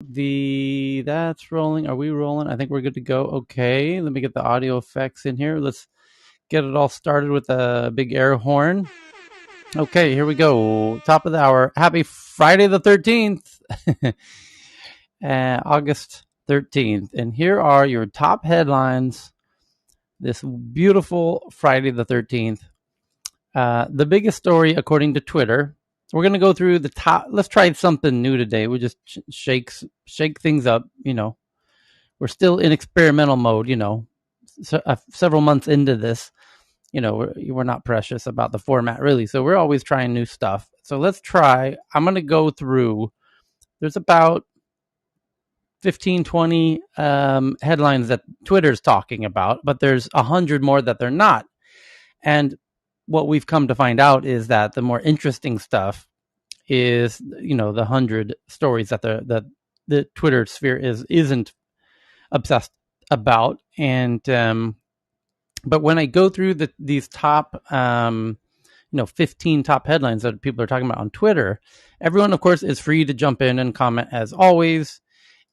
That's rolling. Are we rolling? I think we're good to go. Okay, let me get the audio effects in here. Let's get it all started with a big air horn. Okay, here we go. Top of the hour. Happy Friday the 13th. August 13th. And here are your top headlines this beautiful Friday the 13th. The biggest story, according to Twitter, we're going to go through the top. Let's try something new today. We just shake things up. We're still in experimental mode. Several months into this. We're not precious about the format really. So we're always trying new stuff. So let's try. I'm going to go through. There's about 15, 20 headlines that Twitter's talking about, but there's 100 more that they're not. And what we've come to find out is that the more interesting stuff is, the 100 stories that the Twitter sphere isn't obsessed about. And but when I go through these top 15 top headlines that people are talking about on Twitter, everyone of course is free to jump in and comment as always,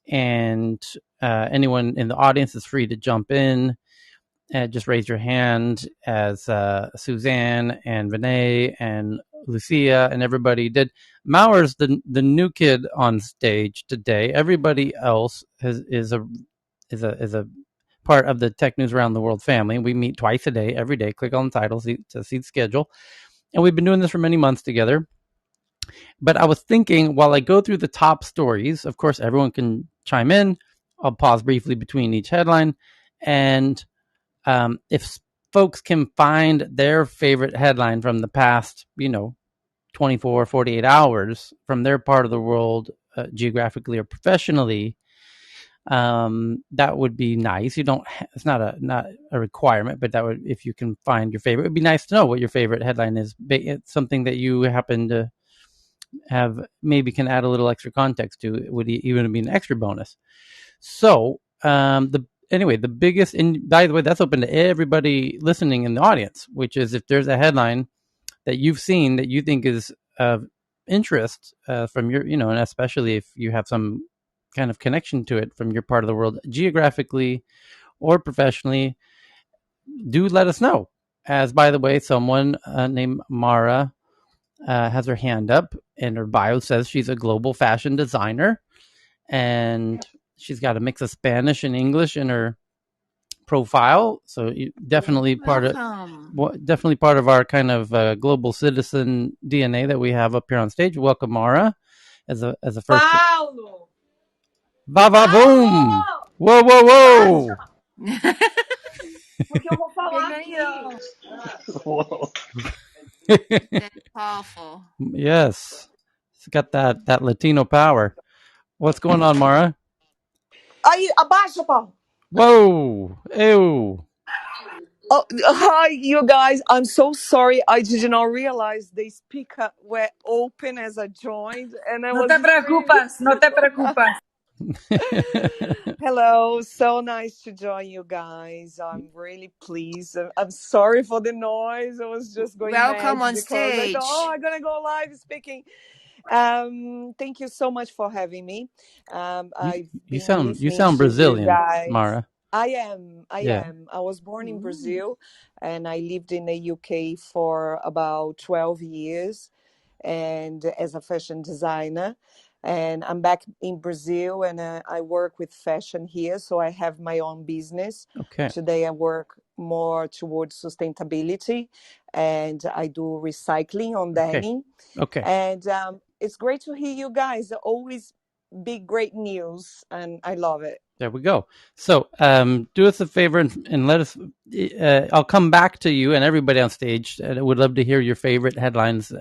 and anyone in the audience is free to jump in. Just raise your hand, as Suzanne and Vinay and Lucia and everybody did. Mauer's the new kid on stage today. Everybody else is a part of the Tech News Around the World family. We meet twice a day, every day. Click on the title to see the schedule. And we've been doing this for many months together. But I was thinking, while I go through the top stories, of course, everyone can chime in. I'll pause briefly between each headline. And if folks can find their favorite headline from the past, 24, 48 hours from their part of the world, geographically or professionally, that would be nice. It's not a requirement, but that would, if you can find your favorite, it'd be nice to know what your favorite headline is. It's something that you happen to have, maybe can add a little extra context to. It would even be an extra bonus. So, the biggest, and by the way, that's open to everybody listening in the audience, which is if there's a headline that you've seen that you think is of interest from your, and especially if you have some kind of connection to it from your part of the world, geographically or professionally, do let us know. As, by the way, someone named Mara has her hand up, and her bio says she's a global fashion designer, and she's got a mix of Spanish and English in her profile. So definitely part of our kind of global citizen DNA that we have up here on stage. Welcome, Mara, as a first. Paulo. Va boom! Whoa, whoa, whoa! Porque eu vou falar aqui. Whoa. That's powerful. Yes, it's got that Latino power. What's going on, Mara? Aí, abaixa, Paulo. Whoa! Ew! Oh, hi, you guys. I'm so sorry. I did not realize the speaker were open as I joined, and I was. No te preocupas, no te preocupas. Hello, so nice to join you guys. I'm really pleased. I'm sorry for the noise. I was just going Welcome mad on because I stage. thought, I'm gonna go live speaking. Thank you so much for having me. You sound Brazilian, Mara. I am. I was born in Brazil, and I lived in the UK for about 12 years, and as a fashion designer. And I'm back in Brazil, and I work with fashion here. So I have my own business. Okay. Today I work more towards sustainability, and I do recycling on denim. Okay. And it's great to hear you guys. Always big, great news, and I love it. There we go. So do us a favor and let us, I'll come back to you and everybody on stage. I would love to hear your favorite headlines,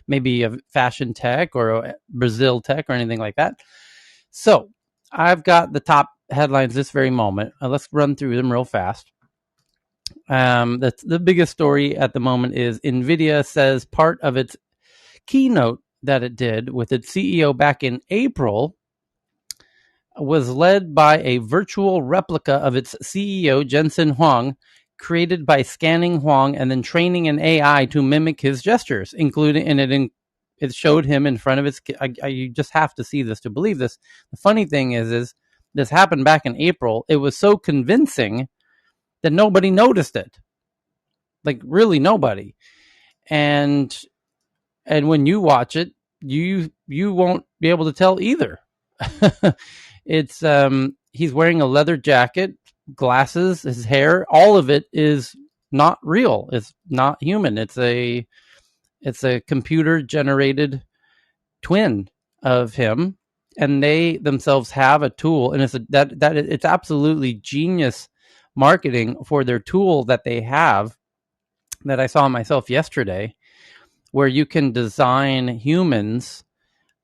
maybe of fashion tech or Brazil tech or anything like that. So I've got the top headlines this very moment. Let's run through them real fast. The biggest story at the moment is Nvidia says part of its keynote that it did with its CEO back in April was led by a virtual replica of its CEO, Jensen Huang, created by scanning Huang and then training an AI to mimic his gestures, including, and it it showed him in front of his kid. You just have to see this to believe this. The funny thing is this happened back in April. It was so convincing that nobody noticed it. Like really nobody. And when you watch it, you won't be able to tell either. It's he's wearing a leather jacket, glasses, his hair, all of it is not real. It's not human. It's a computer generated twin of him, and they themselves have a tool, and it's absolutely genius marketing for their tool that they have that I saw myself yesterday, where you can design humans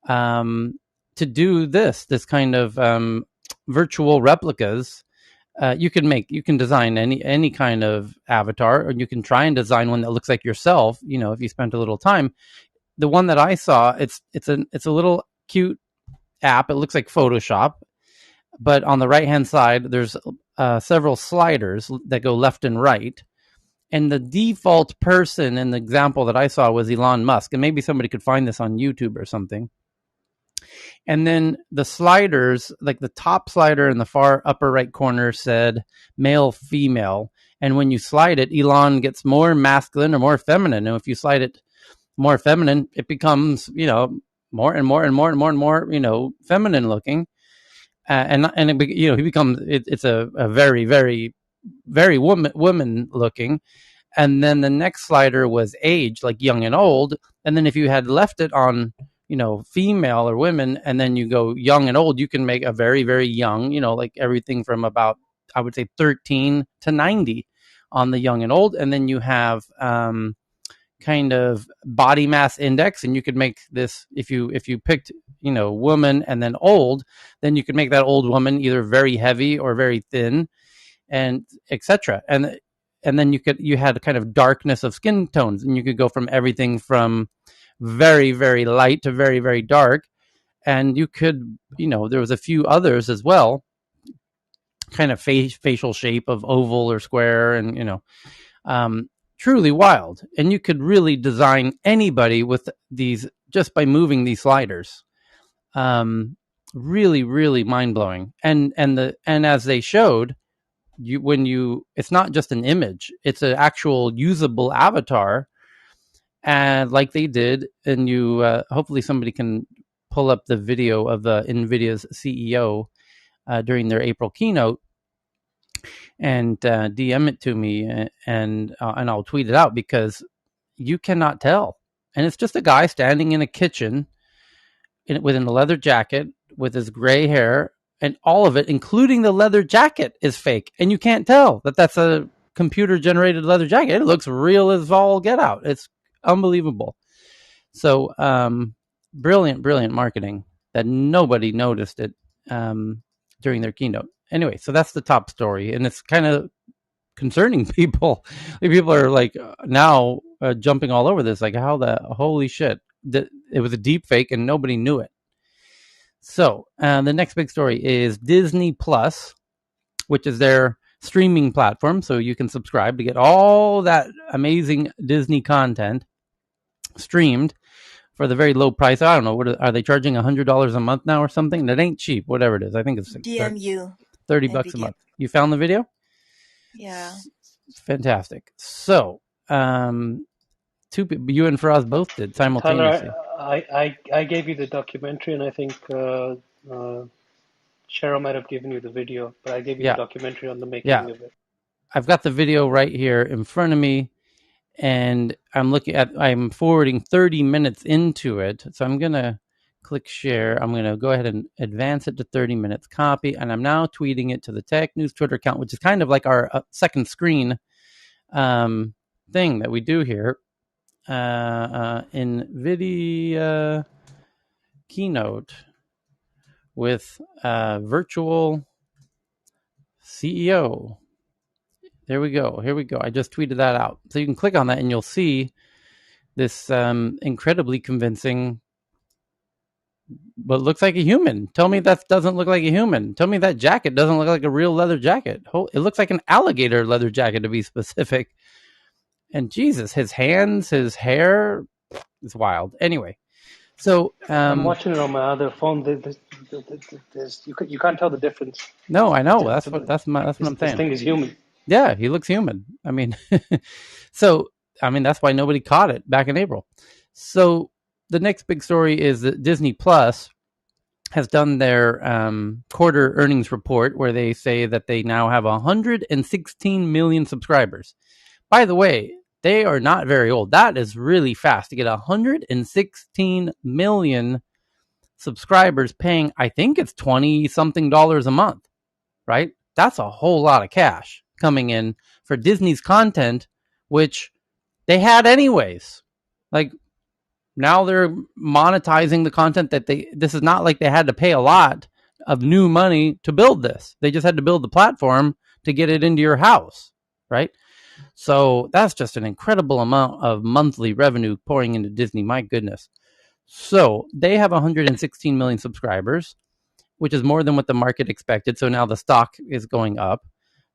to do this kind of virtual replicas. You can design any kind of avatar, or you can try and design one that looks like yourself. If you spent a little time. The one that I saw, it's a little cute app. It looks like Photoshop, but on the right hand side, there's several sliders that go left and right. And the default person in the example that I saw was Elon Musk, and maybe somebody could find this on YouTube or something. And then the sliders, like the top slider in the far upper right corner said male, female. And when you slide it, Elon gets more masculine or more feminine. And if you slide it more feminine, it becomes, more and more and more and more and more, feminine looking. He becomes, it's a very, very, very woman looking. And then the next slider was age, like young and old. And then if you had left it on, female or women, and then you go young and old, you can make a very, very young, like everything from about, I would say 13 to 90 on the young and old. And then you have kind of body mass index, and you could make this, if you picked, woman and then old, then you could make that old woman either very heavy or very thin, and etc. And then you had a kind of darkness of skin tones, and you could go from everything from very, very light to very, very dark. And you could, there was a few others as well, kind of facial shape of oval or square, and truly wild. And you could really design anybody with these just by moving these sliders. Really, really mind blowing. And as they showed, it's not just an image, it's an actual usable avatar. And like they did, and you hopefully somebody can pull up the video of Nvidia's CEO during their April keynote and DM it to me, and I'll tweet it out, because you cannot tell. And it's just a guy standing in a kitchen within a leather jacket with his gray hair, and all of it, including the leather jacket, is fake. And you can't tell that that's a computer generated leather jacket. It looks real as all get out. It's unbelievable. So brilliant marketing that nobody noticed it during their keynote. Anyway, so that's the top story, and it's kind of concerning people. People are like now jumping all over this, like how the holy shit, it was a deep fake and nobody knew it. So the next big story is Disney Plus, which is their streaming platform. So you can subscribe to get all that amazing Disney content streamed for the very low price. I don't know, what are they charging, $100 a month now or something? That ain't cheap, whatever it is. I think it's DMU. $30 a month. You found the video? Yeah. Fantastic. So two people, you and Faraz both did simultaneously. Tyler, I gave you the documentary, and I think Cheryl might have given you the video, but I gave you the documentary on the making of it. I've got the video right here in front of me, and I'm forwarding 30 minutes into it. So I'm going to click share. I'm going to go ahead and advance it to 30 minutes, copy, and I'm now tweeting it to the Tech News Twitter account, which is kind of like our second screen thing that we do here. Nvidia Keynote with virtual CEO. There we go. Here we go. I just tweeted that out. So you can click on that and you'll see this incredibly convincing, but looks like a human. Tell me that doesn't look like a human. Tell me that jacket doesn't look like a real leather jacket. It looks like an alligator leather jacket, to be specific. And Jesus, his hands, his hair is wild. Anyway, So I'm watching it on my other phone. You can't tell the difference. No, I know. That's what I'm This saying. thing is human. Yeah, he looks human. I mean, so that's why nobody caught it back in April. So the next big story is that Disney Plus has done their quarter earnings report, where they say that they now have 116 million subscribers. By the way, they are not very old. That is really fast to get 116 million subscribers paying, I think it's 20 something dollars a month, right? That's a whole lot of cash coming in for Disney's content, which they had anyways. Like, now they're monetizing the content that this is not like they had to pay a lot of new money to build this. They just had to build the platform to get it into your house, right? So that's just an incredible amount of monthly revenue pouring into Disney. My goodness. So they have 116 million subscribers, which is more than what the market expected. So now the stock is going up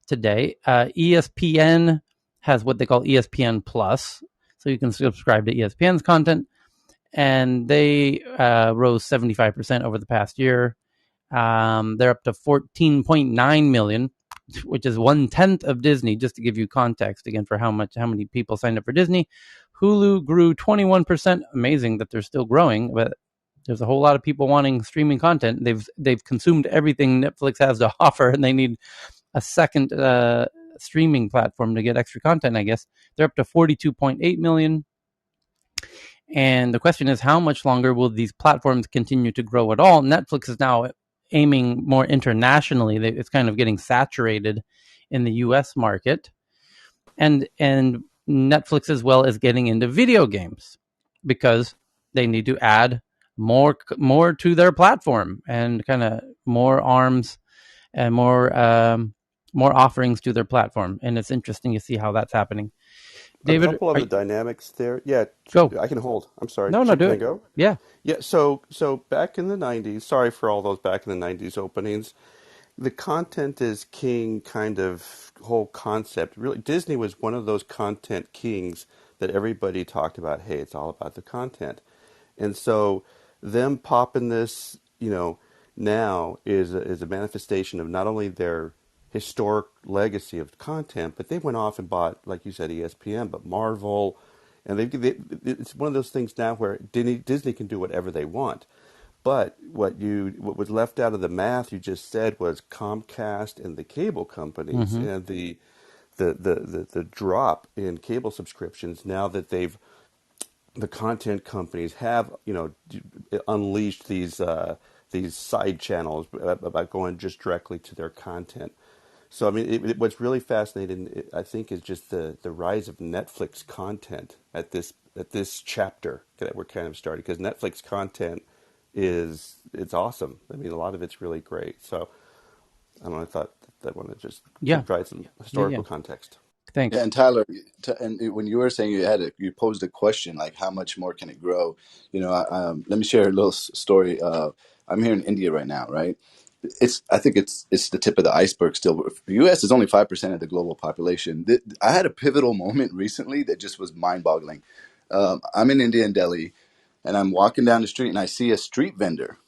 today. ESPN has what they call ESPN Plus. So you can subscribe to ESPN's content. And they rose 75% over the past year. They're up to 14.9 million, which is 1/10 of Disney, just to give you context again for how many people signed up for Disney. Hulu grew 21%. Amazing that they're still growing, but there's a whole lot of people wanting streaming content. They've consumed everything Netflix has to offer, and they need a second streaming platform to get extra content, I guess. They're up to 42.8 million. And the question is, how much longer will these platforms continue to grow at all? Netflix is now aiming more internationally. It's kind of getting saturated in the US market. And Netflix as well is getting into video games because they need to add more to their platform and kind of more arms and more offerings to their platform. And it's interesting to see how that's happening. David, a couple of the dynamics there. Yeah, go. I can hold. I'm sorry. No, do Can I it. go? Yeah. Yeah. So back in the '90s. Sorry for all those back in the '90s openings. The content is king kind of whole concept. Really, Disney was one of those content kings that everybody talked about. Hey, it's all about the content, and so them popping this, now is a manifestation of not only their historic legacy of content, but they went off and bought, like you said, ESPN, but Marvel, and it's one of those things now where Disney can do whatever they want. But what was left out of the math you just said was Comcast and the cable companies, and the drop in cable subscriptions now that the content companies have unleashed these side channels about going just directly to their content. So I mean, what's really fascinating, I think, is just the rise of Netflix content at this chapter that we're kind of starting, because Netflix content it's awesome. I mean, a lot of it's really great. So I don't know. I thought that I want to just provide some historical context. Thanks. Yeah, and Tyler, and when you were saying you posed a question like how much more can it grow? Let me share a little story. I'm here in India right now, right? I think it's the tip of the iceberg still. The U.S. is only 5% of the global population. I had a pivotal moment recently that just was mind-boggling. I'm in India, in Delhi, and I'm walking down the street and I see a street vendor.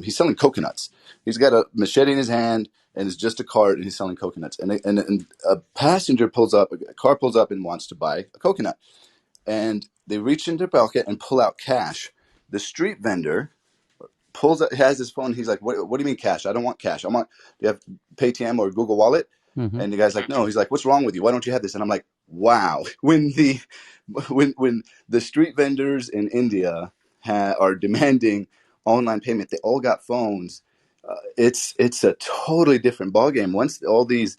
He's selling coconuts. He's got a machete in his hand and it's just a cart and he's selling coconuts. And a passenger pulls up, a car pulls up and wants to buy a coconut. And they reach into their pocket and pull out cash. The street vendor has his phone. He's like, what do you mean cash? I don't want cash. Do you have Paytm or Google Wallet? Mm-hmm. And the guy's like, no. He's like, what's wrong with you? Why don't you have this? And I'm like, wow. When the street vendors in India are demanding online payment, they all got phones. It's a totally different ballgame. Once all these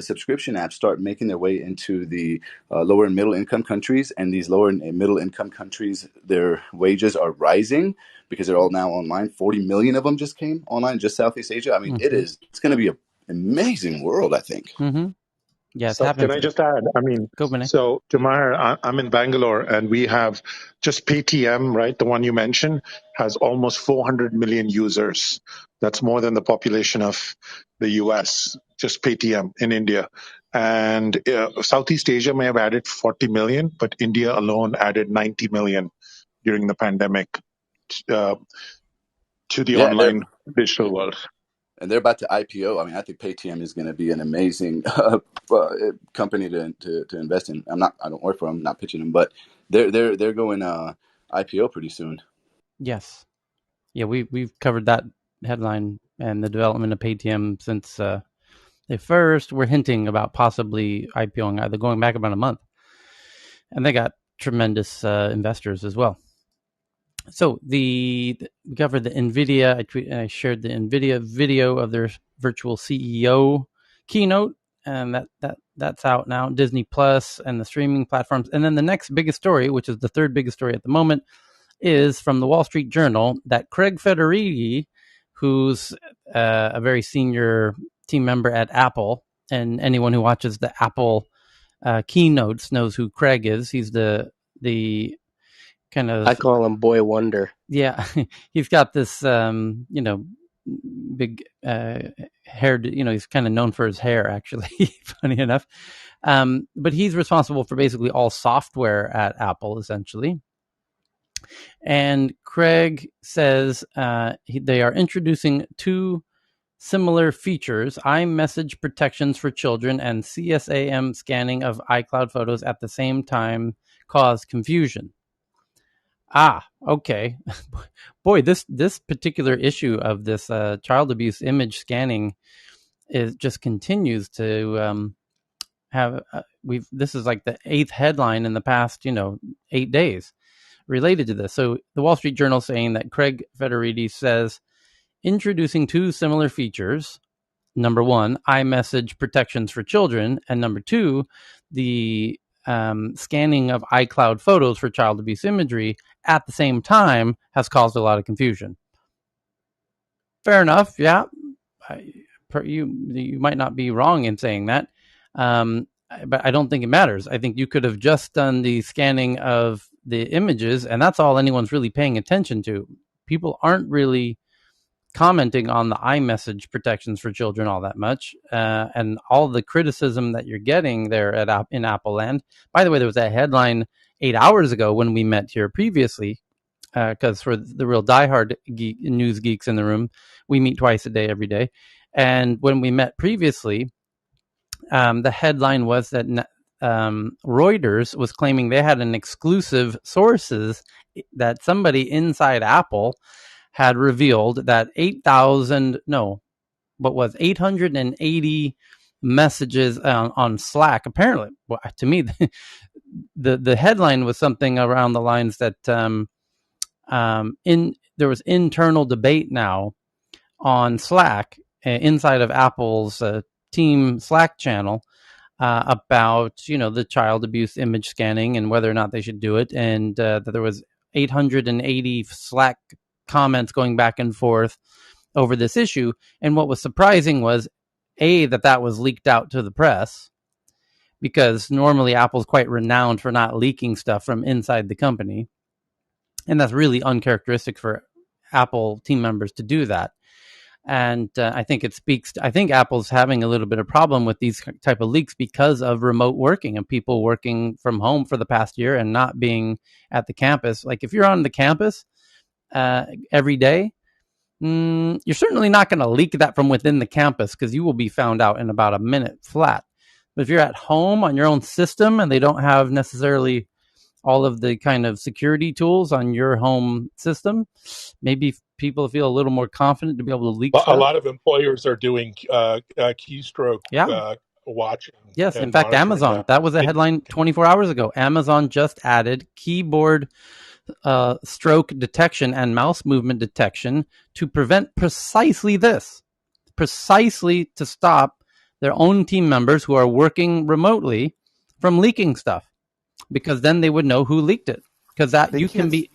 subscription apps start making their way into the lower and middle income countries, and these lower and middle income countries, their wages are rising because they're all now online. 40 million of them just came online, just Southeast Asia. I mean, it's going to be an amazing world, I think. Yeah, so can I just add? I mean, so Jamar, I'm in Bangalore, and we have just Paytm, right? The one you mentioned has almost 400 million users. That's more than the population of the US. Just Paytm in India, and Southeast Asia may have added 40 million, but India alone added 90 million during the pandemic to the Yeah, online digital world. and they're about to IPO. I mean, I think Paytm is going to be an amazing company to invest in. I don't work for them, not pitching them, but they're going IPO pretty soon. Yes, yeah, we've covered that headline and the development of Paytm since they first were hinting about possibly IPOing. They're going back about a month, and they got tremendous investors as well. So we covered the Nvidia. I shared the Nvidia video of their virtual CEO keynote, and that's out now. Disney Plus and the streaming platforms. And then the next biggest story, which is the third biggest story at the moment, is from the Wall Street Journal that Craig Federighi, who's a very senior team member at Apple, and anyone who watches the Apple keynotes knows who Craig is. He's the kind of, I call him Boy Wonder. Yeah, he's got this big hair. He's kind of known for his hair, actually. Funny enough, but he's responsible for basically all software at Apple, essentially. And Craig says they are introducing two similar features: iMessage protections for children and CSAM scanning of iCloud photos at the same time cause confusion. Okay. Boy, this particular issue of this child abuse image scanning just continues to have. This is like the 8th headline in the past 8 days related to this. So the Wall Street Journal saying that Craig Federighi says introducing two similar features: number one, iMessage protections for children, and number two, the scanning of iCloud photos for child abuse imagery at the same time has caused a lot of confusion. Fair enough. Yeah. You might not be wrong in saying that. But I don't think it matters. I think you could have just done the scanning of the images, and that's all anyone's really paying attention to. People aren't really commenting on the iMessage protections for children all that much, and all the criticism that you're getting there in Apple Land. By the way, there was a headline 8 hours ago when we met here previously, because for the real diehard news geeks in the room, we meet twice a day, every day. And when we met previously, the headline was that Reuters was claiming they had an exclusive sources that somebody inside Apple had revealed that 880 messages on Slack. Apparently, to me, the headline was something around the lines that there was internal debate now on Slack inside of Apple's team Slack channel about the child abuse image scanning and whether or not they should do it, and that there was 880 Slack comments going back and forth over this issue. And what was surprising was that was leaked out to the press, because normally Apple's quite renowned for not leaking stuff from inside the company, and that's really uncharacteristic for Apple team members to do that. And I think I think Apple's having a little bit of problem with these type of leaks because of remote working and people working from home for the past year and not being at the campus. Like, if you're on the campus every day, you're certainly not going to leak that from within the campus, because you will be found out in about a minute flat. But if you're at home on your own system and they don't have necessarily all of the kind of security tools on your home system, maybe people feel a little more confident to be able to leak stuff. A lot of employers are doing keystroke watching. Yes, in fact, Amazon. That was a headline 24 hours ago. Amazon just added keyboard stroke detection and mouse movement detection to prevent precisely this, precisely to stop their own team members who are working remotely from leaking stuff, because then they would know who leaked it. Because that you can be,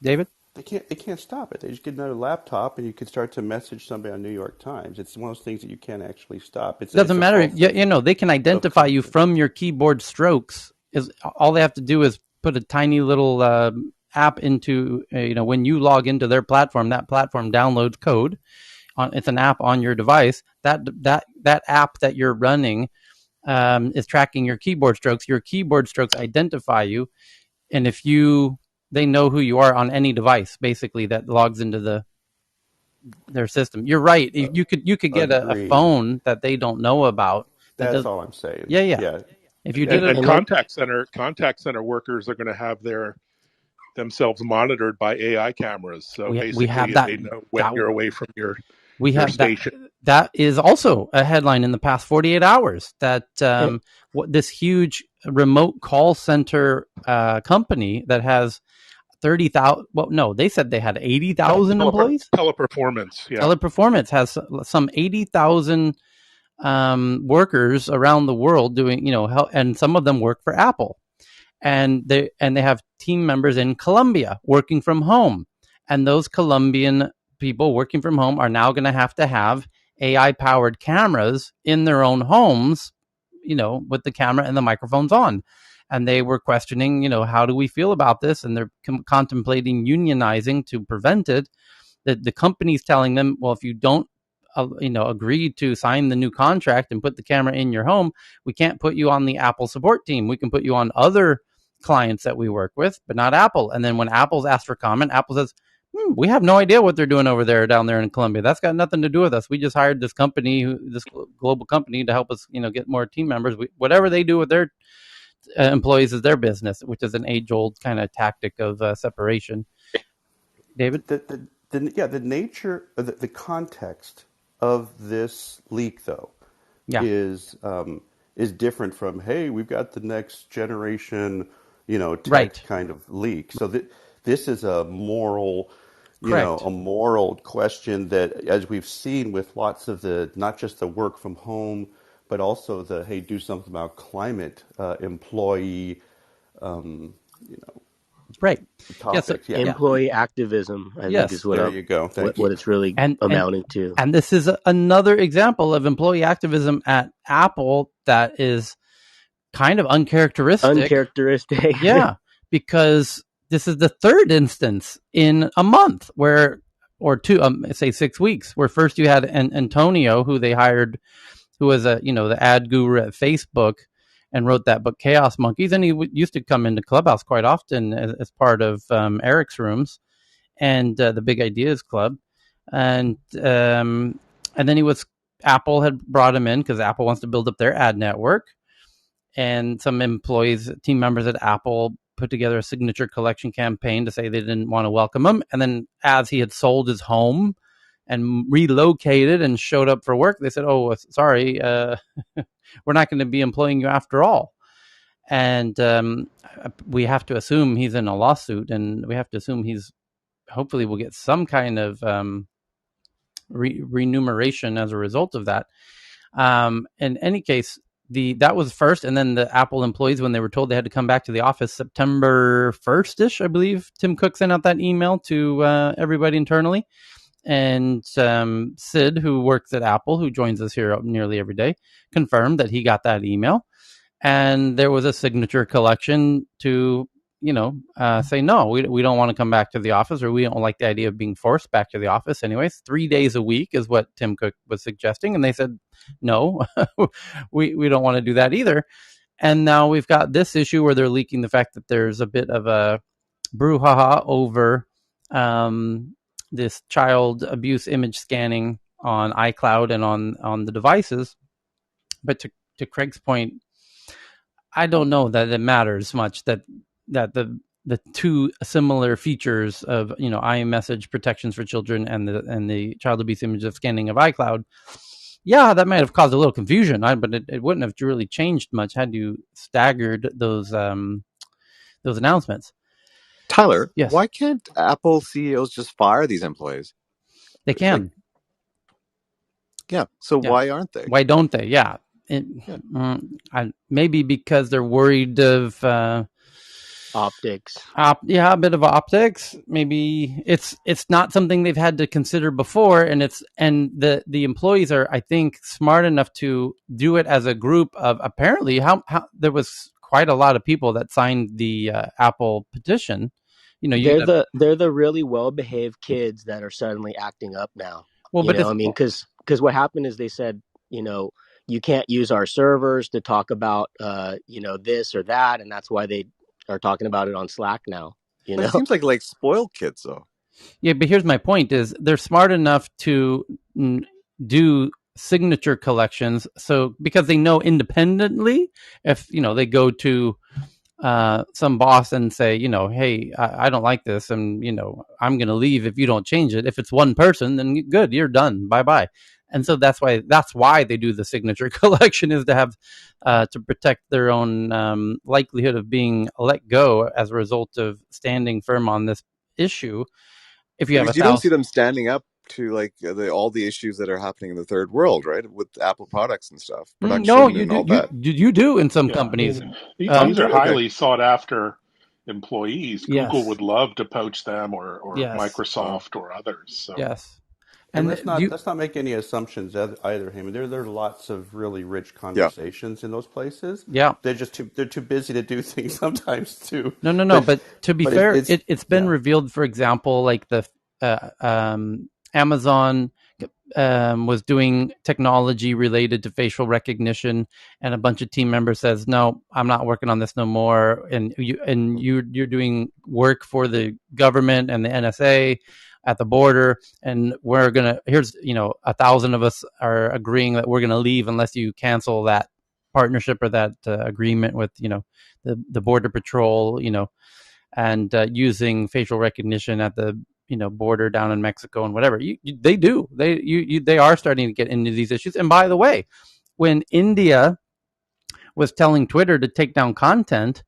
David? They can't stop it. They just get another laptop and you can start to message somebody on New York Times. It's one of those things that you can't actually stop. It doesn't matter. They can identify you from your keyboard strokes. All they have to do is put a tiny little app into, when you log into their platform, that platform downloads code. It's an app on your device. That app that you're running is tracking your keyboard strokes. Your keyboard strokes identify you. And if you they know who you are on any device, basically, that logs into their system. You're right. You could get a Agreed. phone that they don't know about. That's all I'm saying. Yeah. If you did And it, contact center workers are going to have themselves monitored by AI cameras. So we have basically, that. they know when you're away from your station. That is also a headline in the past 48 hours that this huge remote call center company that has 30,000. Well, no, they said they had 80,000 employees. Teleperformance, yeah. Teleperformance has some 80,000 workers around the world doing, and some of them work for Apple, and they have team members in Colombia working from home, and those Colombian people working from home are now going to have AI powered cameras in their own homes, with the camera and the microphones on. And they were questioning, how do we feel about this? And they're contemplating unionizing to prevent it. The company's telling them, well, if you don't, agree to sign the new contract and put the camera in your home, we can't put you on the Apple support team. We can put you on other clients that we work with, but not Apple. And then when Apple's asked for comment, Apple says, we have no idea what they're doing down there in Colombia. That's got nothing to do with us. We just hired this company, this global company, to help us, get more team members. Whatever they do with their employees is their business, which is an age-old kind of tactic of separation. David? The nature, the context of this leak, though, is different from, hey, we've got the next generation, tech kind of leak. So this is a moral, a moral question that, as we've seen with lots of not just the work from home, but also the, hey, do something about climate, employee, topics. Employee activism, I think, is what there you go. what it's really amounting to. And this is another example of employee activism at Apple that is kind of uncharacteristic. Yeah, because this is the third instance in a month or two, say 6 weeks, where first you had Antonio, who they hired, who was the ad guru at Facebook, and wrote that book Chaos Monkeys, and he used to come into Clubhouse quite often as part of Eric's rooms and the Big Ideas Club, and then Apple had brought him in because Apple wants to build up their ad network, and some team members at Apple put together a signature collection campaign to say they didn't want to welcome him, and then as he had sold his home and relocated and showed up for work, they said, oh, sorry, we're not going to be employing you after all. And we have to assume he's in a lawsuit, and we have to assume hopefully will get some kind of remuneration as a result of that. In any case, that was first, and then the Apple employees, when they were told they had to come back to the office September 1st-ish, I believe, Tim Cook sent out that email to everybody internally. And Sid, who works at Apple, who joins us here nearly every day, confirmed that he got that email. And there was a signature collection to, say, no, we don't want to come back to the office, or we don't like the idea of being forced back to the office. Anyways, 3 days a week is what Tim Cook was suggesting. And they said, no, we don't want to do that either. And now we've got this issue where they're leaking the fact that there's a bit of a brouhaha over this child abuse image scanning on iCloud and on the devices. But to Craig's point, I don't know that it matters much that the two similar features of iMessage protections for children and the child abuse image of scanning of iCloud, that might have caused a little confusion, but it wouldn't have really changed much had you staggered those announcements. Tyler, yes. Why can't Apple CEOs just fire these employees? They can. So why aren't they? Why don't they? Yeah. Maybe because they're worried of optics. A bit of optics. Maybe it's not something they've had to consider before, and the employees are, I think, smart enough to do it as a group of, apparently how there was quite a lot of people that signed the Apple petition. They're the really well-behaved kids that are suddenly acting up now. Well, because what happened is they said, you can't use our servers to talk about, this or that. And that's why they are talking about it on Slack now. You But know, it seems like spoiled kids, though. Yeah, but here's my point: is they're smart enough to do signature collections, so because they know independently, if they go to some boss and say, hey, I don't like this, and I'm going to leave if you don't change it. If it's one person, then good, you're done, bye bye. And so that's why they do the signature collection, is to have to protect their own likelihood of being let go as a result of standing firm on this issue. If you have Because you don't see them standing up to all the issues that are happening in the third world, right? With Apple products and stuff, no, production you and do all that. you do in some Yeah, I companies. mean, Some these are do? Okay. highly sought after employees. Google Yes, would love to poach them, or yes, Wow. Microsoft or others. So yes. And And do let's not make any assumptions either, Heyman. There are lots of really rich Yeah. conversations in those places. yeah. They're too busy to do things sometimes too. No. But But to be fair, it's been yeah. revealed. For example, like the Amazon was doing technology related to facial recognition, and a bunch of team members says, "No, I'm not working on this no more." And you're doing work for the government and the NSA at the border, and we're gonna here's 1,000 of us are agreeing that we're gonna leave unless you cancel that partnership or that agreement with the border patrol, and using facial recognition at the border down in Mexico and whatever. They are starting to get into these issues. And by the way, when India was telling Twitter to take down content,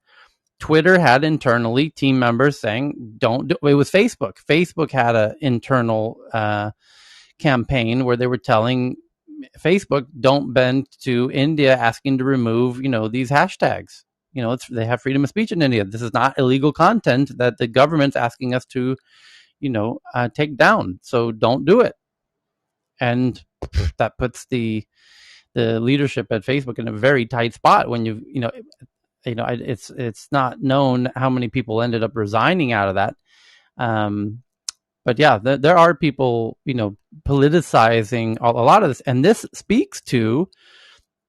Twitter had internally team members saying, "Don't do." It was Facebook. Facebook had an internal campaign where they were telling Facebook, "Don't bend to India asking to remove these hashtags. They have freedom of speech in India. This is not illegal content that the government's asking us to take down. So don't do it." And that puts the leadership at Facebook in a very tight spot when it's not known how many people ended up resigning out of that. But yeah, there are people politicizing a lot of this, and this speaks to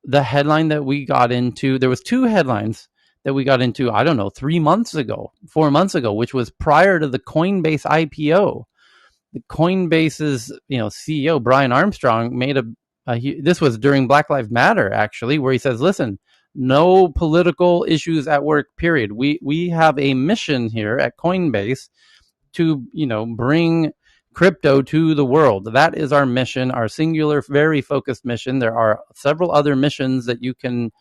the headline that we got into. There was two headlines that we got into, I don't know, 4 months ago, which was prior to the Coinbase IPO. The Coinbase's CEO Brian Armstrong made this was during Black Lives Matter, actually, where he says, "Listen, no political issues at work, period. We have a mission here at Coinbase to bring crypto to the world. That is our mission, our singular, very focused mission. There are several other missions that you can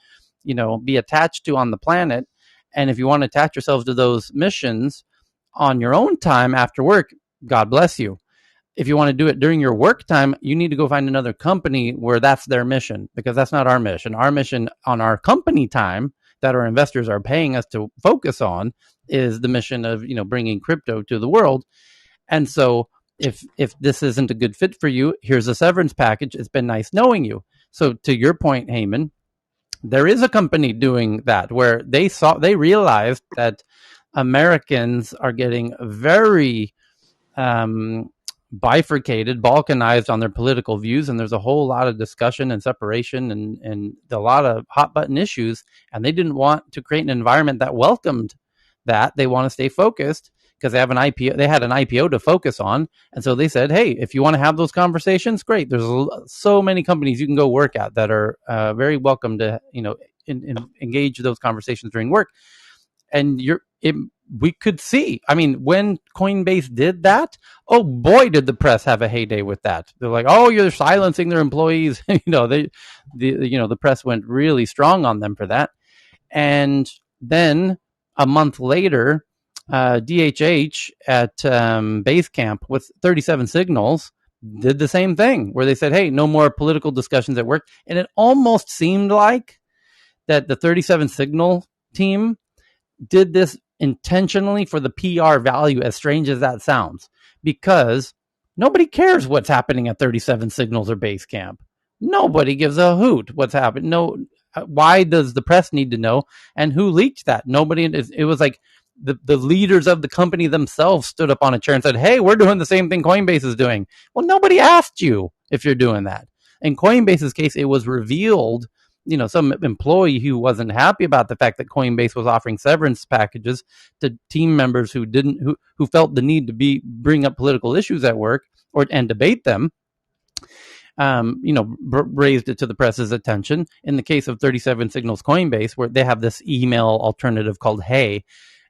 be attached to on the planet, and if you want to attach yourselves to those missions on your own time after work, God bless you. If you want to do it during your work time, you need to go find another company where that's their mission, because that's not our mission. Our mission on our company time that our investors are paying us to focus on is the mission of bringing crypto to the world. And so if this isn't a good fit for you, here's a severance package. It's been nice knowing you." So to your point, Heyman, there is a company doing that where they realized that Americans are getting very bifurcated, balkanized on their political views, and there's a whole lot of discussion and separation and a lot of hot button issues, and they didn't want to create an environment that welcomed that. They want to stay focused because they had an IPO to focus on, and so they said, "Hey, if you want to have those conversations, great. There's so many companies you can go work at that are very welcome to engage those conversations during work." And we could see, I mean, when Coinbase did that, oh boy, did the press have a heyday with that. They're like, "Oh, you're silencing their employees." The press went really strong on them for that. And then a month later, DHH at Basecamp with 37 Signals did the same thing, where they said, "Hey, no more political discussions at work." And it almost seemed like that the 37 Signal team did this intentionally for the PR value, as strange as that sounds, because nobody cares what's happening at 37 Signals or Basecamp. Nobody gives a hoot what's happening. No, why does the press need to know? And who leaked that? Nobody. It was like the leaders of the company themselves stood up on a chair and said, "Hey, we're doing the same thing Coinbase is doing." Well, nobody asked you if you're doing that. In Coinbase's case, it was revealed some employee who wasn't happy about the fact that Coinbase was offering severance packages to team members who felt the need to bring up political issues at work and debate them. Raised it to the press's attention. In the case of 37 Signals Coinbase, where they have this email alternative called Hey,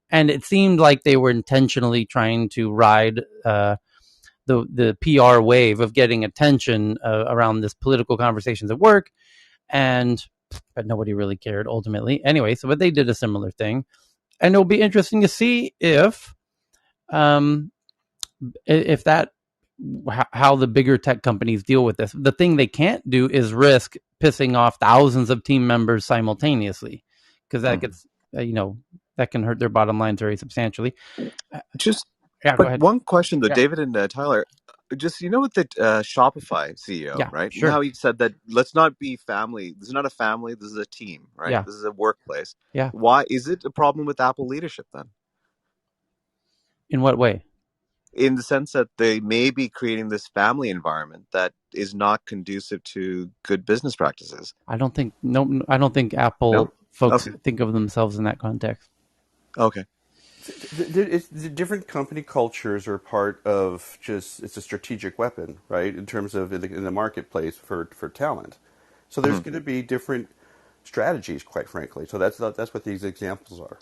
and it seemed like they were intentionally trying to ride the PR wave of getting attention around this political conversations at work, but nobody really cared ultimately. Anyway, but they did a similar thing, and it'll be interesting to see if that how the bigger tech companies deal with this. The thing they can't do is risk pissing off thousands of team members simultaneously, because that gets that can hurt their bottom lines very substantially. Go ahead. One question though, David and Tyler, just with the Shopify CEO, right? Sure. Now he said that let's not be family. This is not a family. This is a team, right? Yeah. This is a workplace. Yeah. Why is it a problem with Apple leadership then? In what way? In the sense that they may be creating this family environment that is not conducive to good business practices. I don't think Apple folks think of themselves in that context. Okay. It's the different company cultures are part of it's a strategic weapon, right? In terms of in the marketplace for talent. So there's going to be different strategies, quite frankly. So that's what these examples are.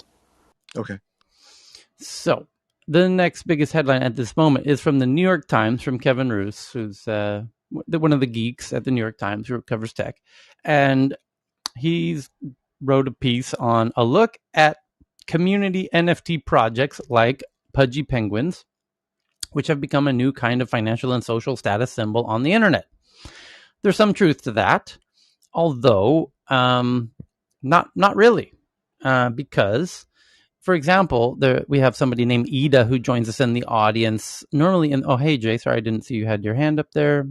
Okay. So the next biggest headline at this moment is from the New York Times, from Kevin Roos, who's one of the geeks at the New York Times who covers tech. And he's wrote a piece on a look at community NFT projects like Pudgy Penguins, which have become a new kind of financial and social status symbol on the internet. There's some truth to that, although not really, because, for example, we have somebody named Ida who joins us in the audience. Normally, hey Jay, sorry I didn't see you had your hand up there.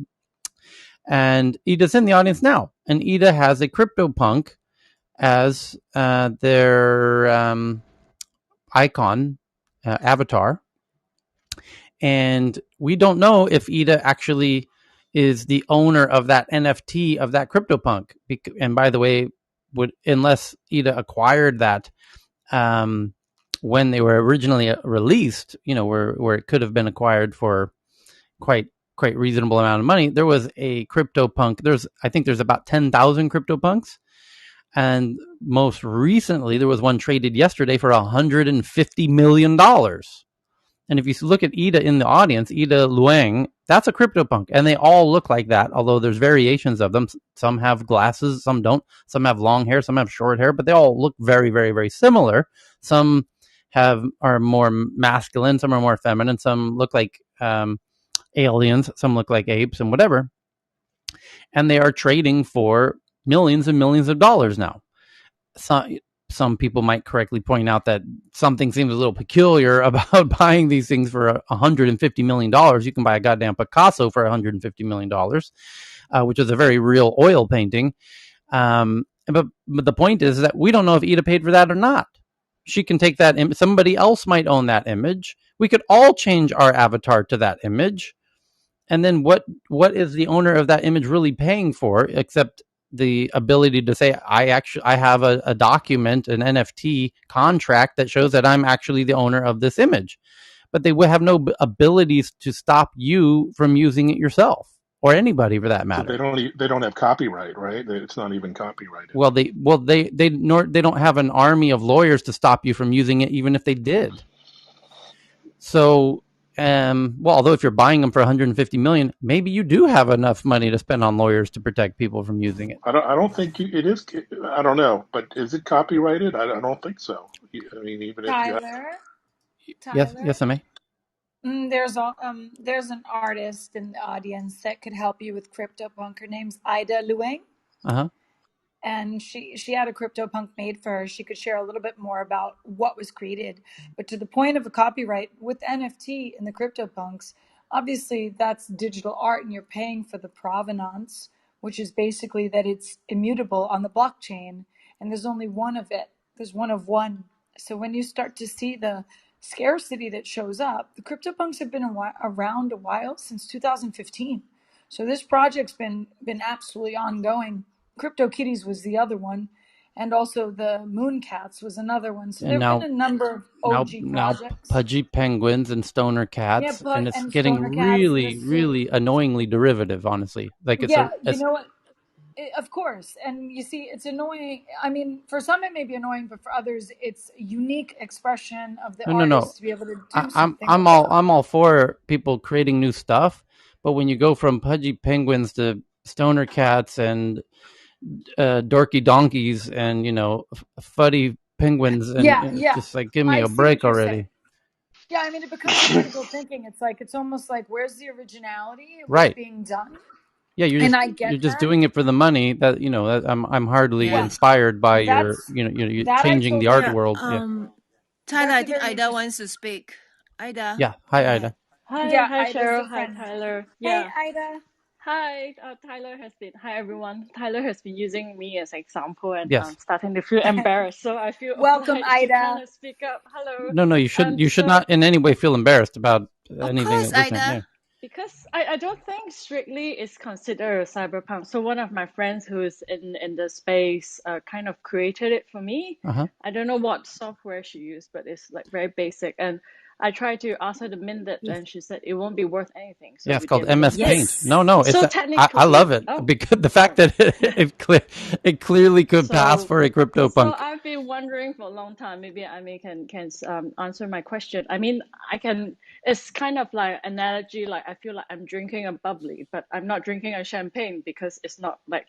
And Ida's in the audience now, and Ida has a CryptoPunk as their icon avatar, and we don't know if Ida actually is the owner of that NFT of that CryptoPunk. And by the way, unless Ida acquired that when they were originally released, where it could have been acquired for quite reasonable amount of money. There was a CryptoPunk. I think there's about 10,000 CryptoPunks. And most recently, there was one traded yesterday for $150 million. And if you look at Ida in the audience, Ida Luang, that's a CryptoPunk. And they all look like that, although there's variations of them. Some have glasses, some don't. Some have long hair, some have short hair, but they all look very, very, very similar. Some are more masculine, some are more feminine, some look like aliens, some look like apes and whatever. And they are trading for millions and millions of dollars now. Some people might correctly point out that something seems a little peculiar about buying these things for $150 million. You can buy a goddamn Picasso for $150 million, which is a very real oil painting. But the point is that we don't know if Ida paid for that or not. She can take that image. Somebody else might own that image. We could all change our avatar to that image. And then what is the owner of that image really paying for, except the ability to say, I have a document, an NFT contract that shows that I'm actually the owner of this image. But they would have no abilities to stop you from using it yourself, or anybody for that matter. So they don't have copyright, right? It's not even copyrighted. Well, they don't have an army of lawyers to stop you from using it, even if they did. So, although if you're buying them for $150 million, maybe you do have enough money to spend on lawyers to protect people from using it. I don't think it is. I don't know, but is it copyrighted? I don't think so. I mean, even Tyler, if you have... Yes, Amy. There's an artist in the audience that could help you with CryptoPunk. Her name's Ida Luang. And she had a CryptoPunk made for her. She could share a little bit more about what was created. But to the point of a copyright with NFT and the CryptoPunks, obviously that's digital art and you're paying for the provenance, which is basically that it's immutable on the blockchain. And there's only one of it. There's one of one. So when you start to see the scarcity that shows up, the CryptoPunks have been around a while, since 2015. So this project's been absolutely ongoing. CryptoKitties was the other one, and also the Moon Cats was another one. So And there have been a number of OG projects. Pudgy Penguins and Stoner Cats, and it's getting really annoyingly derivative, honestly. Like it's you know what? Of course, and you see, it's annoying. I mean, for some it may be annoying, but for others, it's a unique expression of the artist to be able to do something. I'm all for people creating new stuff, but when you go from Pudgy Penguins to Stoner Cats and dorky donkeys and fuddy penguins, and it's just like, give me a break already. Yeah, I mean, it becomes critical thinking. It's like, it's almost like, where's the originality of what's being done? Yeah, you're just doing it for the money. That I'm hardly inspired by you're changing the art world. Tyler, I think Ida wants to speak. Ida. Yeah, hi Ida. Hi Cheryl. Hi Tyler. Yeah. Hey Ida. Hi, Tyler has been. Hi everyone. Tyler has been using me as an example, and I'm starting to feel embarrassed. So I feel welcome, Ida. To kind of speak up. Hello. No, you shouldn't. You should not in any way feel embarrassed about anything. Of course, Ida. Because I don't think strictly is considered a cyberpunk. So one of my friends who's in the space kind of created it for me. I don't know what software she used, but it's like very basic. And I tried to ask her to mint it, and she said it won't be worth anything. So it's called MS Paint. No, so technically, I love it because the fact that it clearly could pass for a CryptoPunk. So I've been wondering for a long time. Maybe Amy can answer my question. I mean, it's kind of like analogy. Like I feel like I'm drinking a bubbly, but I'm not drinking a champagne because it's not like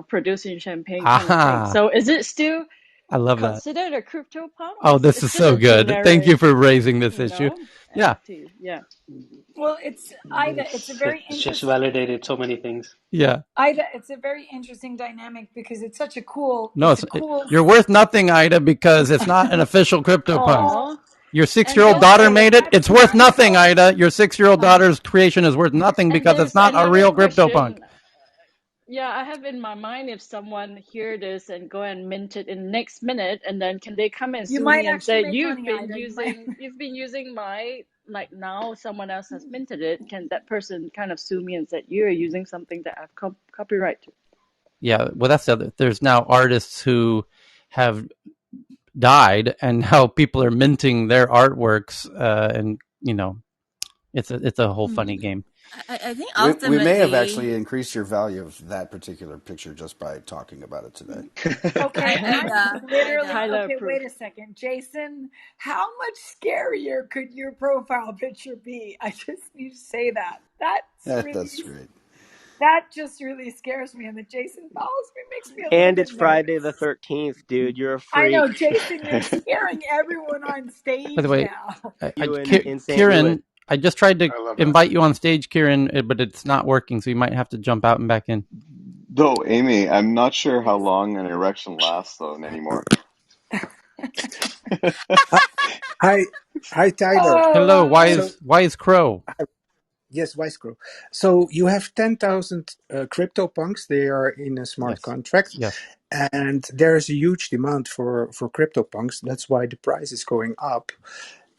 producing champagne kind of thing. So is it still? I love considered a CryptoPunk? Oh, this is so good. Thank you for raising this issue. Yeah. Well, it's Ida. It's a very interesting. It's just validated so many things. Yeah. Ida, it's a very interesting dynamic because it's such a cool. You're worth nothing, Ida, because it's not an official CryptoPunk. Your 6-year-old daughter made it. It's worth nothing, Ida. Your 6-year-old daughter's creation is worth nothing because it's not a real CryptoPunk. Yeah, I have in my mind if someone hear this and go and mint it in the next minute, and then can they come and sue me and say you've been using my, like, now someone else has minted it. Can that person kind of sue me and say you're using something that I've copyright to? Yeah, well, that's the other. There's now artists who have died, and how people are minting their artworks, and it's a whole funny game. I think ultimately we may have actually increased your value of that particular picture just by talking about it today. Okay, literally. Wait a second, Jason. How much scarier could your profile picture be? I just need to say that. That's great. That just really scares me, and that Jason follows me makes me a little And bit it's Friday nervous. the 13th, dude. You're a freak. I know, Jason. You're scaring everyone on stage. By the way, now. Kieran, I just tried to invite you on stage, Kieran, but it's not working, so you might have to jump out and back in. Though, Amy, I'm not sure how long an erection lasts, though, anymore. Hi, Tyler. Hello, Wise Crow. Yes, Wise Crow. So you have 10,000 CryptoPunks. They are in a smart contract. Yes. And there's a huge demand for CryptoPunks. That's why the price is going up.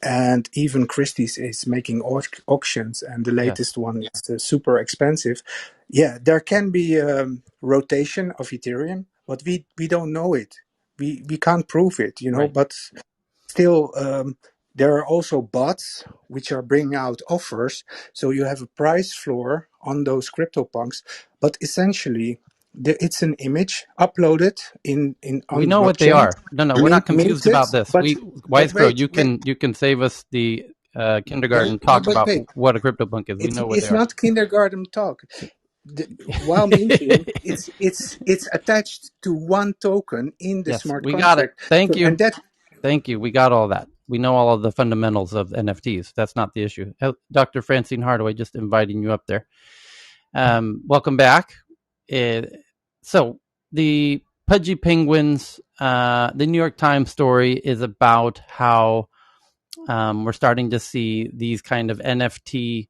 And even Christie's is making auctions, and the latest one is super expensive. Yeah, there can be rotation of Ethereum, but we don't know it. We can't prove it, but still there are also bots which are bringing out offers. So you have a price floor on those CryptoPunks, but essentially it's an image uploaded in on we know blockchain. What they are. No, we're not confused about this. Wise Crow, you can save us the kindergarten talk about what a CryptoPunk is. We know what they are. It's not kindergarten talk. While minting, it's attached to one token in the smart contract. We got it. Thank you. Thank you. We got all that. We know all of the fundamentals of NFTs. That's not the issue. Dr. Francine Hardaway, just inviting you up there. Welcome back. So the Pudgy Penguins, the New York Times story is about how we're starting to see these kind of NFT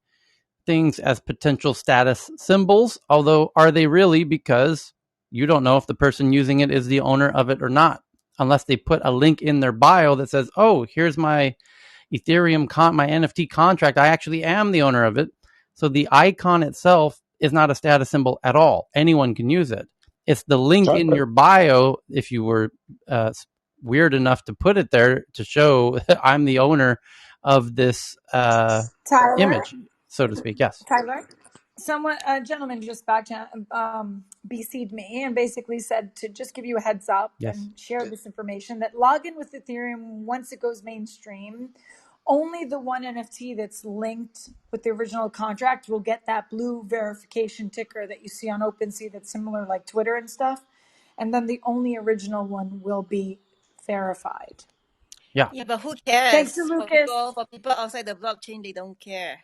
things as potential status symbols. Although, are they really? Because you don't know if the person using it is the owner of it or not, unless they put a link in their bio that says, oh, here's my Ethereum, my NFT contract. I actually am the owner of it. So the icon itself is not a status symbol at all. Anyone can use it. It's the link in your bio, if you were weird enough to put it there to show I'm the owner of this image, so to speak. Yes. Tyler, a gentleman just BC'd me and basically said to just give you a heads up and share this information that log in with Ethereum once it goes mainstream. Only the one NFT that's linked with the original contract will get that blue verification ticker that you see on OpenSea that's similar like Twitter and stuff. And then the only original one will be verified. Yeah. Yeah, but who cares? Thanks to Lucas. For people outside the blockchain, they don't care.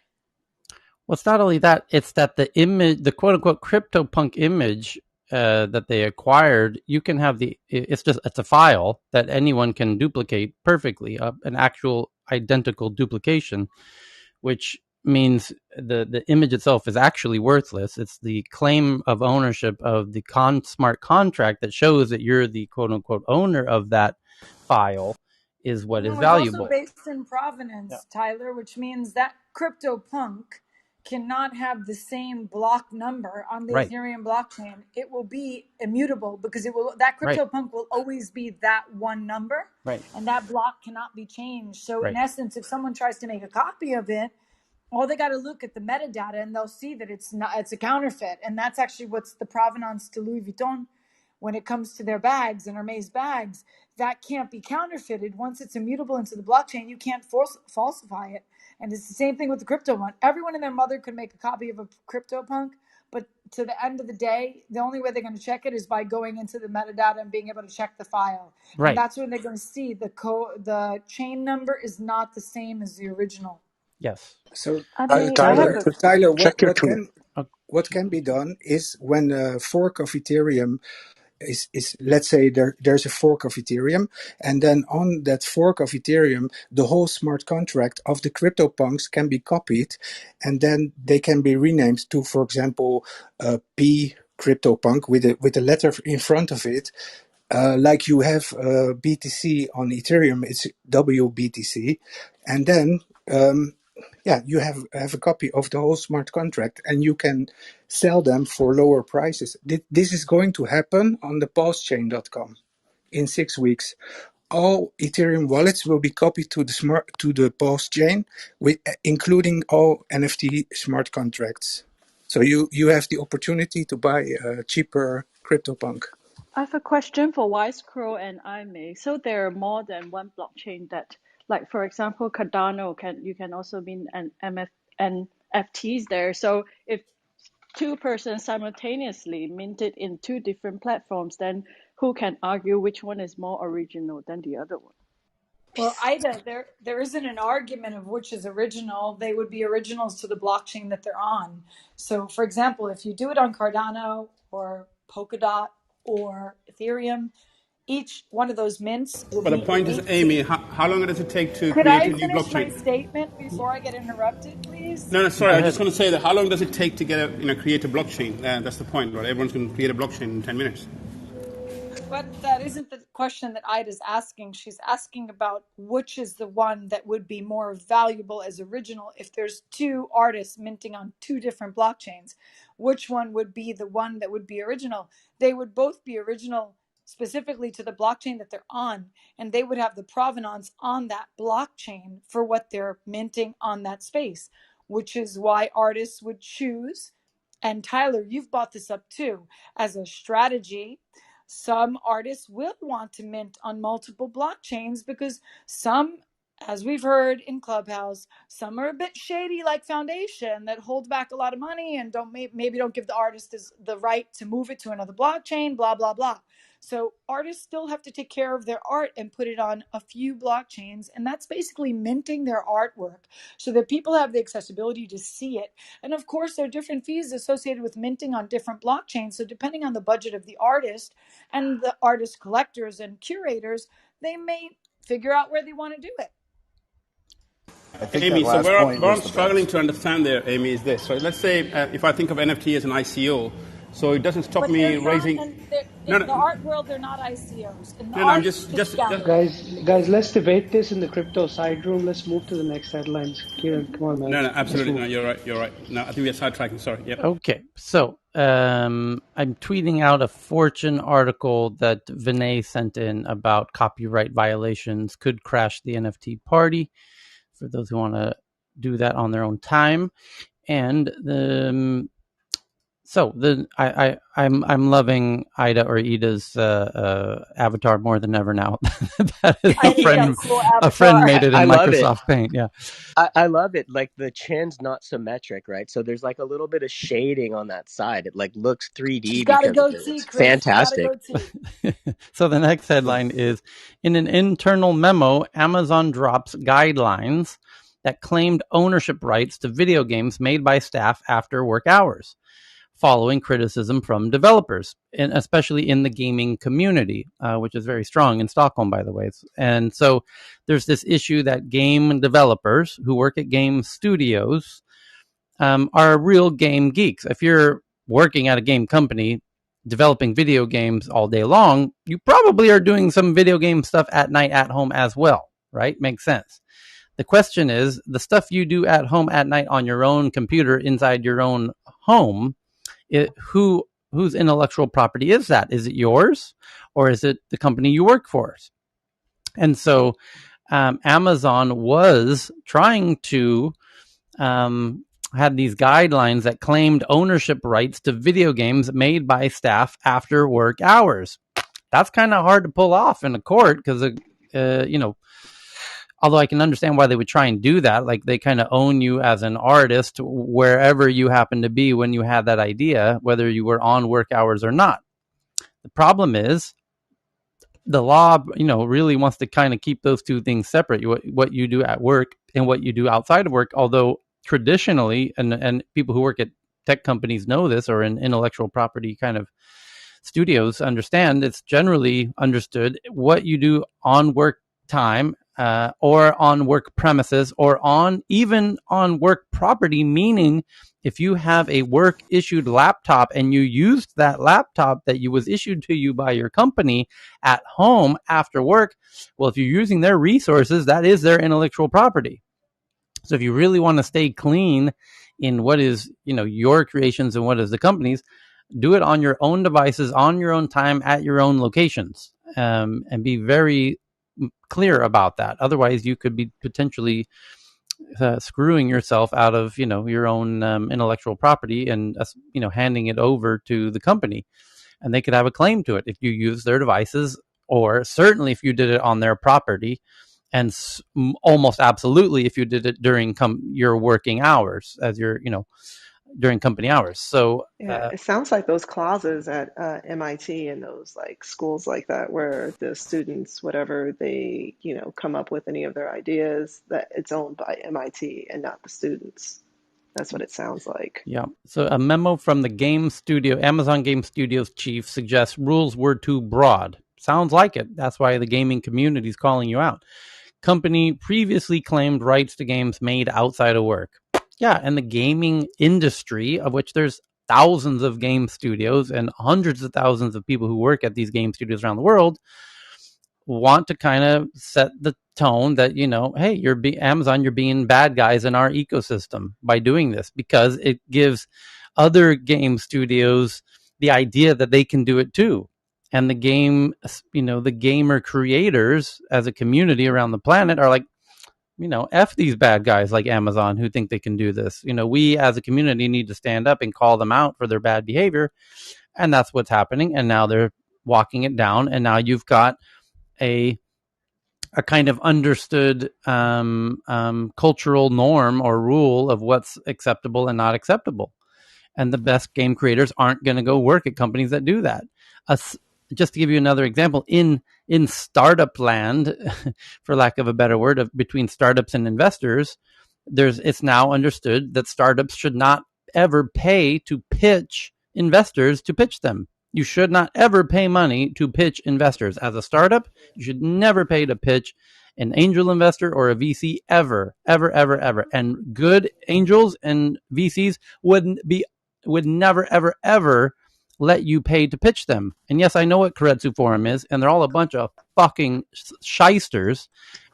Well, it's not only that; it's that the image, the quote unquote CryptoPunk image that they acquired, you can have it's a file that anyone can duplicate perfectly, an actual identical duplication, which means the image itself is actually worthless. It's the claim of ownership of the smart contract that shows that you're the quote unquote owner of that file is what is valuable. It's also based in provenance, Tyler, which means that CryptoPunk cannot have the same block number on the Ethereum blockchain. It will be immutable because that CryptoPunk will always be that one number, and that block cannot be changed. So in essence, if someone tries to make a copy of it, all they got to look at the metadata and they'll see that it's a counterfeit. And that's actually what's the provenance to Louis Vuitton when it comes to their bags and Hermes bags. That can't be counterfeited. Once it's immutable into the blockchain, you can't falsify it. And it's the same thing with the crypto one. Everyone and their mother could make a copy of a CryptoPunk, but to the end of the day, the only way they're going to check it is by going into the metadata and being able to check the file. And that's when they're going to see the chain number is not the same as the original. Yes. So Tyler, what can be done is when a fork of Ethereum is let's say there's a fork of Ethereum, and then on that fork of Ethereum, the whole smart contract of the CryptoPunks can be copied, and then they can be renamed to, for example, P CryptoPunk with a letter in front of it. Like you have BTC on Ethereum, it's WBTC, and then you have a copy of the whole smart contract, and you can sell them for lower prices. This is going to happen on the pulsechain.com in 6 weeks. All Ethereum wallets will be copied to the Pulse chain, including all NFT smart contracts. So you have the opportunity to buy a cheaper CryptoPunk. I have a question for Wisecrow and IMA. So there are more than one blockchain that, like for example, Cardano you can also mean an NFTs there. So if two persons simultaneously minted in two different platforms, then who can argue which one is more original than the other one? Well, Ida, there isn't an argument of which is original. They would be originals to the blockchain that they're on. So, for example, if you do it on Cardano or Polkadot or Ethereum, each one of those mints will But be the point is, Amy, how long does it take to Could create I a new finish my blockchain? statement before I get interrupted, please? No, sorry. I was just going to say that how long does it take to create a blockchain? That's the point, right? Everyone's going to create a blockchain in 10 minutes. But that isn't the question that Ida's asking. She's asking about which is the one that would be more valuable as original if there's two artists minting on two different blockchains. Which one would be the one that would be original? They would both be original specifically to the blockchain that they're on, and they would have the provenance on that blockchain for what they're minting on that space, which is why artists would choose. And Tyler, you've brought this up too, as a strategy. Some artists will want to mint on multiple blockchains because some, as we've heard in Clubhouse, some are a bit shady like Foundation that hold back a lot of money and maybe don't give the artist the right to move it to another blockchain, blah, blah, blah. So artists still have to take care of their art and put it on a few blockchains. And that's basically minting their artwork so that people have the accessibility to see it. And of course, there are different fees associated with minting on different blockchains. So depending on the budget of the artist and the artist collectors and curators, they may figure out where they want to do it. Amy, so where I'm struggling to understand there, Amy, is this. So let's say if I think of NFT as an ICO, so it doesn't stop me raising. In the art world, they're not ICOs. I'm just guys, let's debate this in the crypto side room. Let's move to the next headlines. Kieran, come on, man. No, absolutely. No, you're right. No, I think we're sidetracking. Sorry. Yep. Okay. So I'm tweeting out a Fortune article that Vinay sent in about copyright violations could crash the NFT party, for those who want to do that on their own time. And I'm loving Ida or Ida's avatar more than ever now. That is a friend made it in Microsoft Paint. Yeah, I love it. Like the chin's not symmetric, right? So there's like a little bit of shading on that side. It like looks 3D because of it. It's fantastic. So the next headline is, in an internal memo, Amazon drops guidelines that claimed ownership rights to video games made by staff after work hours, following criticism from developers, and especially in the gaming community, which is very strong in Stockholm, by the way. And so there's this issue that game developers who work at game studios are real game geeks. If you're working at a game company developing video games all day long, you probably are doing some video game stuff at night at home as well, right? Makes sense. The question is, the stuff you do at home at night on your own computer inside your own home, whose intellectual property is that? Is it yours, or is it the company you work for? And so Amazon was trying to had these guidelines that claimed ownership rights to video games made by staff after work hours. That's kind of hard to pull off in a court because, although I can understand why they would try and do that, like they kind of own you as an artist wherever you happen to be when you had that idea, whether you were on work hours or not. The problem is the law, really wants to kind of keep those two things separate, what you do at work and what you do outside of work, although traditionally, and people who work at tech companies know this, or in intellectual property kind of studios understand, it's generally understood what you do on work time, or on work premises, or even on work property, meaning if you have a work issued laptop and you used that laptop that was issued to you by your company at home after work, well, if you're using their resources, that is their intellectual property. So if you really want to stay clean in what is, your creations and what is the company's, do it on your own devices, on your own time, at your own locations, and be very clear about that. Otherwise, you could be potentially screwing yourself out of, your own intellectual property and, handing it over to the company. And they could have a claim to it if you use their devices, or certainly if you did it on their property, and almost absolutely if you did it during your working hours, as your, during company hours. So yeah, it sounds like those clauses at MIT and those like schools like that, where the students, whatever they, come up with any of their ideas, that it's owned by MIT and not the students. That's what it sounds like. Yeah. So a memo from the Amazon Game Studios chief suggests rules were too broad. Sounds like it. That's why the gaming community is calling you out. Company previously claimed rights to games made outside of work. Yeah, and the gaming industry, of which there's thousands of game studios and hundreds of thousands of people who work at these game studios around the world, want to kind of set the tone that, hey, Amazon, you're being bad guys in our ecosystem by doing this, because it gives other game studios the idea that they can do it too. And the gamer creators as a community around the planet are like, F these bad guys like Amazon who think they can do this. We as a community need to stand up and call them out for their bad behavior. And that's what's happening. And now they're walking it down. And now you've got a kind of understood cultural norm or rule of what's acceptable and not acceptable. And the best game creators aren't going to go work at companies that do that. Just to give you another example, in startup land, for lack of a better word, between startups and investors, it's now understood that startups should not ever pay to pitch investors to pitch them. You should not ever pay money to pitch investors. As a startup, you should never pay to pitch an angel investor or a VC ever, ever, ever, ever. And good angels and VCs would never, ever, ever let you pay to pitch them. And yes, I know what Keiretsu Forum is, and they're all a bunch of fucking shysters.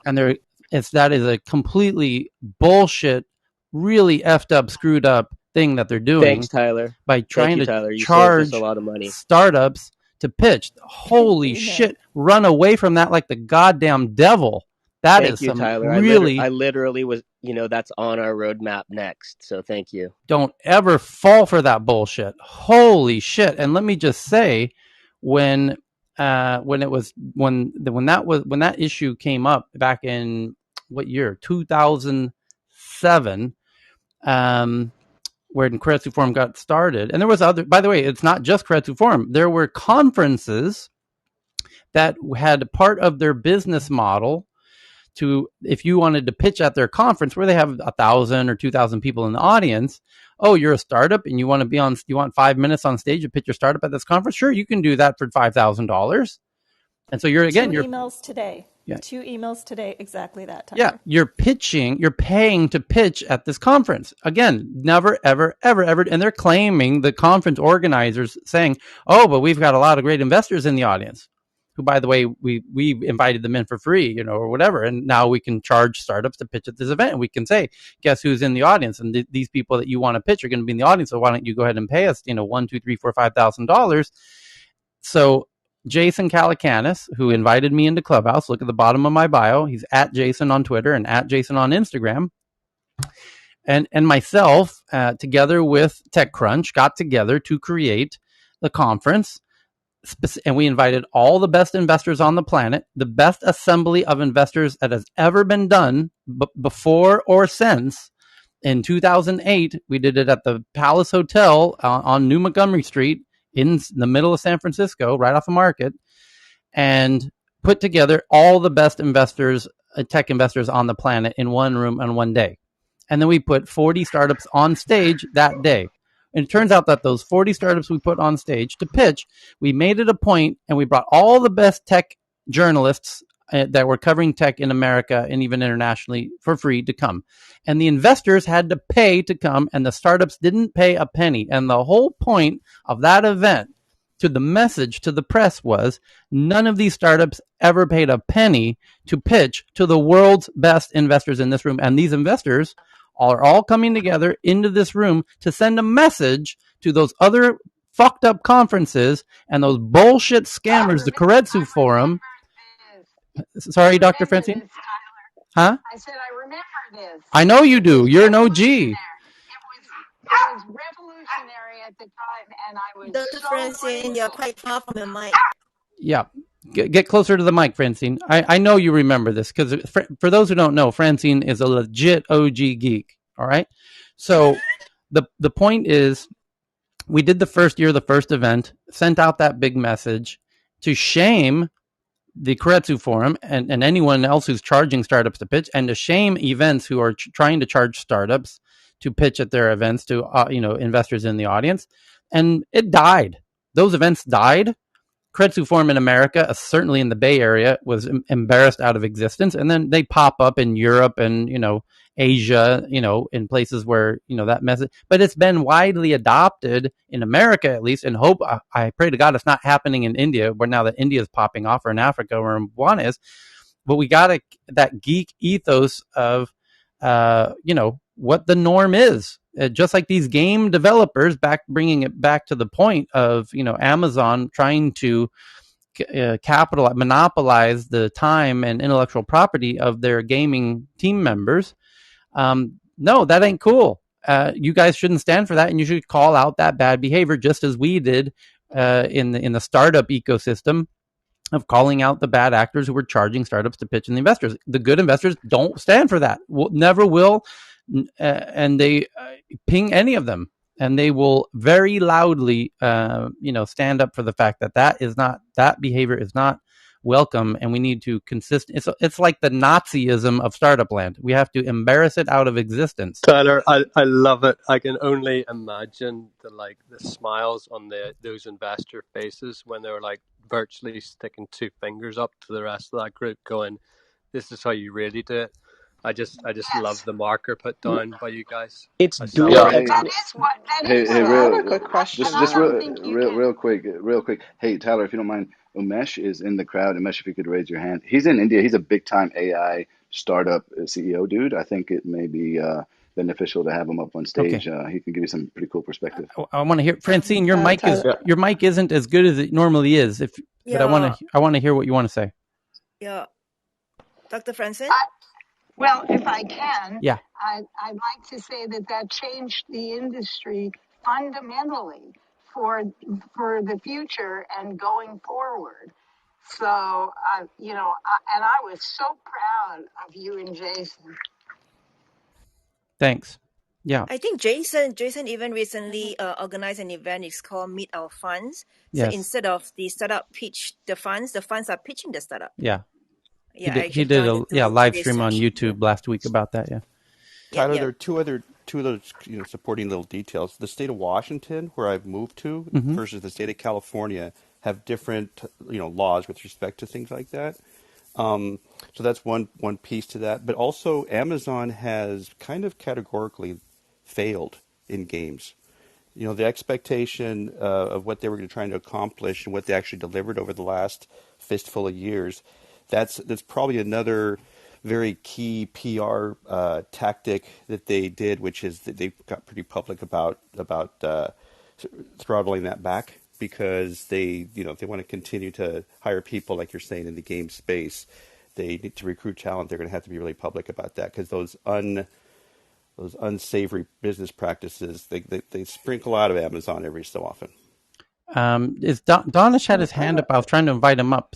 And that is a completely bullshit, really effed up, screwed up thing that they're doing. Thanks, Tyler. By trying to Tyler. You saved us a charge lot of money. startups to pitch. Holy shit! Run away from that like the goddamn devil. That thank is you, some Tyler. really. I literally was, that's on our roadmap next. So thank you. Don't ever fall for that bullshit. Holy shit! And let me just say, when that issue came up back in what year? 2007. When Keiretsu Forum got started, and there was other. By the way, it's not just Keiretsu Forum. There were conferences that had part of their business model to, if you wanted to pitch at their conference where they have 1,000 or 2,000 people in the audience. Oh, you're a startup and you want 5 minutes on stage to pitch your startup at this conference? Sure, you can do that for $5,000. And so you're two emails today. Yeah. 2 emails today, exactly that time. Yeah, you're paying to pitch at this conference. Again, never, ever, ever, ever. And they're claiming, the conference organizers saying, oh, but we've got a lot of great investors in the audience, who, by the way, we invited them in for free, or whatever. And now we can charge startups to pitch at this event. And we can say, guess who's in the audience? And these people that you want to pitch are going to be in the audience. So why don't you go ahead and pay us, $1, $2, $3, $4, $5,000. So Jason Calacanis, who invited me into Clubhouse, look at the bottom of my bio. He's at Jason on Twitter and at Jason on Instagram. And myself, together with TechCrunch, got together to create the conference. And we invited all the best investors on the planet, the best assembly of investors that has ever been done before or since. In 2008, we did it at the Palace Hotel on New Montgomery Street in the middle of San Francisco, right off the Market, and put together all the best investors, tech investors on the planet in one room on one day. And then we put 40 startups on stage that day. And it turns out that those 40 startups we put on stage to pitch, we made it a point, and we brought all the best tech journalists that were covering tech in America and even internationally for free to come. And the investors had to pay to come, and the startups didn't pay a penny. And the whole point of that event, to the message to the press, was none of these startups ever paid a penny to pitch to the world's best investors in this room. And these investors are all coming together into this room to send a message to those other fucked up conferences and those bullshit scammers, the Keiretsu Forum. Sorry, Dr. Francine? Huh? I said, I remember this. I know you do. You're an OG. It was revolutionary at the time, and I was Dr. so Francine, grateful. you're quite far from the mic. Yeah. Get closer to the mic, Francine. I know you remember this, because for those who don't know, Francine is a legit OG geek. All right. So the point is, we did the first event, sent out that big message to shame the Keiretsu Forum and anyone else who's charging startups to pitch, and to shame events who are trying to charge startups to pitch at their events to investors in the audience. And it died. Those events died. Keiretsu Forum in America, certainly in the Bay Area, was embarrassed out of existence. And then they pop up in Europe and Asia, in places where that message. But it's been widely adopted in America, at least. And hope, I pray to God it's not happening in India, where now that India is popping off, or in Africa, where one is. But we got that geek ethos of what the norm is. Just like these game developers, bringing it back to the point of Amazon trying to monopolize the time and intellectual property of their gaming team members. No, that ain't cool. You guys shouldn't stand for that, and you should call out that bad behavior, just as we did in the startup ecosystem, of calling out the bad actors who were charging startups to pitch in the investors. The good investors don't stand for that. Never will. And they ping any of them, and they will very loudly, stand up for the fact that behavior is not welcome, and we need to it's like the Nazism of startup land. We have to embarrass it out of existence. Tyler, I love it. I can only imagine the smiles on those investor faces when they were virtually sticking 2 fingers up to the rest of that group, going, "This is how you really do it." I just love the marker put down by you guys. It's Yeah, dual. hey, So I have a quick question. just real quick. Hey, Tyler, if you don't mind, Umesh is in the crowd. Umesh, if you could raise your hand. He's in India. He's a big time AI startup CEO dude. I think it may be beneficial to have him up on stage. He can give you some pretty cool perspective. I want to hear Francine. Your mic Tyler. your mic isn't as good as it normally is. But I want to hear what you want to say. Yeah, Dr. Francine. Well, if I can, Yeah. I'd like to say that changed the industry fundamentally for the future and going forward. So, and I was so proud of you and Jason. Thanks. Yeah. I think Jason even recently organized an event. It's called Meet Our Funds. So Yes. instead of the startup pitch the funds are pitching the startup. Yeah. Yeah, he did a live stream on YouTube last week about that. Yeah. Tyler, there are two other supporting little details. The state of Washington, where I've moved to, versus the state of California, have different laws with respect to things like that. So that's one piece to that. But also, Amazon has kind of categorically failed in games. The expectation of what they were trying to accomplish and what they actually delivered over the last fistful of years, that's probably another very key PR tactic that they did, which is that they got pretty public about throttling that back because they want to continue to hire people, like you're saying, in the game space. They need to recruit talent. They're going to have to be really public about that because those unsavory business practices, they sprinkle out of Amazon every so often. Is Donish had his hand up? I was trying to invite him up,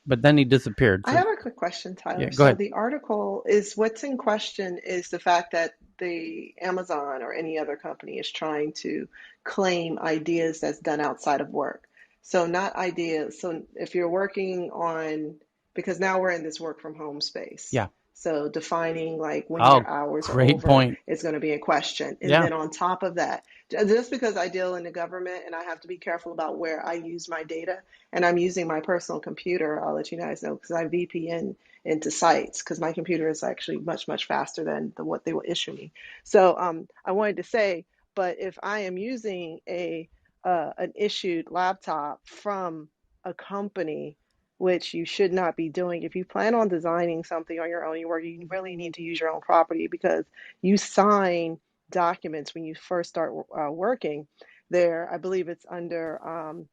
but then he disappeared. I have a quick question, Tyler. Yeah, go ahead. The article is what's in question is the fact that the Amazon or any other company is trying to claim ideas that's done outside of work. So not ideas. So if you're working on, because now we're in this work from home space. Yeah. So defining like when your hours are over is going to be in question. And then on top of that, just because I deal in the government and I have to be careful about where I use my data, and I'm using my personal computer, I'll let you guys know, because I VPN into sites because my computer is actually much, much faster than what they will issue me. So I wanted to say, but if I am using an issued laptop from a company, which you should not be doing. If you plan on designing something on your own, you really need to use your own property because you sign documents when you first start working there. I believe it's under,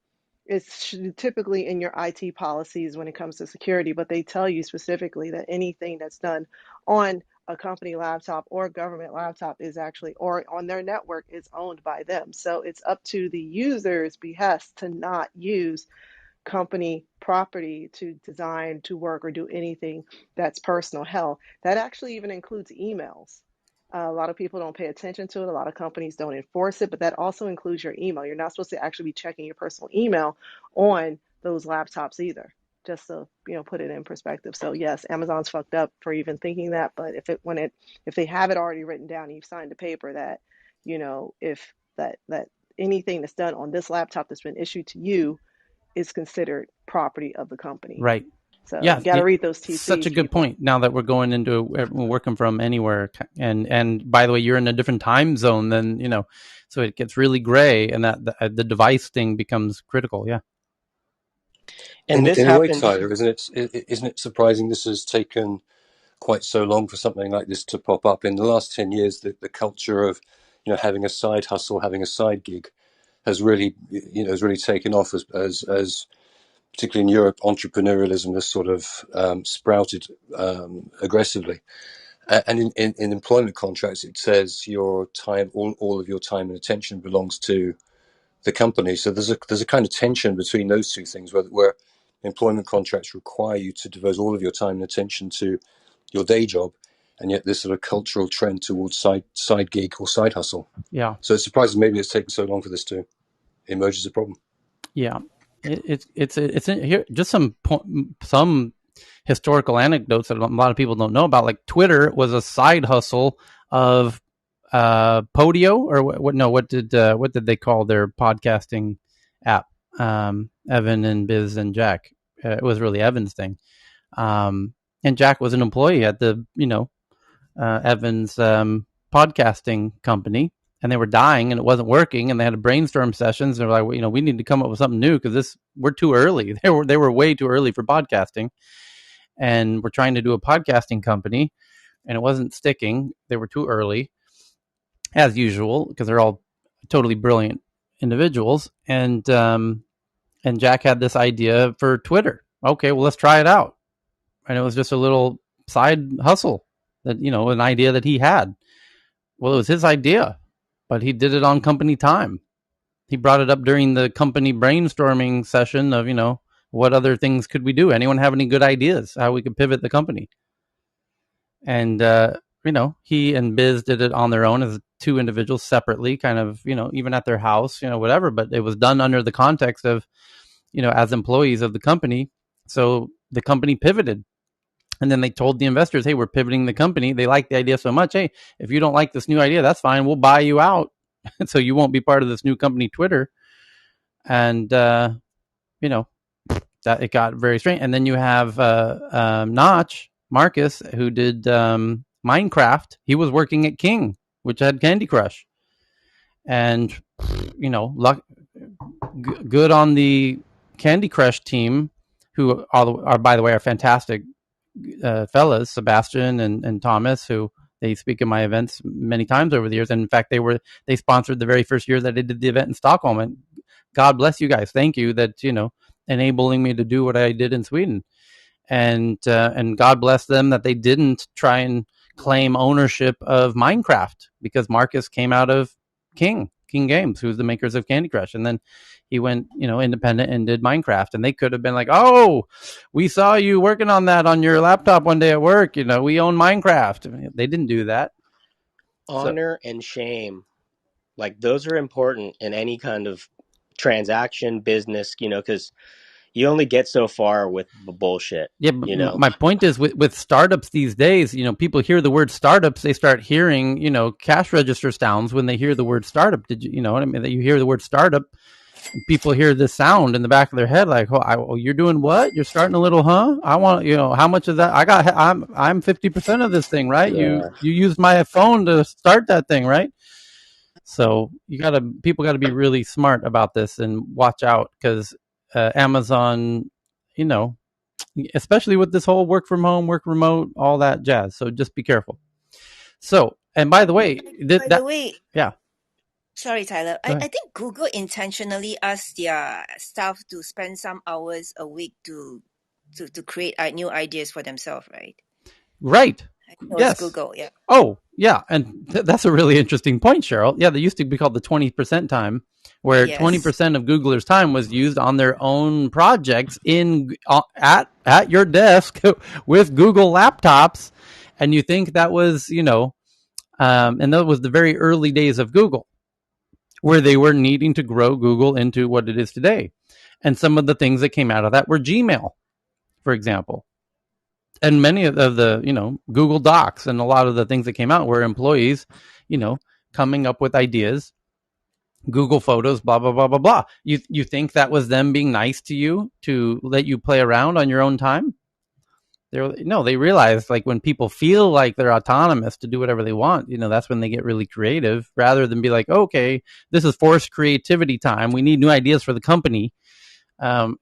it's typically in your IT policies when it comes to security, but they tell you specifically that anything that's done on a company laptop or government laptop is actually, or on their network, is owned by them. So it's up to the user's behest to not use company property to design, to work, or do anything that's personal. Hell, that actually even includes emails. A lot of people don't pay attention to it. A lot of companies don't enforce it, but that also includes your email. You're not supposed to actually be checking your personal email on those laptops either. Just to put it in perspective. So yes, Amazon's fucked up for even thinking that. But if they have it already written down, and you've signed a paper that if that anything that's done on this laptop that's been issued to you is considered property of the company. Right. So you got to read those TCs. Such a good point. Now that we're going into working from anywhere, and by the way, you're in a different time zone than so it gets really gray, and that the device thing becomes critical. Yeah. And in a way, Tyler, isn't it surprising this has taken quite so long for something like this to pop up? In the last 10 years, the culture of having a side hustle, having a side gig has really taken off as particularly in Europe, entrepreneurialism has sort of sprouted aggressively. And in employment contracts, it says your time, all of your time and attention belongs to the company. So there's a kind of tension between those two things, where employment contracts require you to devote all of your time and attention to your day job, and yet this sort of cultural trend towards side gig or side hustle. Yeah. So it's surprising maybe it's taken so long for this to emerge as a problem. Yeah. It's here just some historical anecdotes that a lot of people don't know about. Like Twitter was a side hustle of Podio, or what did they call their podcasting app? Evan and Biz and Jack. It was really Evan's thing. And Jack was an employee at the Evan's podcasting company. And they were dying, and it wasn't working, and they had to brainstorm sessions. And they're like, we need to come up with something new because we're too early. They were way too early for podcasting, and we're trying to do a podcasting company, and it wasn't sticking. They were too early, as usual, because they're all totally brilliant individuals. And Jack had this idea for Twitter. Okay, well, let's try it out. And it was just a little side hustle that, an idea that he had. Well, it was his idea, but he did it on company time. He brought it up during the company brainstorming session of, what other things could we do? Anyone have any good ideas how we could pivot the company? And, he and Biz did it on their own as two individuals separately, kind of, even at their house, whatever. But it was done under the context of, as employees of the company. So the company pivoted. And then they told the investors, hey, we're pivoting the company. They like the idea so much. Hey, if you don't like this new idea, that's fine. We'll buy you out. So you won't be part of this new company, Twitter. And, that it got very strange. And then you have Notch, Marcus, who did Minecraft. He was working at King, which had Candy Crush. And, good on the Candy Crush team, who are by the way, are fantastic fellas, Sebastian and Thomas, who they speak in my events many times over the years. And in fact, they sponsored the very first year that I did the event in Stockholm. And God bless you guys. Thank you that, enabling me to do what I did in Sweden. And God bless them that they didn't try and claim ownership of Minecraft, because Marcus came out of King Games, who's the makers of Candy Crush. And then he went, independent and did Minecraft. And they could have been like, oh, we saw you working on that on your laptop one day at work. We own Minecraft. I mean, they didn't do that. Honor and shame, like those are important in any kind of transaction, business, because you only get so far with bullshit. Yeah, but my point is with startups these days, people hear the word startups, they start hearing, cash register sounds when they hear the word startup. Did you know what I mean? That you hear the word startup, and people hear this sound in the back of their head, like, oh, you're doing what? You're starting a little, huh? I want, how much of that? I'm 50% of this thing, right? Yeah. You used my phone to start that thing, right? So people got to be really smart about this and watch out, because Amazon, especially with this whole work from home, work remote, all that jazz. So just be careful. So, and by the way, yeah. Sorry, Tyler. I think Google intentionally asked their staff to spend some hours a week to create new ideas for themselves, right? Right. Yes. Google, yeah. Oh, yeah. And that's a really interesting point, Cheryl. Yeah, they used to be called the 20% time, where 20% of Googlers' time was used on their own projects at your desk with Google laptops. And you think that was, and that was the very early days of Google, where they were needing to grow Google into what it is today. And some of the things that came out of that were Gmail, for example. And many of the, Google Docs, and a lot of the things that came out were employees, coming up with ideas, Google Photos, blah, blah, blah, blah, blah. You think that was them being nice to you to let you play around on your own time? They realize, like, when people feel like they're autonomous to do whatever they want, that's when they get really creative, rather than be like, okay, this is forced creativity time. We need new ideas for the company.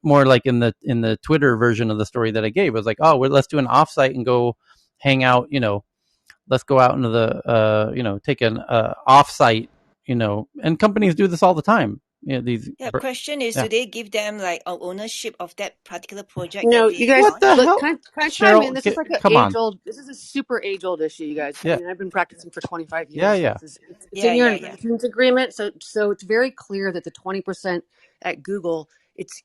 More like in the Twitter version of the story that I gave, it was like, oh, let's do an offsite and go hang out. Let's go out into the take an offsite. And companies do this all the time. Question is, do they give them like ownership of that particular project? No, you guys. What the hell? Can I chime in? Cheryl, This is like an come on. age-old. This is a super age-old issue, you guys. Yeah. I mean, I've been practicing for 25 Yeah, years. yeah. It's in your investment agreement, so it's very clear that the 20% at Google, it's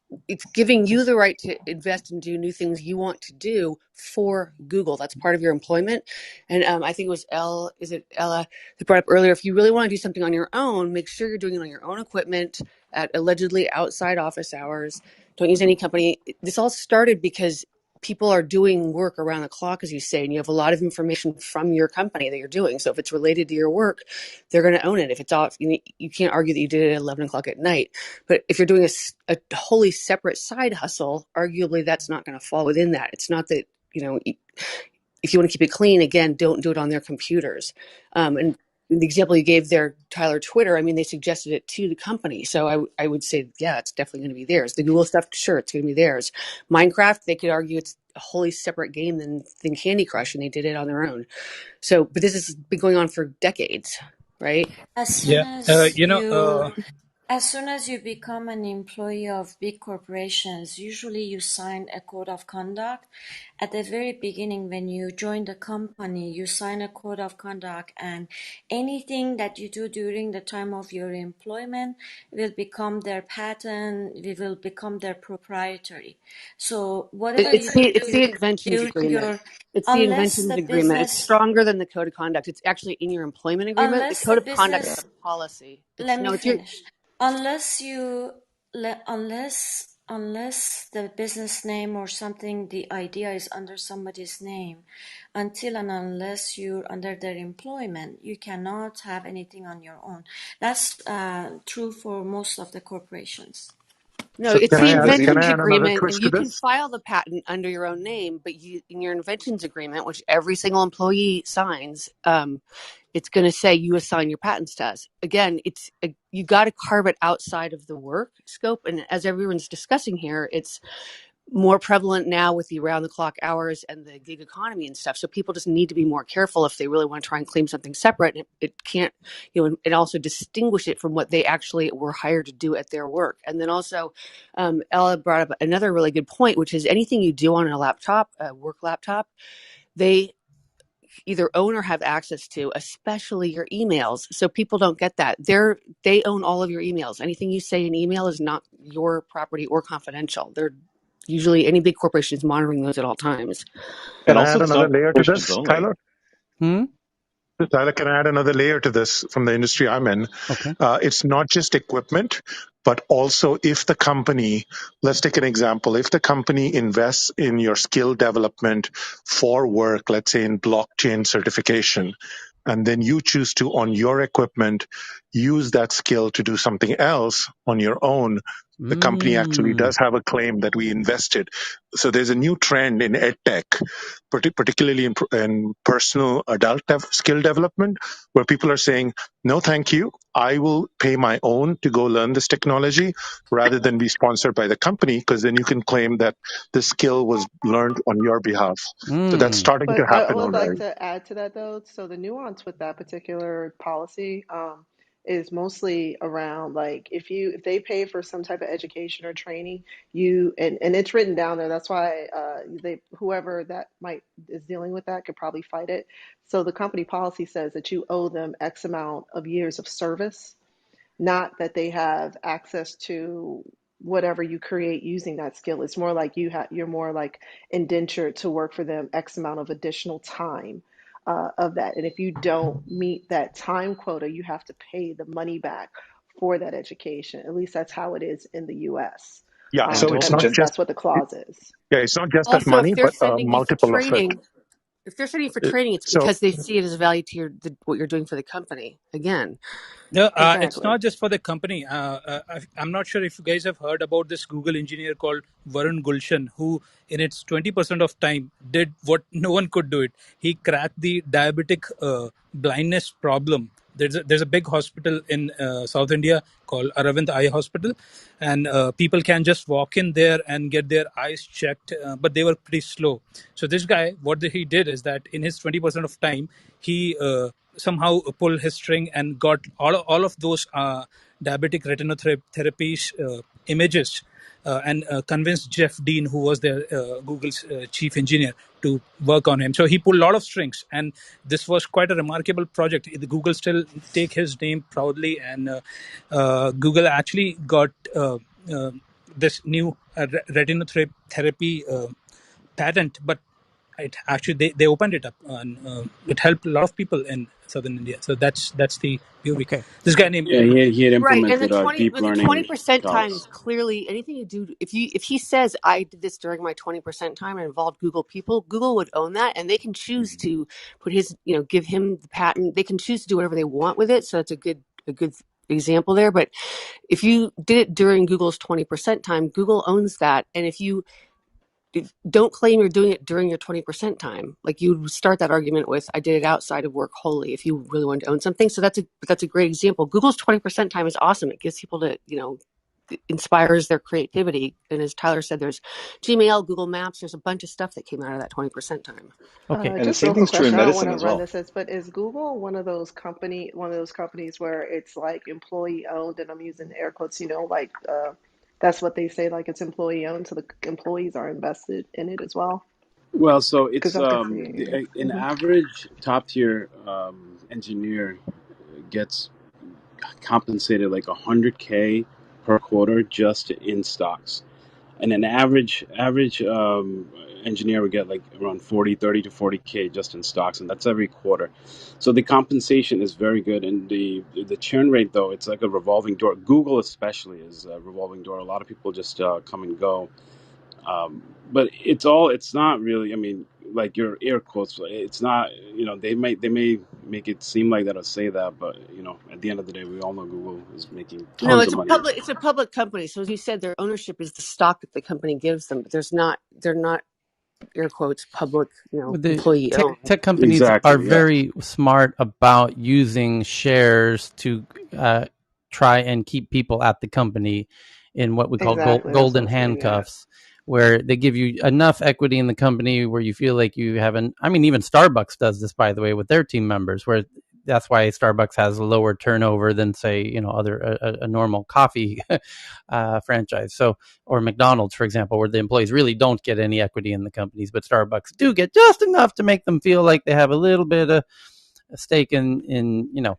giving you the right to invest and do new things you want to do for Google. That's part of your employment. And I think it was Ella that brought up earlier, if you really want to do something on your own, make sure you're doing it on your own equipment at allegedly outside office hours. Don't use any company. This all started because people are doing work around the clock, as you say, and you have a lot of information from your company that you're doing. So if it's related to your work, they're going to own it. If it's off, you can't argue that you did it at 11 o'clock at night. But if you're doing a wholly separate side hustle, arguably that's not going to fall within that. It's not that, if you want to keep it clean, again, don't do it on their computers. And the example you gave there, Tyler, Twitter, I mean, they suggested it to the company. So I would say, yeah, it's definitely going to be theirs. The Google stuff, sure, it's going to be theirs. Minecraft, they could argue it's a wholly separate game than Candy Crush, and they did it on their own. So, but this has been going on for decades, right? As soon Yeah, as soon as you become an employee of big corporations, usually you sign a code of conduct. At the very beginning, when you join the company, you sign a code of conduct, and anything that you do during the time of your employment will become their patent, it will become their proprietary. So whatever you It's the do inventions during agreement. your, It's the unless inventions the agreement. It's business, stronger than the code of conduct. It's actually in your employment agreement. The unless the code of conduct is business, a policy. let me It's your. finish. Unless you unless the business name or something, the idea is under somebody's name, until and unless you're under their employment, you cannot have anything on your own. That's true for most of the corporations. No, So it's can the can inventions I add another agreement, and twist to you can this? file the patent under your own name, but you, in your inventions agreement, which every single employee signs, it's going to say you assign your patents to us. Again, you got to carve it outside of the work scope, and as everyone's discussing here, it's more prevalent now with the round the clock hours and the gig economy and stuff. So people just need to be more careful if they really want to try and claim something separate. It can't, and also distinguish it from what they actually were hired to do at their work. And then also, Ella brought up another really good point, which is anything you do on a laptop, a work laptop, they either own or have access to, especially your emails. So people don't get that. They own all of your emails. Anything you say in email is not your property or confidential. They're usually, any big corporation is monitoring those at all times. Can And I also, add it's another not layer to corporations this, only. Tyler? Hmm? Tyler, can I add another layer to this from the industry I'm in? Okay. It's not just equipment, but also if the company, let's take an example, if the company invests in your skill development for work, let's say in blockchain certification, and then you choose to, on your equipment, use that skill to do something else on your own, the company actually does have a claim that we invested. So there's a new trend in edtech, particularly in personal adult skill development, where people are saying, no, thank you. I will pay my own to go learn this technology rather than be sponsored by the company, because then you can claim that the skill was learned on your behalf. So that's starting to But I happen would like already. to add to that though. So the nuance with that particular policy is mostly around like if they pay for some type of education or training, and it's written down there. That's why they whoever that might is dealing with that could probably fight it. So the company policy says that you owe them X amount of years of service, not that they have access to whatever you create using that skill. It's more like you're more like indentured to work for them X amount of additional time of that. And if you don't meet that time quota, you have to pay the money back for that education. At least that's how it is in the US. Yeah. And So to it's At also, not least Jen, just, that's what the clause is. yeah, it's not just that Also, if money, they're but sending you for multiple of it. training, it's So because they see it as value to what you're doing for the company. Again, no, it's exactly. not just for the company. I'm not sure if you guys have heard about this Google engineer called Varun Gulshan, who in its 20% of time did what no one could do it. He cracked the diabetic blindness problem. There's a big hospital in South India called Aravind Eye Hospital, and people can just walk in there and get their eyes checked, but they were pretty slow. So this guy, what he did is that in his 20% of time, he somehow pulled his string and got all of those diabetic retinotherapy images, and convinced Jeff Dean, who was their Google's chief engineer, to work on him. So he pulled a lot of strings, and this was quite a remarkable project. Google still take his name proudly, and Google actually got this new retinotherapy patent, but it actually they opened it up, and it helped a lot of people in southern India. So that's the beauty. Okay. This guy named Yeah, he had Right, and implemented deep the 20% learning time models. is clearly anything you do. If he says I did this during my 20% time and involved Google people, Google would own that, and they can choose to put his, give him the patent. They can choose to do whatever they want with it. So that's a good example there. But if you did it during Google's 20% time, Google owns that, and if you don't claim you're doing it during your 20% time, like you start that argument with I did it outside of work wholly if you really wanted to own something. So that's a great example. Google's 20% time is awesome. It gives people to inspires their creativity. And as Tyler said, there's Gmail, Google Maps, there's a bunch of stuff that came out of that 20% time. Okay. And the Just same real quick thing's true in question. I don't want medicine to as run well. this, but is Google one of those companies where it's like employee owned, and I'm using air quotes, like that's what they say, like it's employee owned, so the employees are invested in it as well? Well, so Because it's I could see. an average top tier engineer gets compensated like 100K per quarter just in stocks, and an average engineer would get like around 30 to 40K just in stocks, and that's every quarter. So the compensation is very good, and the churn rate, though, it's like a revolving door. Google especially is a revolving door. A lot of people just come and go. But it's not really, I mean, like your air quotes, it's not, they may make it seem like that or say that, but at the end of the day, we all know Google is making No, tons of money. it's a public company. So as you said, their ownership is the stock that the company gives them, but they're not air quotes public, The employee owned. tech companies are Exactly, yeah. very smart about using shares to try and keep people at the company in what we call Exactly, that's what I golden was getting at. handcuffs, where they give you enough equity in the company where you feel like you haven't. I mean, even Starbucks does this, by the way, with their team members, where that's why Starbucks has a lower turnover than, say, other a normal coffee franchise. So, or McDonald's, for example, where the employees really don't get any equity in the companies, but Starbucks do get just enough to make them feel like they have a little bit of a stake in.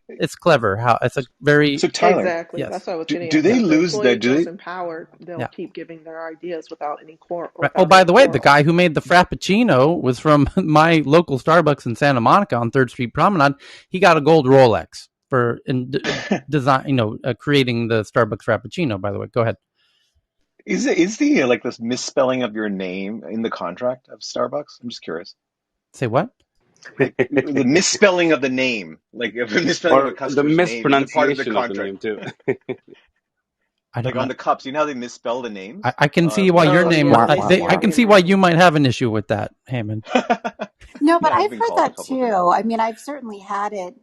It's clever how it's a very So Tyler, Exactly, yes. that's what I was do, getting do at. they The lose their employee do feels they empowered. They'll Yeah. keep giving their ideas without any quar Right. Oh, without by any the way, the quarrel. guy who made the Frappuccino was from my local Starbucks in Santa Monica on 3rd Street Promenade. He got a gold Rolex for design, creating the Starbucks Frappuccino. By the way, go ahead. is the like this misspelling of your name in the contract of Starbucks? I'm just curious. Say what? Like the misspelling of the name, like if a misspelling of a Or the customer's name, is it part of the mispronunciation of the contract? name too. I don't Like know. on the cups, you know how they misspell the names? I can see why your Oh name. yeah, they I stamp can your see why name. you might have an issue with that, Hammond. No, but Yeah, I've I've been heard called a that couple of things. too. I mean, I've certainly had it,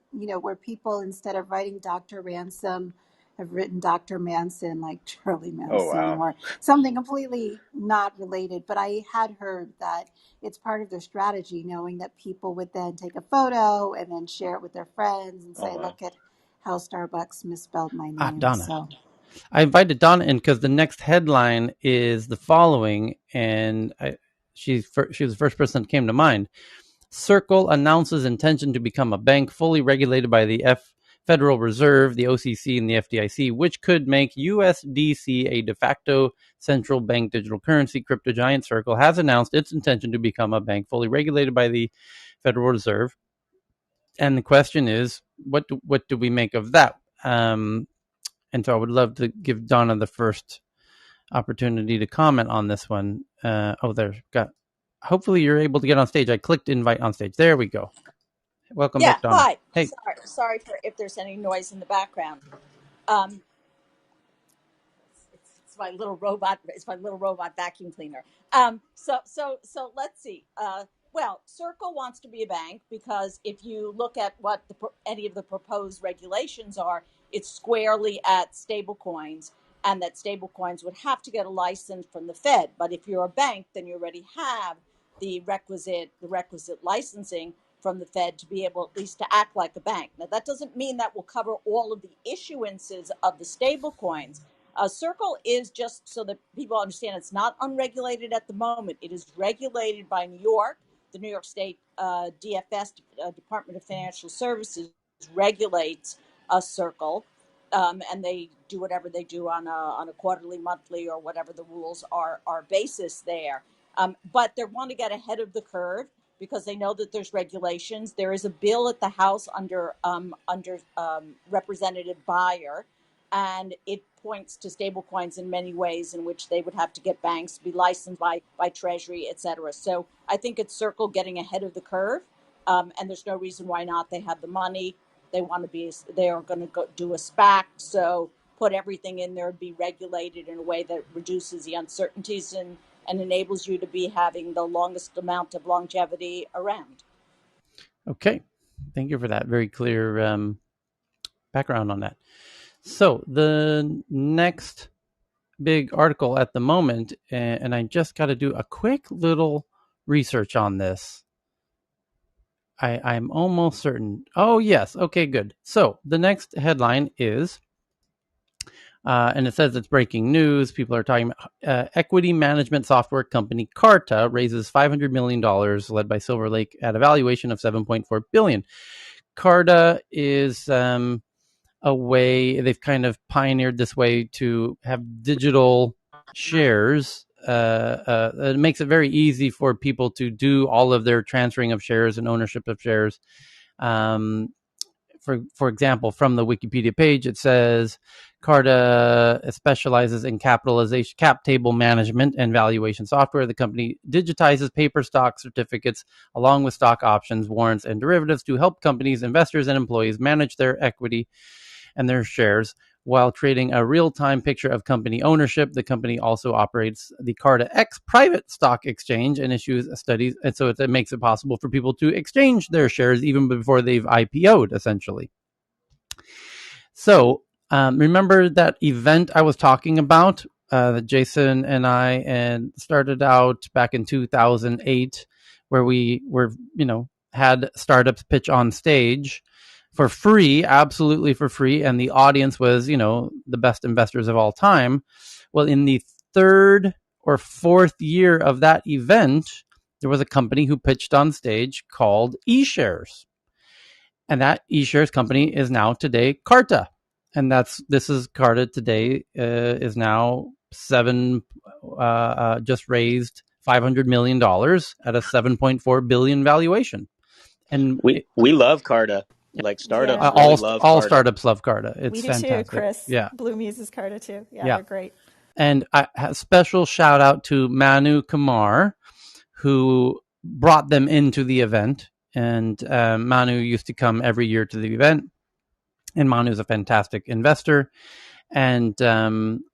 where people, instead of writing Dr. Ransom, have written Dr. Manson, like Charlie Oh Manson, wow. or something completely not related. But I had heard that it's part of their strategy, knowing that people would then take a photo and then share it with their friends and Oh say, wow. look at how Starbucks misspelled my name. Donna. So I invited Donna in because the next headline is the following, and she was the first person that came to mind. Circle announces intention to become a bank fully regulated by the Federal Reserve, the OCC, and the FDIC, which could make USDC a de facto central bank digital currency. Crypto giant Circle has announced its intention to become a bank fully regulated by the Federal Reserve. And the question is, what do we make of that? And so I would love to give Donna the first opportunity to comment on this one. Hopefully you're able to get on stage. I clicked invite on stage. There we go. Welcome Yeah, back, Donna. hi. Hey. Sorry for if there's any noise in the background. Um, it's my little robot. It's my little robot vacuum cleaner. So let's see. Well, Circle wants to be a bank because if you look at what any of the proposed regulations are, it's squarely at stablecoins, and that stablecoins would have to get a license from the Fed. But if you're a bank, then you already have the requisite licensing from the Fed to be able at least to act like a bank. Now, that doesn't mean that will cover all of the issuances of the stablecoins. Circle is, just so that people understand, it's not unregulated at the moment. It is regulated by New York. The New York State DFS, Department of Financial Services, regulates Circle, and they do whatever they do on a quarterly, monthly, or whatever the rules are basis there. But they want to get ahead of the curve because they know that there's regulations. There is a bill at the House under Representative Byer, and it points to stablecoins in many ways in which they would have to get banks to be licensed by Treasury, et cetera. So I think it's Circle getting ahead of the curve, and there's no reason why not. They have the money. They want to be. They are going to go do a SPAC. So put everything in there and be regulated in a way that reduces the uncertainties and enables you to be having the longest amount of longevity around. Okay. Thank you for that very clear background on that. So the next big article at the moment, and I just got to do a quick little research on this. I'm almost certain. Oh, yes. Okay, good. So the next headline is, and it says it's breaking news. People are talking about equity management software company Carta raises $500 million, led by Silver Lake, at a valuation of $7.4 billion. Carta is a way, they've kind of pioneered this way to have digital shares. It makes it very easy for people to do all of their transferring of shares and ownership of shares. For example, from the Wikipedia page, it says Carta specializes in cap table management and valuation software. The company digitizes paper stock certificates along with stock options, warrants, and derivatives to help companies, investors, and employees manage their equity and their shares while creating a real-time picture of company ownership. The company also operates the Carta X private stock exchange and issues studies, and so it makes it possible for people to exchange their shares even before they've IPO'd, essentially. So remember that event I was talking about that Jason and I started out back in 2008, where we were, had startups pitch on stage for free, absolutely for free, and the audience was, the best investors of all time. Well, in the third or fourth year of that event, there was a company who pitched on stage called eShares. And that eShares company is now today Carta. And this is Carta today, is now just raised $500 million at a $7.4 billion valuation. And we love Carta. Like startups Yeah. really love all Carta. startups love Carta. It's we do fantastic. too, Chris. Yeah. Bloom uses Carta too. Yeah, they're great. And a special shout out to Manu Kumar, who brought them into the event. And Manu used to come every year to the event. And Manu is a fantastic investor. And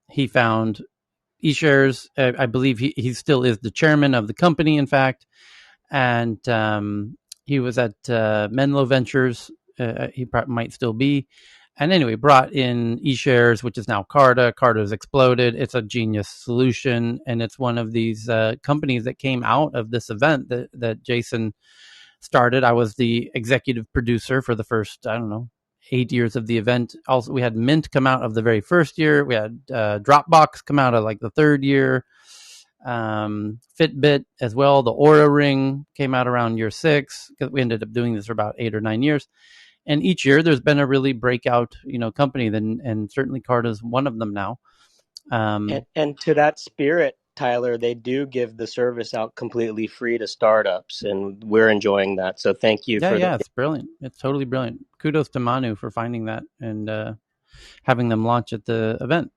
he found eShares. I believe he still is the chairman of the company, in fact. And he was at Menlo Ventures. He might still be. And anyway, brought in eShares, which is now Carta. Carta has exploded. It's a genius solution. And it's one of these companies that came out of this event that Jason started. I was the executive producer for the first, 8 years of the event. Also, we had Mint come out of the very first year. We had Dropbox come out of like the third year. Fitbit as well. The Oura Ring came out around year 6, because we ended up doing this for about 8 or 9 years. And each year there's been a really breakout, company. And certainly Carta's one of them now. And to that spirit, Tyler, they do give the service out completely free to startups, and we're enjoying that. So thank you. It's brilliant. It's totally brilliant. Kudos to Manu for finding that and having them launch at the event.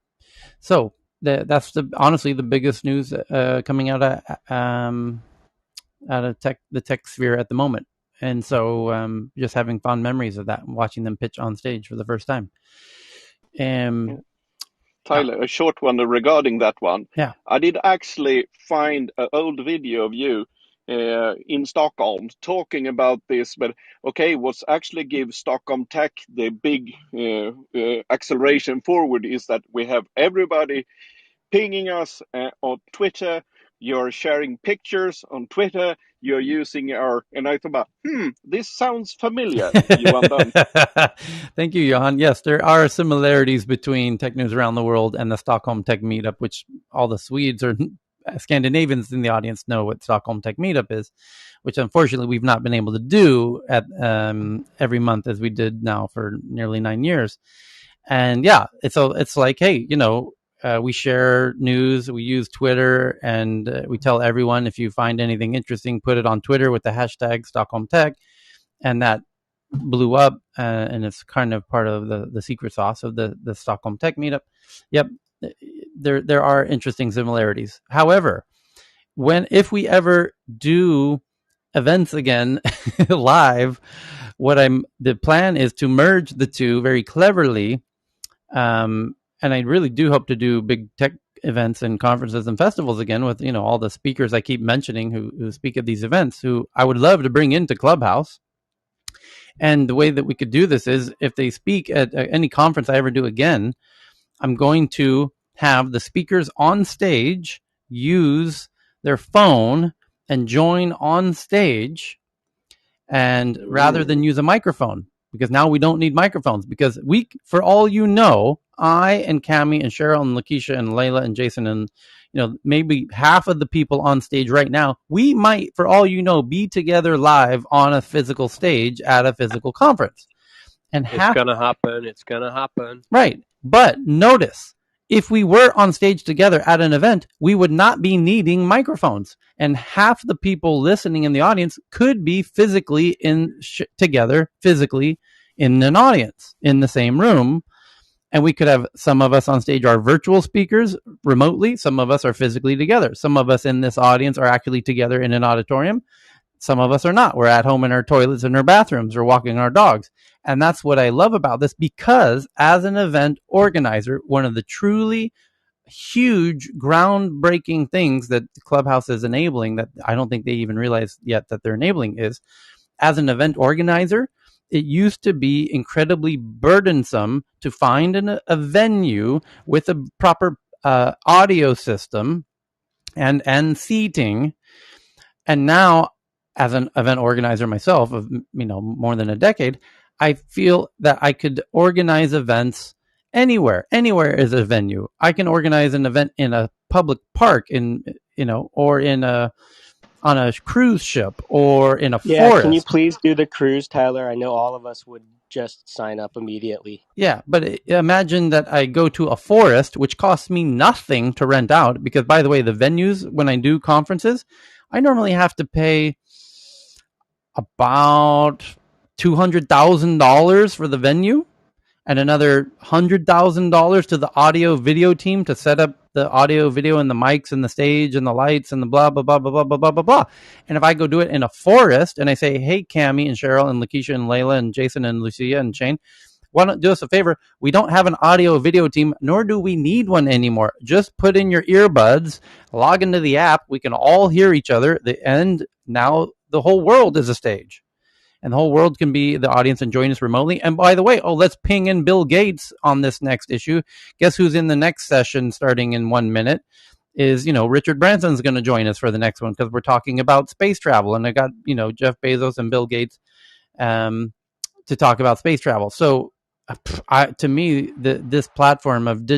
So that's honestly the biggest news coming out of the tech sphere at the moment. And so just having fond memories of that and watching them pitch on stage for the first time. Tyler, a short one regarding that one. Yeah. I did actually find an old video of you in Stockholm talking about this, but what's actually gives Stockholm Tech the big acceleration forward is that we have everybody pinging us on Twitter. You're sharing pictures on Twitter. You're using and I thought, this sounds familiar. Johan Dunn. Thank you, Johan. Yes, there are similarities between Tech News Around the World and the Stockholm Tech Meetup, which all the Swedes or Scandinavians in the audience know what Stockholm Tech Meetup is, which unfortunately we've not been able to do at every month as we did now for nearly 9 years. And yeah, it's like, hey, we share news, we use Twitter, and we tell everyone, if you find anything interesting, put it on Twitter with the hashtag Stockholm Tech. And that blew up, and it's kind of part of the secret sauce of the Stockholm Tech Meetup. Yep, there are interesting similarities. However, if we ever do events again live, the plan is to merge the two very cleverly. And I really do hope to do big tech events and conferences and festivals again with, all the speakers I keep mentioning who speak at these events, who I would love to bring into Clubhouse. And the way that we could do this is, if they speak at any conference I ever do again, I'm going to have the speakers on stage use their phone and join on stage, and rather than use a microphone, because now we don't need microphones, because we, for all you know, I and Cami and Cheryl and Lakeisha and Layla and Jason and maybe half of the people on stage right now, we might, for all you know, be together live on a physical stage at a physical conference. And it's gonna happen. It's gonna happen. Right. But notice, if we were on stage together at an event, we would not be needing microphones. And half the people listening in the audience could be physically together, physically in an audience, in the same room. And we could have some of us on stage are virtual speakers remotely. Some of us are physically together. Some of us in this audience are actually together in an auditorium. Some of us are not. We're at home in our toilets, in our bathrooms, or walking our dogs. And that's what I love about this, because as an event organizer, one of the truly huge, groundbreaking things that Clubhouse is enabling, that I don't think they even realize yet that they're enabling, is as an event organizer, it used to be incredibly burdensome to find a venue with a proper audio system and seating. And now, as an event organizer myself of more than a decade, I feel that I could organize events anywhere. Anywhere is a venue. I can organize an event in a public park, or on a cruise ship, or in a forest. Can you please do the cruise, Tyler? I know all of us would just sign up immediately. Yeah, but imagine that I go to a forest, which costs me nothing to rent out, because, by the way, the venues, when I do conferences, I normally have to pay about $200,000 for the venue, and another $100,000 to the audio video team to set up the audio video and the mics and the stage and the lights and the blah blah blah blah blah blah blah blah blah. And if I go do it in a forest and I say, hey, Cami and Cheryl and Lakeisha and Layla and Jason and Lucia and Shane, why don't do us a favor? We don't have an audio video team, nor do we need one anymore. Just put in your earbuds, log into the app. We can all hear each other. And now the whole world is a stage. And the whole world can be the audience and join us remotely. And by the way, let's ping in Bill Gates on this next issue. Guess who's in the next session starting in 1 minute? Is, Richard Branson's going to join us for the next one, because we're talking about space travel. And I got, Jeff Bezos and Bill Gates to talk about space travel. So to me, this platform of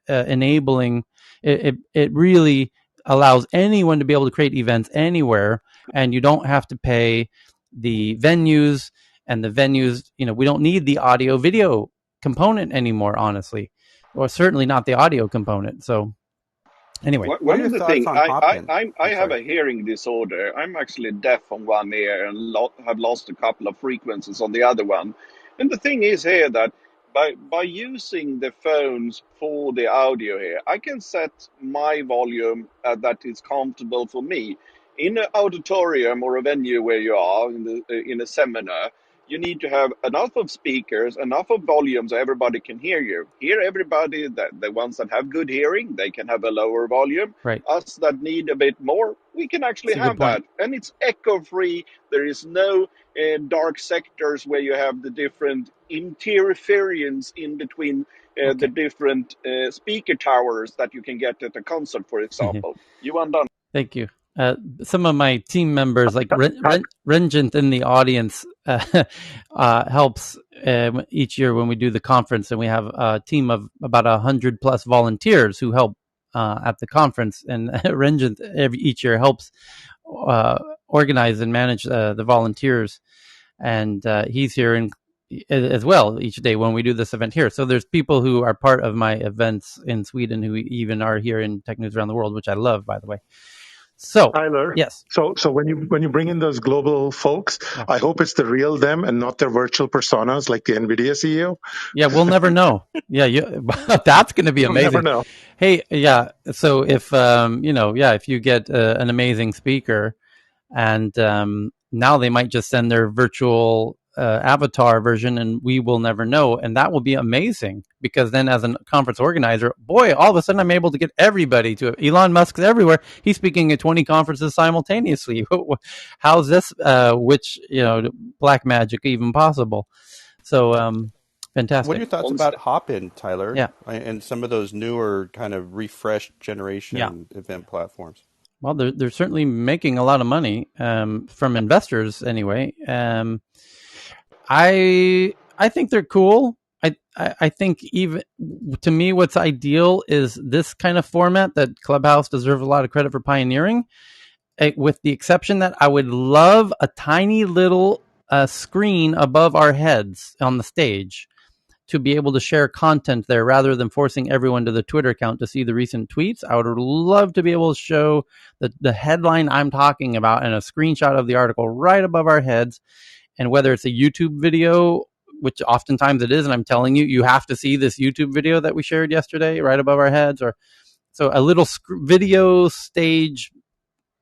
enabling, it really allows anyone to be able to create events anywhere, and you don't have to pay the venues. And the venues, we don't need the audio video component anymore, honestly, or certainly not the audio component. So anyway, one of the things, I have a hearing disorder. I'm actually deaf on one ear and have lost a couple of frequencies on the other one. And the thing is here that by using the phones for the audio here, I can set my volume that is comfortable for me. In an auditorium or a venue where you are in a seminar, you need to have enough of speakers, enough of volume so everybody can hear you. Hear everybody, the ones that have good hearing, they can have a lower volume. Right. Us that need a bit more, we can actually have that. And it's echo-free. There is no dark sectors where you have the different interference in between the different speaker towers that you can get at a concert, for example. You are done. Thank you. Some of my team members, like Renjant in the audience, helps each year when we do the conference, and we have a team of about 100+ volunteers who help at the conference. And Renjant each year helps organize and manage the volunteers, and he's here as well each day when we do this event here. So there's people who are part of my events in Sweden who even are here in Tech News Around the World, which I love, by the way. So, Tyler, yes. So when you bring in those global folks, I hope it's the real them and not their virtual personas like the Nvidia CEO. Yeah, we'll never know. Yeah, that's going to be amazing. We'll never know. Hey, yeah. So if if you get an amazing speaker, and now they might just send their virtual avatar version, and we will never know. And that will be amazing, because then as a conference organizer, boy, all of a sudden I'm able to get everybody to it. Elon Musk's everywhere. He's speaking at 20 conferences simultaneously. How's this, which, black magic even possible? So fantastic. What are your thoughts about Hopin, Tyler? Yeah. And some of those newer kind of refreshed generation event platforms? Well, they're certainly making a lot of money from investors anyway. I think they're cool. I think even to me, what's ideal is this kind of format that Clubhouse deserves a lot of credit for pioneering. With the exception that I would love a tiny little screen above our heads on the stage to be able to share content there rather than forcing everyone to the Twitter account to see the recent tweets. I would love to be able to show the headline I'm talking about and a screenshot of the article right above our heads. And whether it's a YouTube video, which oftentimes it is, and I'm telling you, you have to see this YouTube video that we shared yesterday right above our heads, or so a little video stage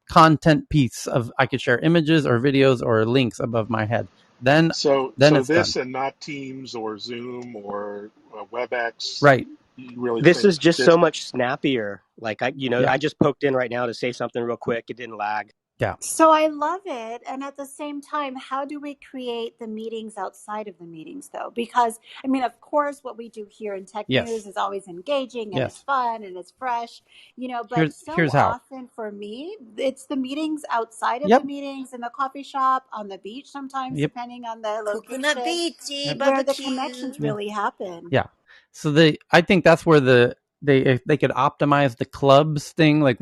content piece of I could share images or videos or links above my head. Then it's this done. and not Teams or Zoom or WebEx. Right. You really This think is just this? so much snappier. Like I just poked in right now to say something real quick. It didn't lag. Yeah. So I love it. And at the same time, how do we create the meetings outside of the meetings, though? Because, I mean, of course, what we do here in tech news is always engaging and it's fun and it's fresh, but here's how. often for me, it's the meetings outside of the meetings, in the coffee shop, on the beach sometimes, depending on the Coconut location, beachy where the barbecue. connections really happen. Yeah. So I think that's where they could optimize the clubs thing, like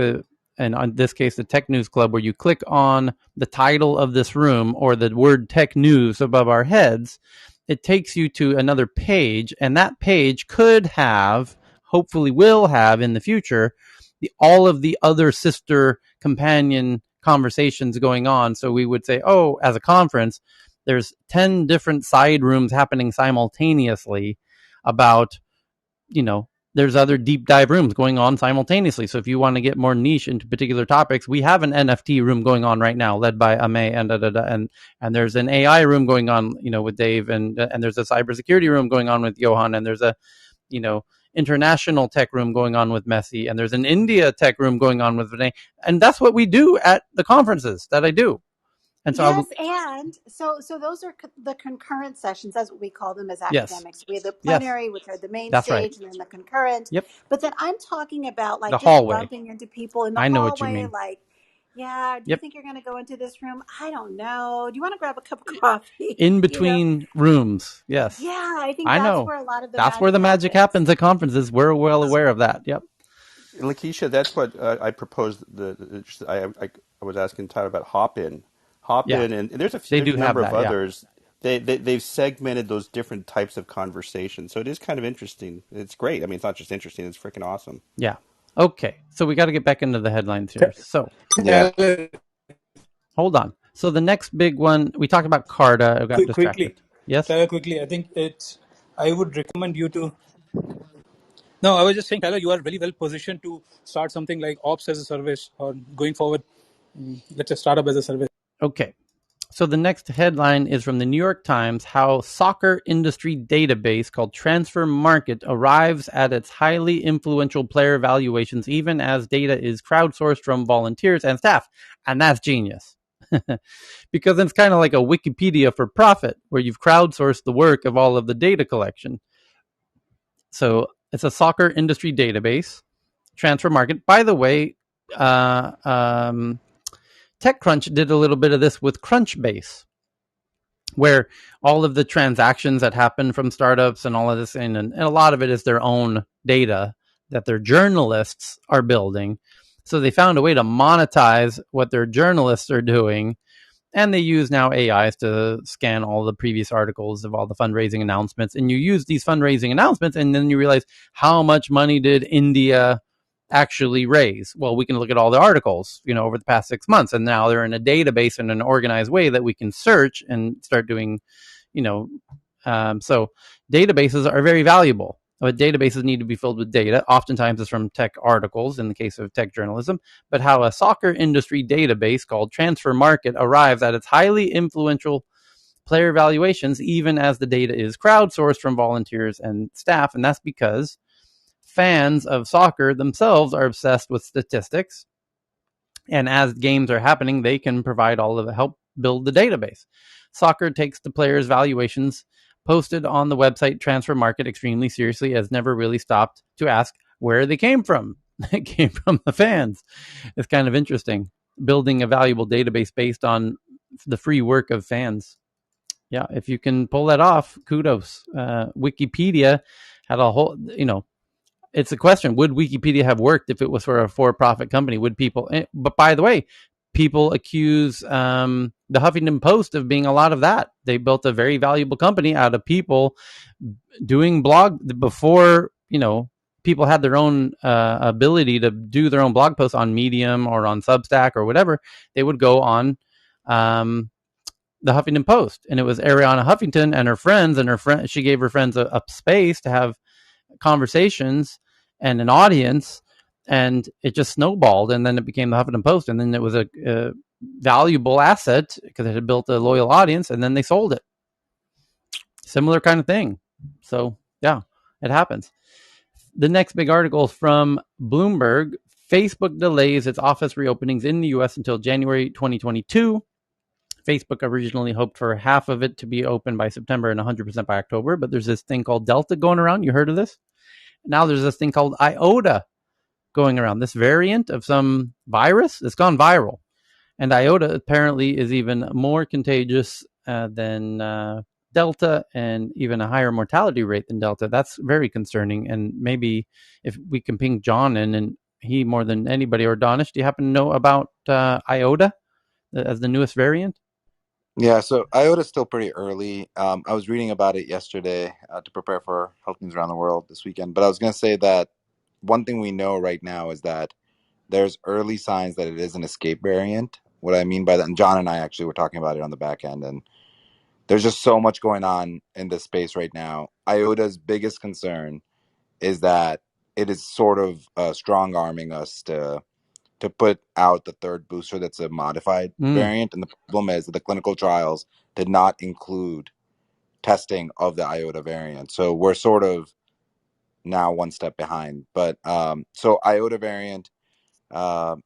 and on this case, the Tech News Club, where you click on the title of this room or the word Tech News above our heads, it takes you to another page, and that page could have, hopefully will have in the future, all of the other sister companion conversations going on. So we would say, oh, as a conference, there's 10 different side rooms happening simultaneously about, there's other deep dive rooms going on simultaneously. So if you want to get more niche into particular topics, we have an NFT room going on right now, led by Ame, and there's an AI room going on, with Dave, and there's a cybersecurity room going on with Johan, and there's a, international tech room going on with Messi, and there's an India tech room going on with Vinay, and that's what we do at the conferences that I do. And so so those are the concurrent sessions. That's what we call them as academics. We have the plenary, which are the main stage, and then the concurrent. But then I'm talking about like the just hallway. bumping into people in the I know hallway. what you mean. Like, do you think you're going to go into this room? I don't know. Do you want to grab a cup of coffee? In between rooms, yes. Yeah, I think that's where a lot of the magic happens at conferences. We're well aware of that. Yep. Lakeisha, that's what I proposed. I was asking Tyler about Hopin, and there's a number of others. They've segmented those different types of conversations, so it is kind of interesting. It's great. I mean, it's not just interesting; it's freaking awesome. Yeah. Okay, so we got to get back into the headlines here. So, hold on. So the next big one, we talked about Carta. I got distracted. Quickly, yes. Quickly, I think I would recommend you to. No, I was just saying, Tyler, you are very well positioned to start something like Ops as a service, or going forward, let's just start up as a service. Okay. So the next headline is from the New York Times, how soccer industry database called Transfer Market arrives at its highly influential player evaluations, even as data is crowdsourced from volunteers and staff. And that's genius. Because it's kind of like a Wikipedia for profit, where you've crowdsourced the work of all of the data collection. So it's a soccer industry database, Transfer Market. By the way, TechCrunch did a little bit of this with Crunchbase, where all of the transactions that happen from startups and all of this, and a lot of it is their own data that their journalists are building. So they found a way to monetize what their journalists are doing. And they use now AIs to scan all the previous articles of all the fundraising announcements. And you use these fundraising announcements, and then you realize, how much money did India actually raise? Well, we can look at all the articles, over the past 6 months, and now they're in a database in an organized way that we can search and start doing, so databases are very valuable. But databases need to be filled with data. Oftentimes it's from tech articles in the case of tech journalism. But how a soccer industry database called Transfer Market arrives at its highly influential player evaluations, even as the data is crowdsourced from volunteers and staff. And that's because fans of soccer themselves are obsessed with statistics. And as games are happening, they can provide all of the help build the database. Soccer takes the players' valuations, posted on the website Transfer Market extremely seriously, has never really stopped to ask where they came from. It came from the fans. It's kind of interesting, building a valuable database based on the free work of fans. Yeah, if you can pull that off, kudos. Wikipedia had a whole, it's a question. Would Wikipedia have worked if it was for a for-profit company? Would people, but by the way, people accuse the Huffington Post of being a lot of that. They built a very valuable company out of people doing blog before, people had their own ability to do their own blog posts on Medium or on Substack or whatever. They would go on the Huffington Post, and it was Ariana Huffington and her friends, she gave her friends a space to have conversations and an audience, and it just snowballed, and then it became the Huffington Post, and then it was a valuable asset because it had built a loyal audience, and then they sold it. Similar kind of thing. So yeah, it happens. The next big article is from Bloomberg. Facebook delays its office reopenings in the US until January 2022. Facebook originally hoped for half of it to be open by September and 100% by October, but there's this thing called Delta going around. You heard of this? Now there's this thing called IOTA going around, this variant of some virus. It's gone viral. And IOTA apparently is even more contagious than Delta, and even a higher mortality rate than Delta. That's very concerning. And maybe if we can ping John in, and he more than anybody, or Donish, do you happen to know about IOTA as the newest variant? Yeah, so IOTA is still pretty early. I was reading about it yesterday to prepare for Health News Around the World this weekend. But I was going to say that one thing we know right now is that there's early signs that it is an escape variant. What I mean by that, and John and I actually were talking about it on the back end, and there's just so much going on in this space right now. IOTA's biggest concern is that it is sort of strong arming us to put out the third booster that's a modified variant. And the problem is that the clinical trials did not include testing of the IOTA variant. So we're sort of now one step behind. But so IOTA variant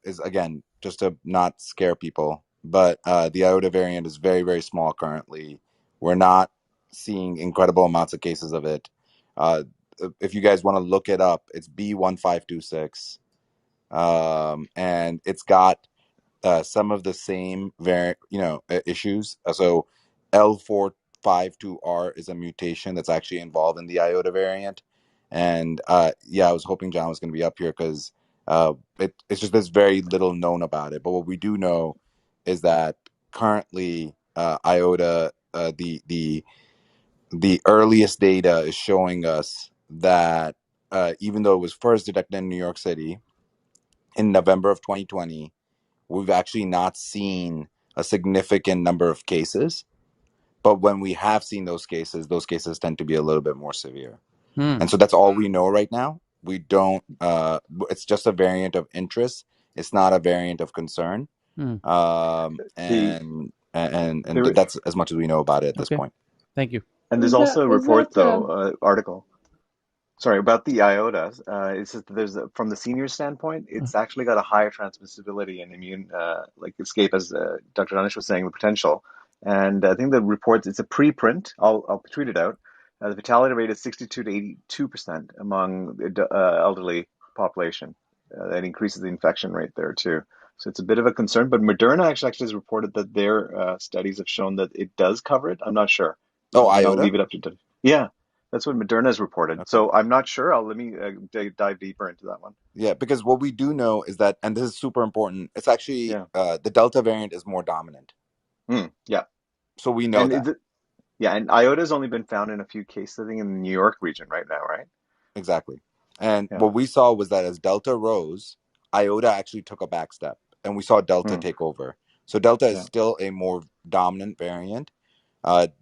is, again, just to not scare people. But the IOTA variant is very, very small currently. We're not seeing incredible amounts of cases of it. If you guys want to look it up, it's B1526. And it's got some of the same issues. So L452R is a mutation that's actually involved in the IOTA variant. And I was hoping John was going to be up here because it's just there's very little known about it. But what we do know is that currently IOTA, the earliest data is showing us that even though it was first detected in New York City in November of 2020, we've actually not seen a significant number of cases. But when we have seen those cases tend to be a little bit more severe. And so that's all we know right now. We don't, it's just a variant of interest. It's not a variant of concern. And that's as much as we know about it at this point. Thank you. And there's also a report, article. Sorry, about the IOTA. It's just from the senior standpoint, it's actually got a higher transmissibility and immune escape, as Dr. Danish was saying, the potential. And I think the report, it's a preprint. I'll tweet it out. The fatality rate is 62 to 82% among the elderly population. That increases the infection rate there too. So it's a bit of a concern. But Moderna actually has reported that their studies have shown that it does cover it. I'm not sure. Oh, I'll IOTA? leave it up to yeah. That's what Moderna has reported. Okay. So I'm not sure. Let me dive deeper into that one. Yeah, because what we do know is that, and this is super important, it's actually the Delta variant is more dominant. Yeah. So we know that. And IOTA has only been found in a few cases, I think, in the New York region right now, right? Exactly. And what we saw was that as Delta rose, IOTA actually took a back step, and we saw Delta take over. So Delta is still a more dominant variant.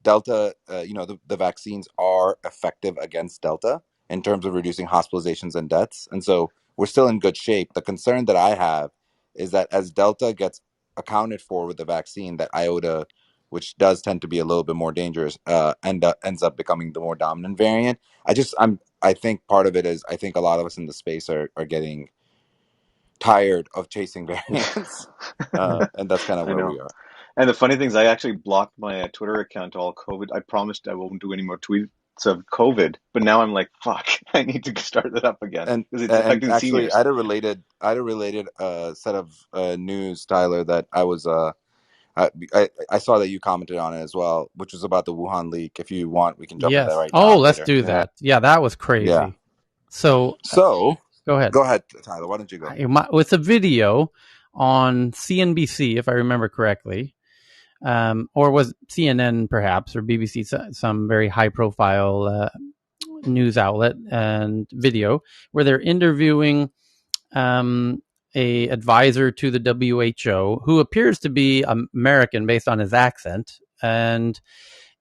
Delta, the vaccines are effective against Delta in terms of reducing hospitalizations and deaths. And so we're still in good shape. The concern that I have is that as Delta gets accounted for with the vaccine, that IOTA, which does tend to be a little bit more dangerous, ends up becoming the more dominant variant. I think part of it is I think a lot of us in the space are getting tired of chasing variants. And that's kind of where we are. And the funny thing is, I actually blocked my Twitter account to all COVID. I promised I won't do any more tweets of COVID, but now I'm like, fuck, I need to start that up again because it's And affecting actually, seniors. I had a related set of news, Tyler, that I saw that you commented on it as well, which was about the Wuhan leak. If you want, we can jump into that Yes. right now Oh, or let's later. do Yeah. that. Yeah, that was Yeah. crazy. So So go ahead. go ahead, Tyler. Why don't you go? With a video on CNBC, if I remember correctly, or was CNN perhaps, or BBC, some very high-profile news outlet, and video where they're interviewing a advisor to the WHO who appears to be American based on his accent, and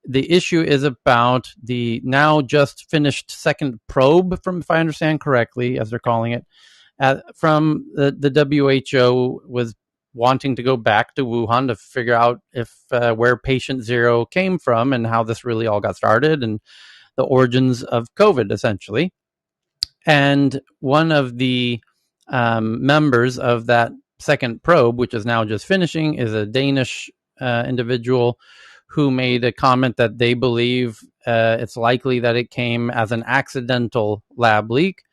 the issue is about the now just finished second probe, from if I understand correctly, as they're calling it, from the WHO was wanting to go back to Wuhan to figure out if where patient zero came from and how this really all got started and the origins of COVID, essentially. And one of the members of that second probe, which is now just finishing, is a Danish individual who made a comment that they believe it's likely that it came as an accidental lab leak,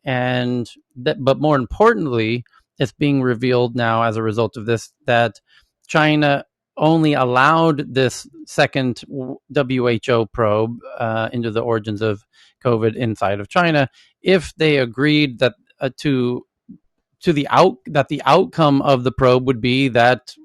and that, but more importantly, it's being revealed now as a result of this that China only allowed this second WHO probe into the origins of COVID inside of China if they agreed that to the outcome of the probe would be that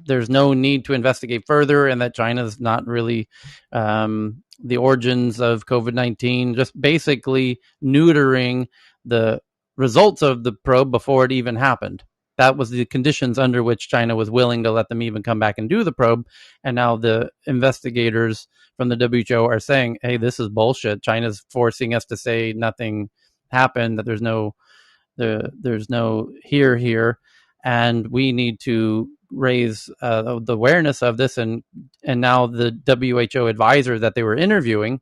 there's no need to investigate further, and that China's not really the origins of COVID-19, just basically neutering the results of the probe before it even happened. That was the conditions under which China was willing to let them even come back and do the probe. And now the investigators from the WHO are saying, hey, this is bullshit. China's forcing us to say nothing happened, that there's no here, and we need to raise the awareness of this. And now the WHO advisor that they were interviewing,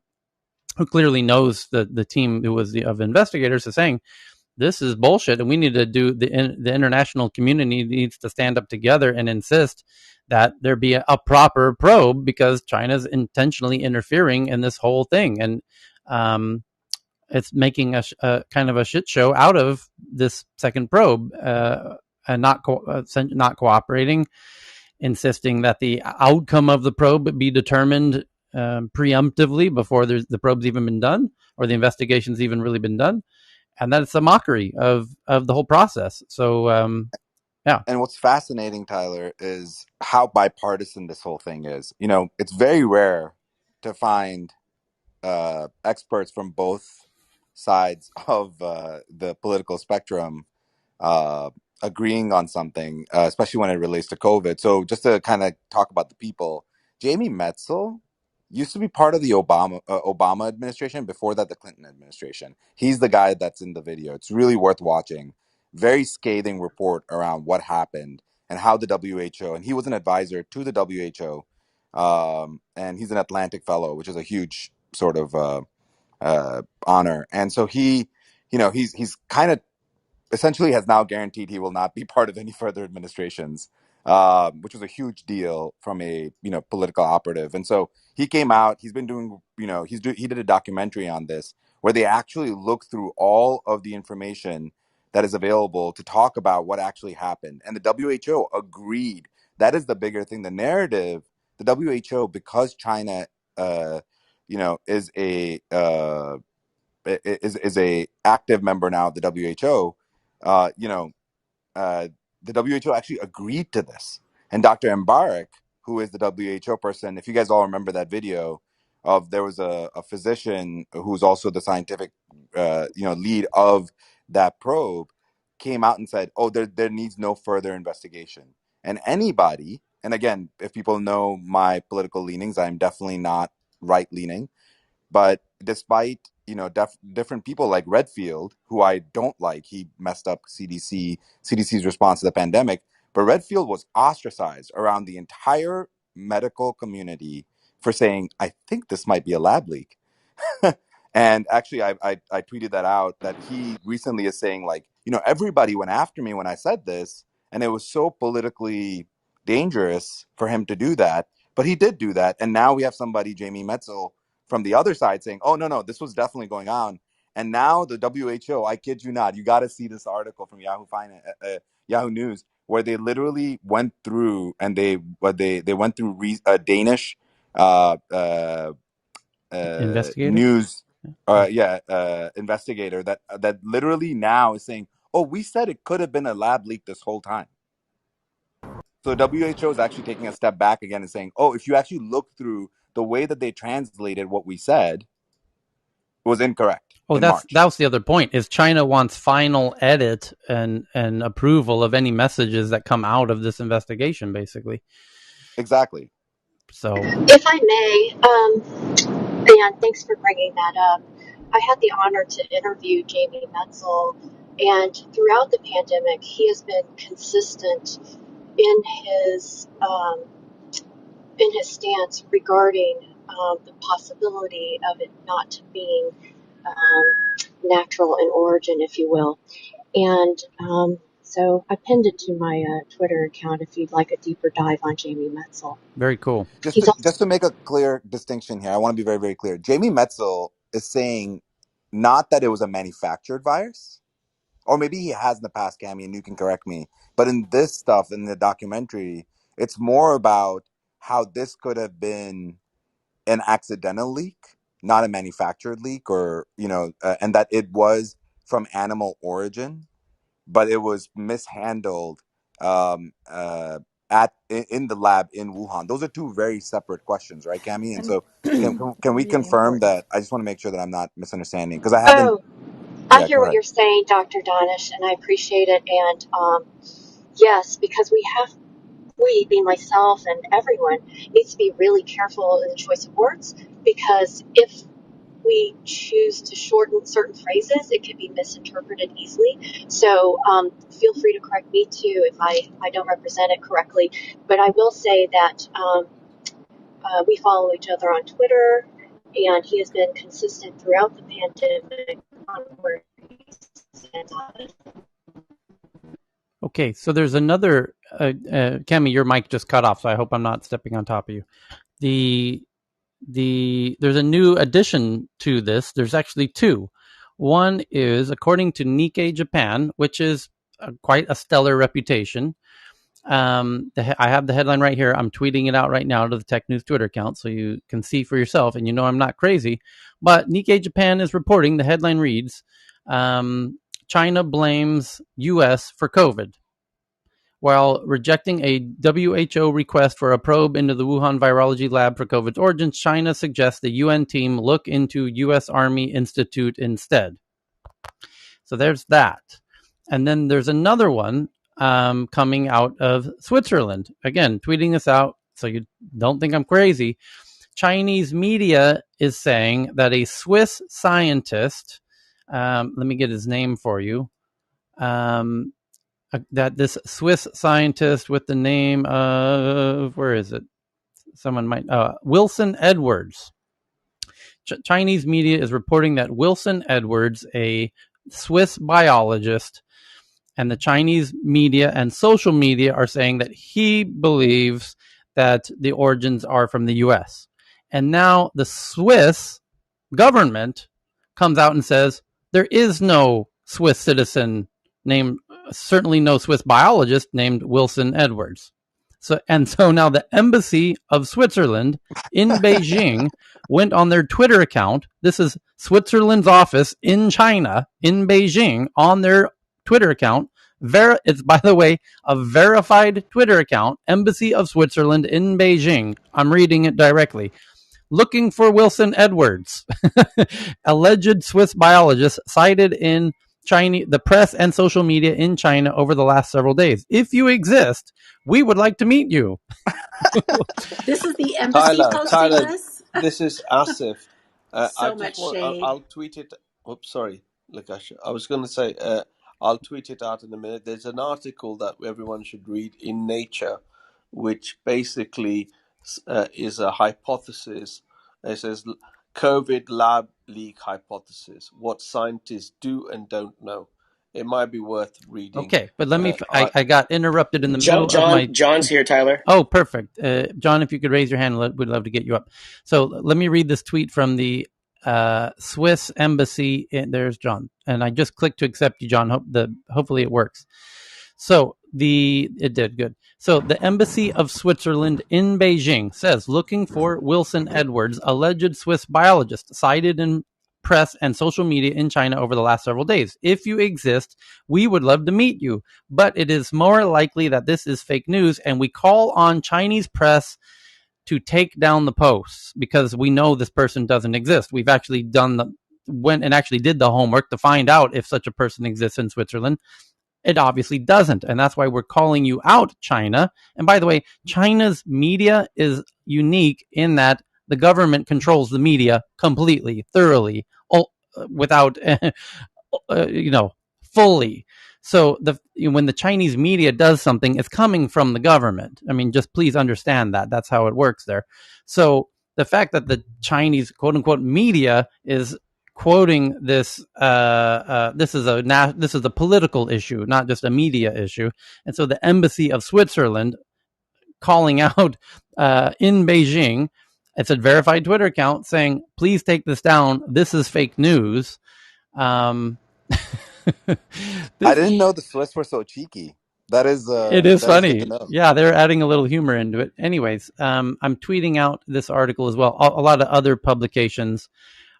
who clearly knows the team who was of investigators, is saying this is bullshit, and we need to do the international community needs to stand up together and insist that there be a proper probe, because China's intentionally interfering in this whole thing. And it's making a kind of a shit show out of this second probe, and not cooperating, insisting that the outcome of the probe be determined preemptively before the probe's even been done or the investigation's even really been done, and that it's a mockery of the whole process. So yeah. And what's fascinating, Tyler, is how bipartisan this whole thing is. You know, it's very rare to find experts from both sides of the political spectrum uh, agreeing on something, especially when it relates to COVID. So just to kind of talk about the people, Jamie Metzel used to be part of the Obama administration. Before that, the Clinton administration. He's the guy that's in the video. It's really worth watching. Very scathing report around what happened and how the WHO, and he was an advisor to the WHO, and he's an Atlantic Fellow, which is a huge sort of honor. And so he's kind of essentially has now guaranteed he will not be part of any further administrations, which was a huge deal from a political operative. And so he came out. He's been doing he did a documentary on this where they actually look through all of the information that is available to talk about what actually happened. And the WHO agreed. That is the bigger thing. The narrative, the WHO, because China, is a active member now of the WHO, uh, you know, the WHO actually agreed to this. And Dr. Mbarek, who is the WHO person, if you guys all remember that video of there was a physician who's also the scientific, lead of that probe, came out and said, "Oh, there needs no further investigation." And anybody, and again, if people know my political leanings, I'm definitely not right leaning. But despite different people like Redfield, who I don't like, he messed up CDC's response to the pandemic. But Redfield was ostracized around the entire medical community for saying, "I think this might be a lab leak." And actually, I tweeted that out, that he recently is saying, like, everybody went after me when I said this, and it was so politically dangerous for him to do that. But he did do that. And now we have somebody, Jamie Metzel, from the other side saying, oh, no, this was definitely going on. And now the WHO, I kid you not, you got to see this article from Yahoo Finance, Yahoo News, where they literally went through and they went through Danish uh, uh, Investigator. news, investigator that literally now is saying, oh, we said it could have been a lab leak this whole time. So WHO is actually taking a step back again and saying, oh, if you actually look through the way that they translated what we said, it was incorrect in March. That was the other point, is China wants final edit and approval of any messages that come out of this investigation, basically. Exactly. So, if I may, and thanks for bringing that up. I had the honor to interview Jamie Metzel, and throughout the pandemic, he has been consistent in his um, stance regarding the possibility of it not being natural in origin, if you will. And so I pinned it to my Twitter account if you'd like a deeper dive on Jamie Metzel. very cool. Just to make a clear distinction here, I want to be very, very clear. Jamie Metzel is saying not that it was a manufactured virus, or maybe he has in the past, Cami, and you can correct me. But in this stuff, in the documentary, it's more about how this could have been an accidental leak, not a manufactured leak, or and that it was from animal origin, but it was mishandled um, in the lab in Wuhan. Those are two very separate questions, right, Cami? And so can we Really confirm important. that? I just want to make sure that I'm not misunderstanding, because I haven't. Oh, I Yeah, hear go what ahead. you're saying, Dr. Donish, and I appreciate it. And yes, because we, being myself and everyone, needs to be really careful in the choice of words, because if we choose to shorten certain phrases, it can be misinterpreted easily. So feel free to correct me too if I don't represent it correctly. But I will say that we follow each other on Twitter, and he has been consistent throughout the pandemic on where he stands on it. Okay, so there's another, Cami, your mic just cut off, so I hope I'm not stepping on top of you. There's a new addition to this. There's actually two. One is, according to Nikkei Japan, which is quite a stellar reputation. I have the headline right here. I'm tweeting it out right now to the Tech News Twitter account, so you can see for yourself, and I'm not crazy. But Nikkei Japan is reporting, the headline reads, China blames U.S. for COVID. While rejecting a WHO request for a probe into the Wuhan virology lab for COVID's origins, China suggests the UN team look into U.S. Army Institute instead. So there's that. And then there's another one coming out of Switzerland. Again, tweeting this out so you don't think I'm crazy. Chinese media is saying that a Swiss scientist, let me get his name for you, that this Swiss scientist with the name of, where is it? Someone might, Wilson Edwards. Chinese media is reporting that Wilson Edwards, a Swiss biologist, and the Chinese media and social media are saying that he believes that the origins are from the US. And now the Swiss government comes out and says there is no Swiss citizen named, certainly no Swiss biologist named Wilson Edwards. So now the embassy of Switzerland in Beijing went on their Twitter account. This is Switzerland's office in China, in Beijing, on their Twitter account. It's, by the way, a verified Twitter account, Embassy of Switzerland in Beijing. I'm reading it directly. Looking for Wilson Edwards, alleged Swiss biologist cited in the press and social media in China over the last several days. If you exist, we would like to meet you. This is the embassy posting Tyler, this? this is Asif. I So just much want, shade. I'll tweet it. Oops, sorry, Lakash. I was going to say, I'll tweet it out in a minute. There's an article that everyone should read in Nature, which basically is a hypothesis. It says COVID lab leak hypothesis, what scientists do and don't know. it might be worth reading. Okay, but let me. I got interrupted in the middle of my. John's here, Tyler. Oh, perfect. John, if you could raise your hand, we'd love to get you up. So let me read this tweet from the Swiss embassy. There's John, and I just clicked to accept you, John. Hopefully it works. So it did good. So the embassy of Switzerland in Beijing says looking for Wilson Edwards, alleged Swiss biologist, cited in press and social media in China over the last several days. If you exist, we would love to meet you, but it is more likely that this is fake news, and we call on Chinese press to take down the posts because we know this person doesn't exist. We've actually went and actually did the homework to find out if such a person exists in Switzerland. It obviously doesn't, and that's why we're calling you out, China. And by the way, China's media is unique in that the government controls the media completely, thoroughly, without, fully. So when the Chinese media does something, it's coming from the government. I mean, just please understand that. That's how it works there. So the fact that the Chinese quote unquote media is quoting this this is a political issue, not just a media issue. And so the embassy of Switzerland calling out in Beijing, it's a verified Twitter account saying, please take this down, this is fake news. I didn't know the Swiss were so cheeky. That is funny. Good to know. Yeah, they're adding a little humor into it. Anyways, I'm tweeting out this article as well. A lot of other publications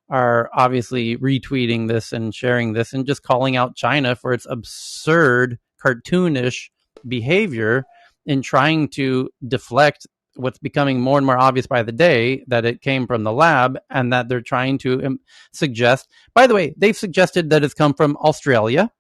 are obviously retweeting this and sharing this and just calling out China for its absurd, cartoonish behavior in trying to deflect what's becoming more and more obvious by the day, that it came from the lab, and that they're trying to suggest. By the way, they've suggested that it's come from Australia.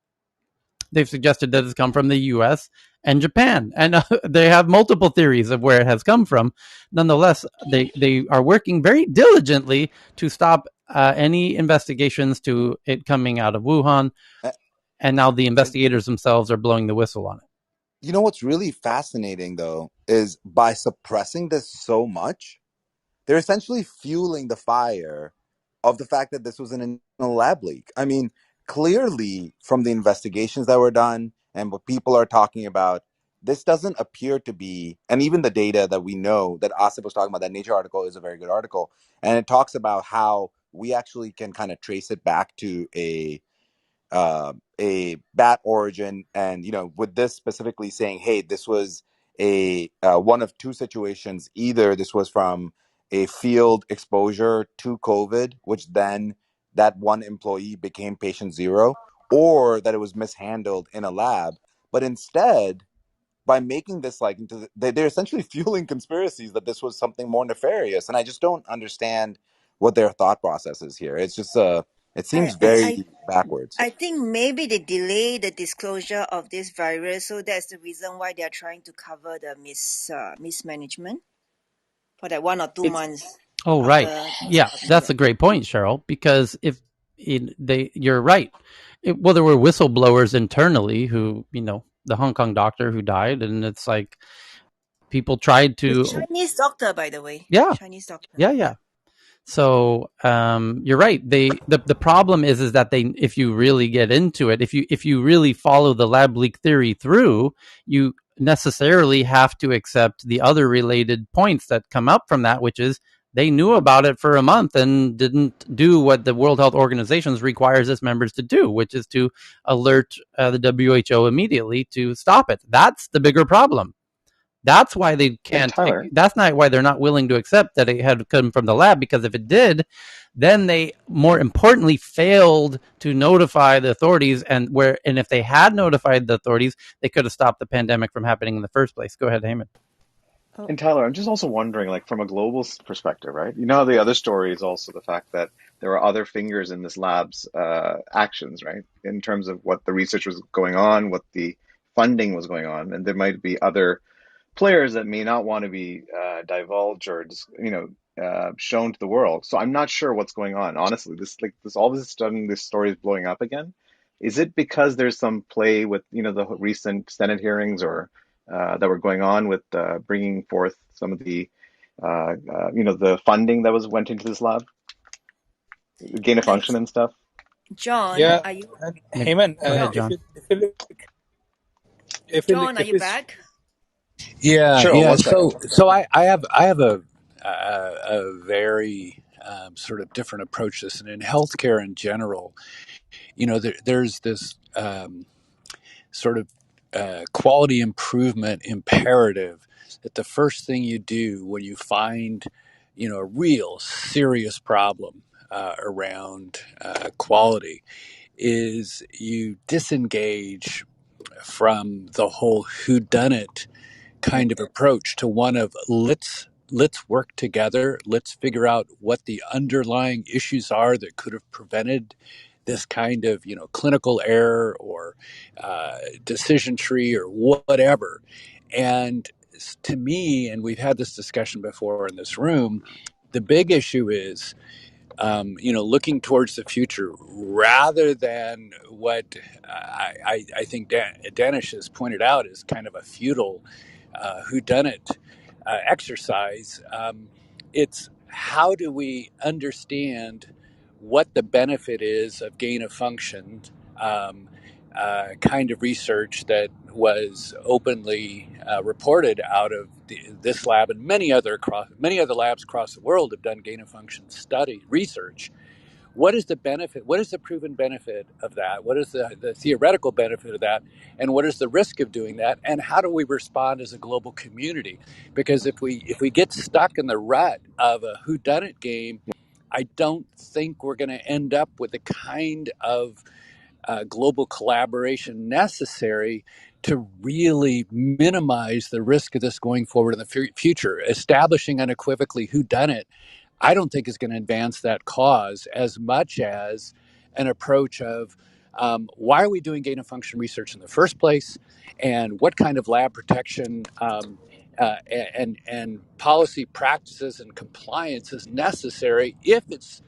They've suggested that it's come from the US and Japan, and they have multiple theories of where it has come from. Nonetheless, they are working very diligently to stop any investigations to it coming out of Wuhan, and now the investigators themselves are blowing the whistle on it. You know what's really fascinating, though, is by suppressing this so much, they're essentially fueling the fire of the fact that this was an internal lab leak. I mean, clearly from the investigations that were done and what people are talking about, this doesn't appear to be, and even the data that we know that Asif was talking about, that Nature article is a very good article, and it talks about how we actually can kind of trace it back to a bat origin, and with this specifically saying, hey, this was a one of two situations. Either this was from a field exposure to COVID, which then that one employee became patient zero, or that it was mishandled in a lab. But instead, by making this they're essentially fueling conspiracies that this was something more nefarious, and I just don't understand what their thought process is here. It's just it seems very backwards. I think maybe they delay the disclosure of this virus, so that's the reason why they are trying to cover the mismanagement for that 1 or 2 months. Oh, right. Yeah, that's a great point, Cheryl, because you're right. There were whistleblowers internally who, the Hong Kong doctor who died, and it's like people tried to. It's Chinese doctor, by the way. Yeah. Chinese doctor. Yeah. So you're right. The problem is that if you really get into it, if you really follow the lab leak theory through, you necessarily have to accept the other related points that come up from that, which is they knew about it for a month and didn't do what the World Health Organization requires its members to do, which is to alert the WHO immediately to stop it. That's the bigger problem. That's why they can't. That's not why they're not willing to accept that it had come from the lab, because if it did, then they, more importantly, failed to notify the authorities. And if they had notified the authorities, they could have stopped the pandemic from happening in the first place. Go ahead, Heyman. And Tyler, I'm just also wondering, from a global perspective, right? The other story is also the fact that there are other fingers in this lab's actions, right? In terms of what the research was going on, what the funding was going on, and there might be other players that may not want to be divulged or shown to the world. So I'm not sure what's going on. Honestly, this all of a sudden this story is blowing up again. Is it because there's some play with the recent Senate hearings or that were going on with bringing forth some of the the funding that went into this lab, gain of function and stuff? John, Yeah, are you? and Heyman, Go ahead, John, John. John, are you back? Yeah, Cheryl, yeah. one second. So I have a very sort of different approach to this, and in healthcare in general, there's this sort of quality improvement imperative that the first thing you do when you find, a real serious problem around quality is you disengage from the whole whodunit kind of approach to one of let's work together, let's figure out what the underlying issues are that could have prevented this kind of clinical error or decision tree or whatever. And to me, and we've had this discussion before in this room, the big issue is looking towards the future rather than what I think Danish has pointed out is kind of a feudal whodunit exercise. It's how do we understand what the benefit is of gain of function um, kind of research that was openly reported out of this lab and many other labs across the world have done gain of function study research. What is the benefit? What is the proven benefit of that? What is the theoretical benefit of that? And what is the risk of doing that? And how do we respond as a global community? Because if we get stuck in the rut of a whodunit game, I don't think we're going to end up with the kind of global collaboration necessary to really minimize the risk of this going forward in the future. Establishing unequivocally who done it, I don't think is going to advance that cause as much as an approach of why are we doing gain of function research in the first place, and what kind of lab protection and policy practices and compliance is necessary if it's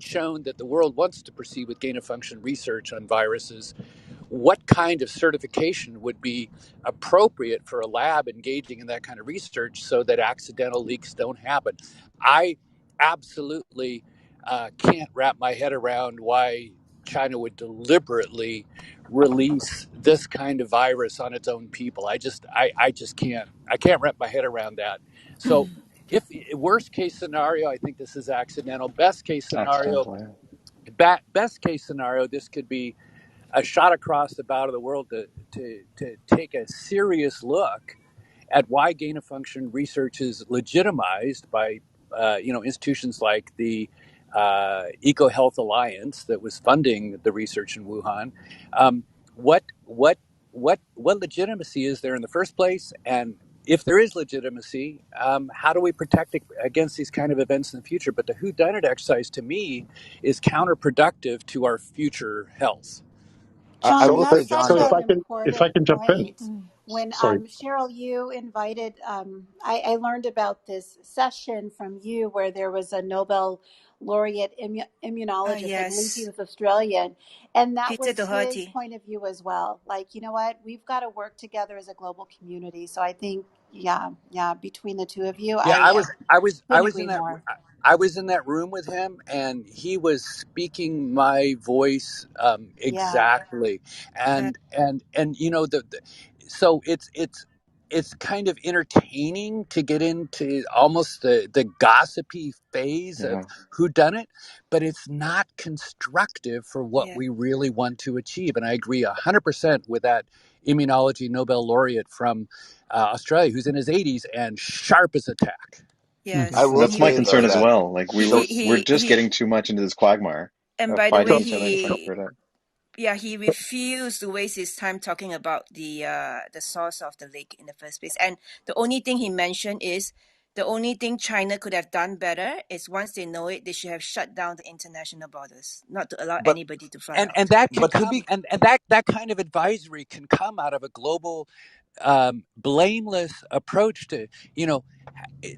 shown that the world wants to proceed with gain of function research on viruses. What kind of certification would be appropriate for a lab engaging in that kind of research so that accidental leaks don't happen? I absolutely can't wrap my head around why China would deliberately release this kind of virus on its own people. I just can't wrap my head around that. So if worst case scenario, I think this is accidental. Accidental, yeah. Best case scenario, this could be a shot across the bow of the world to take a serious look at why gain of function research is legitimized by institutions like the Eco Health Alliance that was funding the research in Wuhan. What legitimacy is there in the first place? And if there is legitimacy, how do we protect against these kind of events in the future? But the whodunit exercise to me is counterproductive to our future health. I John, will So, say, that's John, such so that an if I important can jump in, point. When sorry. Cheryl, you invited, I learned about this session from you where there was a Nobel laureate immunologist. I believe he Yes, was Australian, and that Peter was his Doherty. point of view as well. Like, you know what, we've got to work together as a global community. So I think, yeah, between the two of you, Yeah, I I was I was I couldn't was in agree that more. I was in that room with him, and he was speaking my voice Yeah. exactly. Uh, And so it's kind of entertaining to get into almost the gossipy phase of Yeah. who done it, but it's not constructive for what yeah, we really want to achieve. And I agree 100% with that immunology Nobel laureate from Australia, who's in his 80s and sharp as a tack. Mm-hmm. I yes, And will and that's my say though concern as that well. Like he those we're he just he. getting too much into this quagmire And of by the way, fighting So, each other and trying to so, figure it out. he refused to waste his time talking about the source of the leak in the first place. And the only thing he mentioned is the only thing China could have done better is once they know it, they should have shut down the international borders, not to allow but anybody to fly And out. that can but to come be and that kind of advisory can come out of a global blameless approach to you know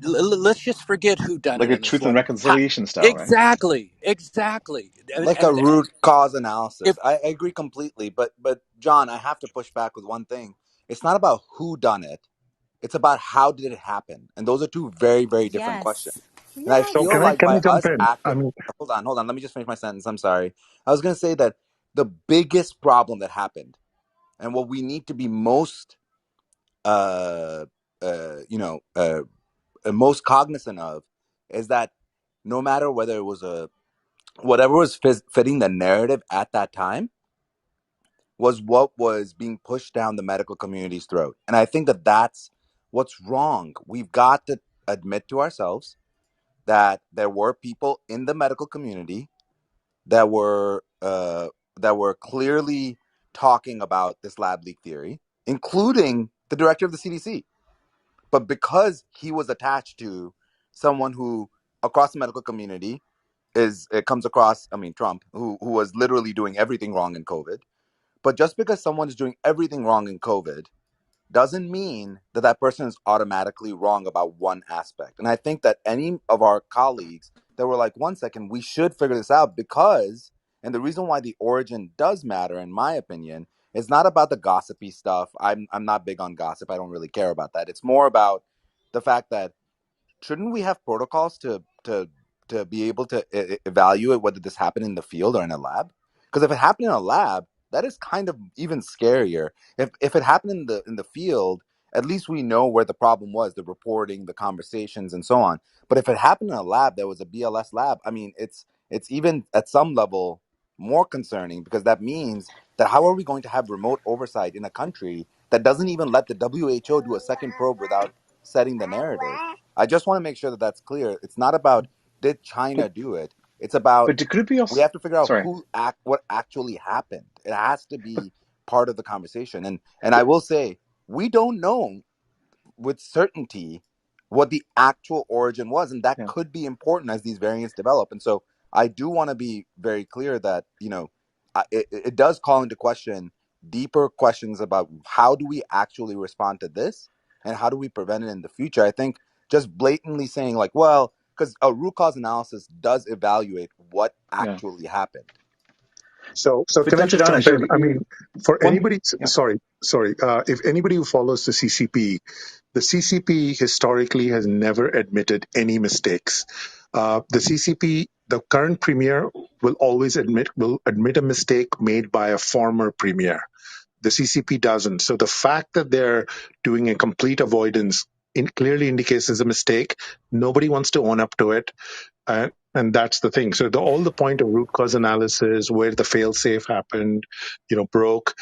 let's just forget who done Like it a in this truth and one. reconciliation style, right? Exactly, like a and root cause if analysis. I agree completely, but John, I have to push back with one thing. It's not about who done it. It's about how did it happen, and those are two very very different questions. Yes. And I So feel like can by I jump us in? I acting, mean, hold on, let me just finish my sentence. I'm sorry. I was going to say that the biggest problem that happened and what we need to be most, uh, you know, most cognizant of is that no matter whether it was whatever was fitting the narrative at that time was what was being pushed down the medical community's throat. And I think that that's what's wrong. We've got to admit to ourselves that there were people in the medical community that were clearly talking about this lab leak theory, including the director of the CDC. But because he was attached to someone who, across the medical community, it comes across, I mean, Trump, who was literally doing everything wrong in COVID. But just because someone is doing everything wrong in COVID doesn't mean that that person is automatically wrong about one aspect. And I think that any of our colleagues that were like, 1 second, we should figure this out because, and the reason why the origin does matter, in my opinion, is not about the gossipy stuff. I'm not big on gossip. I don't really care about that. It's more about the fact that shouldn't we have protocols to be able to evaluate whether this happened in the field or in a lab? Because if it happened in a lab, that is kind of even scarier. If it happened in the field, at least we know where the problem was, the reporting, the conversations, and so on. But if it happened in a lab that was a BLS lab, I mean, it's even at some level more concerning because that means that how are we going to have remote oversight in a country that doesn't even let the WHO do a second probe without setting the narrative? I just want to make sure that that's clear. It's not about did But China do it. It's about could it be we also? have to figure out Sorry. what actually happened. It has to be part of the conversation. And I will say we don't know with certainty what the actual origin was, and that Yeah. could be important as these variants develop. And so I do want to be very clear that it does call into question deeper questions about how do we actually respond to this and how do we prevent it in the future. I think just blatantly saying like, well, because a root cause analysis does evaluate what Yeah. actually happened. so But can I Dr. just jump Danish, in? I mean, for one. anybody, Yeah. sorry, if anybody who follows the CCP historically has never admitted any mistakes. The CCP, the current premier, will admit a mistake made by a former premier. The CCP doesn't. So the fact that they're doing a complete avoidance clearly indicates there's a mistake. Nobody wants to own up to it. And that's the thing. So all the point of root cause analysis, where the fail safe happened, broke,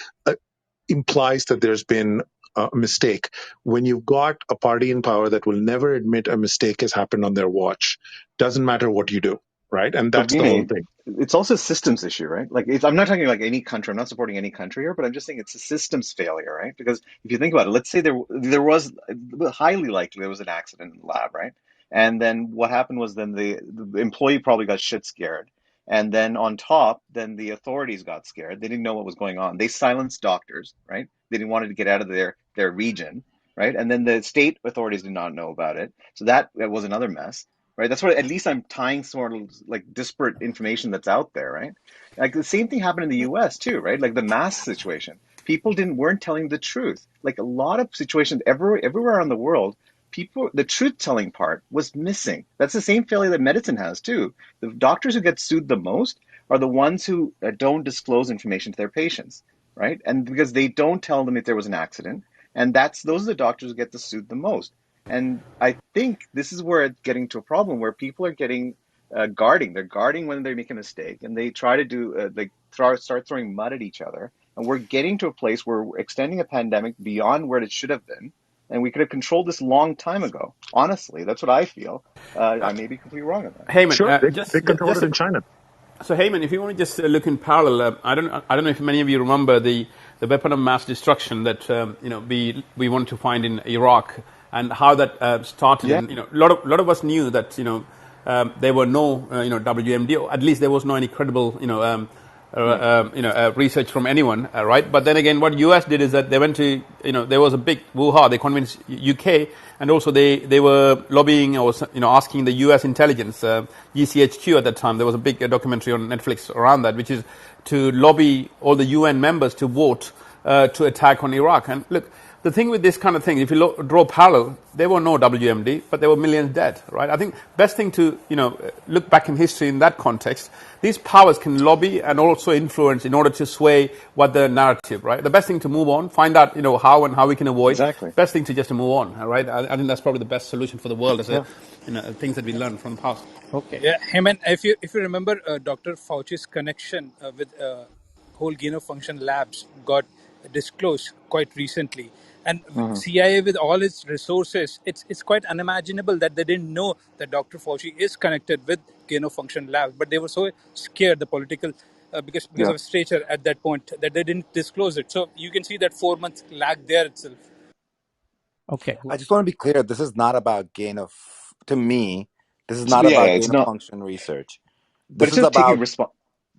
implies that there's been a mistake. When you've got a party in power that will never admit a mistake has happened on their watch, doesn't matter what you do, right? And But that's the whole Vinay, thing. it's also a systems issue, right? Like, I'm not talking like any country. I'm not supporting any country here, but I'm just saying it's a systems failure, right? Because if you think about it, let's say there was highly likely there was an accident in the lab, right? And then what happened was then the employee probably got shit scared. And then on top, then the authorities got scared. They didn't know what was going on. They silenced doctors, right? They didn't want to get out of their region, right? And then the state authorities did not know about it. So that was another mess, right? That's what at least I'm tying sort of like disparate information that's out there, right? Like the same thing happened in the U.S. too, right? Like the mask situation, people weren't telling the truth. Like a lot of situations everywhere around the world, the truth telling part was missing. That's the same failure that medicine has too. The doctors who get sued the most are the ones who don't disclose information to their patients, right? And because they don't tell them if there was an accident, and those are the doctors who get sued the most. And I think this is where it's getting to a problem where people are getting guarding. They're guarding when they make a mistake, and they try to start throwing mud at each other. And we're getting to a place where we're extending a pandemic beyond where it should have been, and we could have controlled this long time ago. Honestly, that's what I feel. I may be completely wrong on that. Heyman, Sure, they control just it in China. so Heyman, if you want to just look in parallel, I don't know if many of you remember the weapon of mass destruction that we wanted to find in Iraq and how that started, Yeah, and a lot of us knew that there were no WMD, or at least there was no any credible yeah. research from anyone, right? But then again, what US did is that they went to, there was a big woo-ha. They convinced UK, and also they were lobbying or asking the US intelligence, GCHQ at that time. There was a big documentary on Netflix around that, which is to lobby all the UN members to vote to attack on Iraq. And look, the thing with this kind of thing, if you draw parallel, there were no WMD, but there were millions dead, right? I think best thing to look back in history in that context. These powers can lobby and also influence in order to sway what the narrative, right? The best thing to move on, find out how and how we can avoid. Exactly. Best thing to just move on, all right? I think that's probably the best solution for the world as Yeah. things that we learned from the past. Okay. Yeah, Heyman, if you remember, Dr. Fauci's connection with whole gain of function labs got disclosed quite recently, and Hmm. CIA with all its resources, it's quite unimaginable that they didn't know that Dr. Fauci is connected with gain of function labs, but they were so scared, the political. Because Yeah. of stature at that point, that they didn't disclose it. So you can see that 4 months lag there itself. Okay. I just want to be clear. This is not about gain of. To me, this is So, not yeah, yeah. about It's gain of not, function research. but This it's is just taking about. response.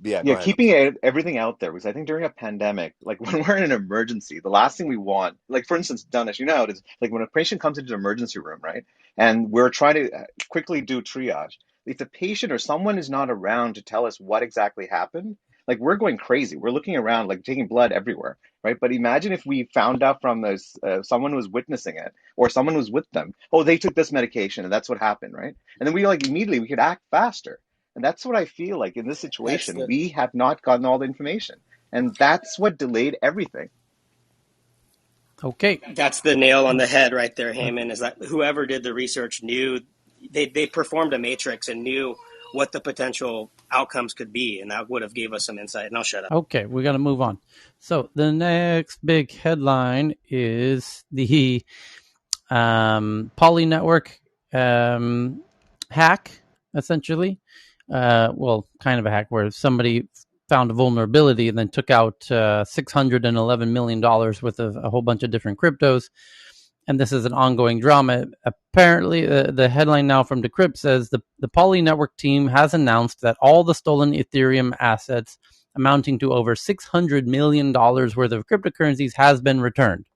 Yeah, go Yeah, ahead. I'm keeping sorry. everything out there, because I think during a pandemic, like when we're in an emergency, the last thing we want, like for instance, Danish, you know how it is, like when a patient comes into the emergency room, right? And we're trying to quickly do triage. If the patient or someone is not around to tell us what exactly happened, like we're going crazy. We're looking around, like taking blood everywhere, right? But imagine if we found out from this, someone who was witnessing it or someone who was with them, oh, they took this medication and that's what happened, right? And then we like immediately we could act faster. And that's what I feel like in this That's situation. the We have not gotten all the information. And that's what delayed everything. Okay. that's the nail on the head right there, Heyman, is that whoever did the research knew they performed a matrix and knew what the potential outcomes could be, and that would have gave us some insight. And I'll shut up. Okay, we got to move on. So the next big headline is the Poly Network hack, essentially. Well, kind of a hack where somebody found a vulnerability and then took out $611 million worth of a whole bunch of different cryptos. And this is an ongoing drama. Apparently, the headline now from Decrypt says the Poly Network team has announced that all the stolen Ethereum assets amounting to over $600 million worth of cryptocurrencies has been returned.